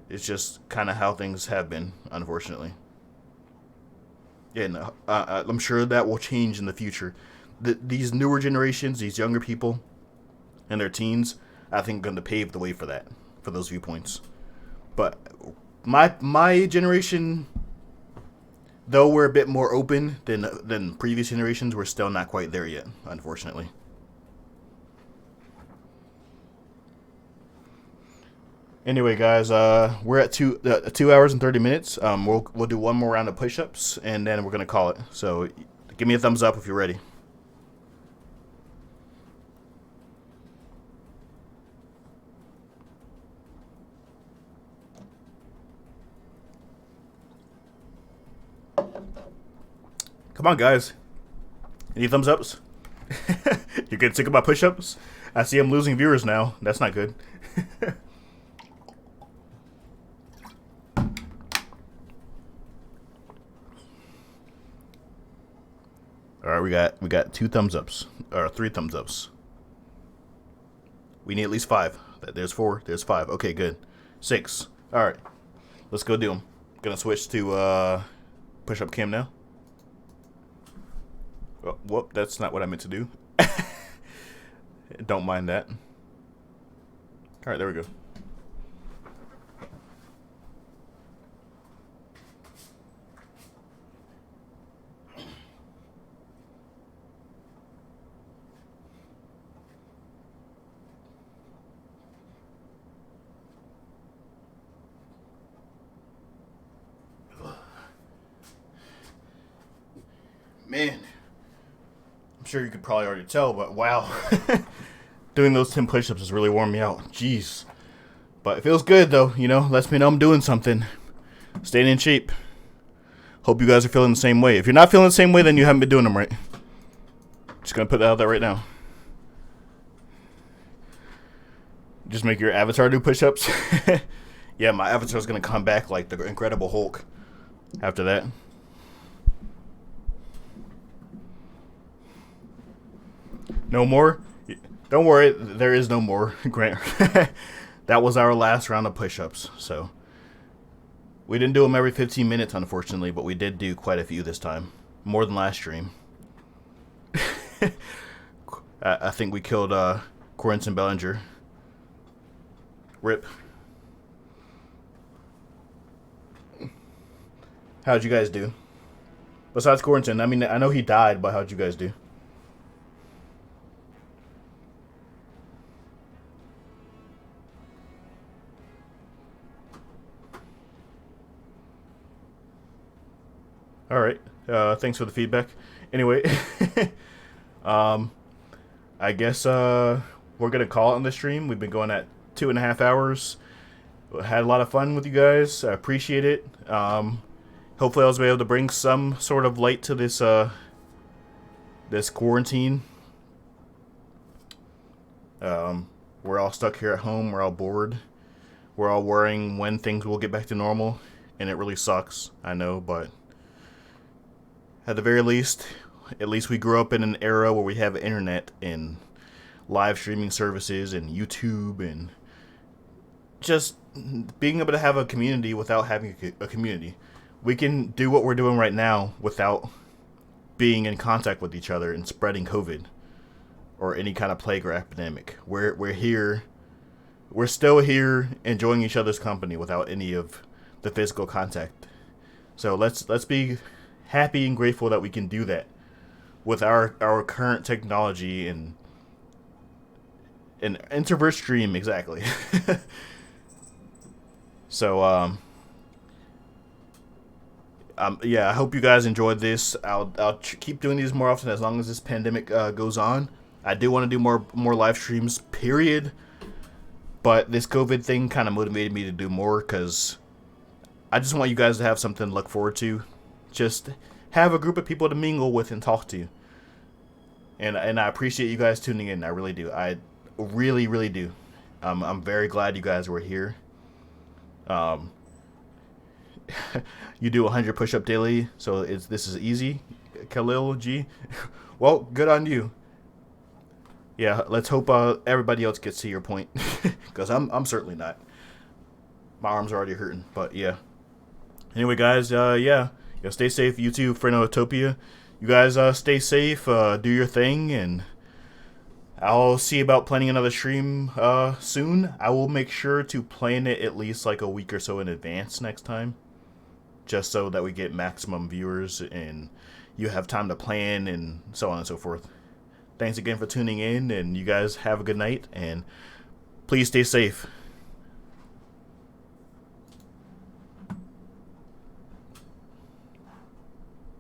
it's just kind of how things have been, unfortunately. And I'm sure that will change in the future. These newer generations, these younger people and their teens, I think are going to pave the way for that, for those viewpoints. But my generation, though we're a bit more open than previous generations, we're still not quite there yet, unfortunately. Anyway, guys, we're at 2 hours and 30 minutes. We'll do one more round of push-ups, and then we're gonna call it. So, give me a thumbs up if you're ready. Come on, guys. Any thumbs ups? You're getting sick of my push-ups? I see I'm losing viewers now. That's not good. All right, we got 2 thumbs ups or 3 thumbs ups. We need at least 5. There's 4. There's 5. Okay, good. 6. All right, let's go do them. Gonna switch to push up cam now. Oh, whoop, that's not what I meant to do. Don't mind that. All right, there we go. Man, I'm sure you could probably already tell, but wow. Doing those 10 push-ups has really worn me out. Jeez. But it feels good, though. You know, lets me know I'm doing something. Staying in shape. Hope you guys are feeling the same way. If you're not feeling the same way, then you haven't been doing them right. Just going to put that out there right now. Just make your avatar do push-ups. Yeah, my avatar's going to come back like the Incredible Hulk after that. No more? Don't worry, there is no more, Grant. That was our last round of push-ups, so. We didn't do them every 15 minutes, unfortunately, but we did do quite a few this time. More than last stream. I think we killed Quarentin Bellinger. RIP. How'd you guys do? Besides Quarentin, I mean, I know he died, but how'd you guys do? All right. Thanks for the feedback. Anyway, I guess we're gonna call it on the stream. We've been going at 2.5 hours. Had a lot of fun with you guys. I appreciate it. Hopefully, I was able to bring some sort of light to this this quarantine. We're all stuck here at home. We're all bored. We're all worrying when things will get back to normal, and it really sucks. I know, but. At the very least, at least we grew up in an era where we have internet and live streaming services and YouTube and just being able to have a community without having a community. We can do what we're doing right now without being in contact with each other and spreading COVID or any kind of plague or epidemic. We're here. We're still here enjoying each other's company without any of the physical contact. So let's be happy and grateful that we can do that with our current technology and an introvert stream, exactly. So yeah, I hope you guys enjoyed this. I'll keep doing these more often as long as this pandemic goes on. I do want to do more live streams, period. But this COVID thing kind of motivated me to do more because I just want you guys to have something to look forward to. Just have a group of people to mingle with and talk to. And I appreciate you guys tuning in. I really do. I really, really do. I'm very glad you guys were here. You do 100 push-up daily, so this is easy. Khalil G. Well, good on you. Yeah, let's hope everybody else gets to your point, because I'm certainly not. My arms are already hurting, but yeah. Anyway, guys, yeah, stay safe. You too, Frenotopia. You guys stay safe, do your thing, and I'll see about planning another stream soon. I will make sure to plan it at least like a week or so in advance next time, just so that we get maximum viewers and you have time to plan and so on and so forth. Thanks again for tuning in, and you guys have a good night, and please stay safe.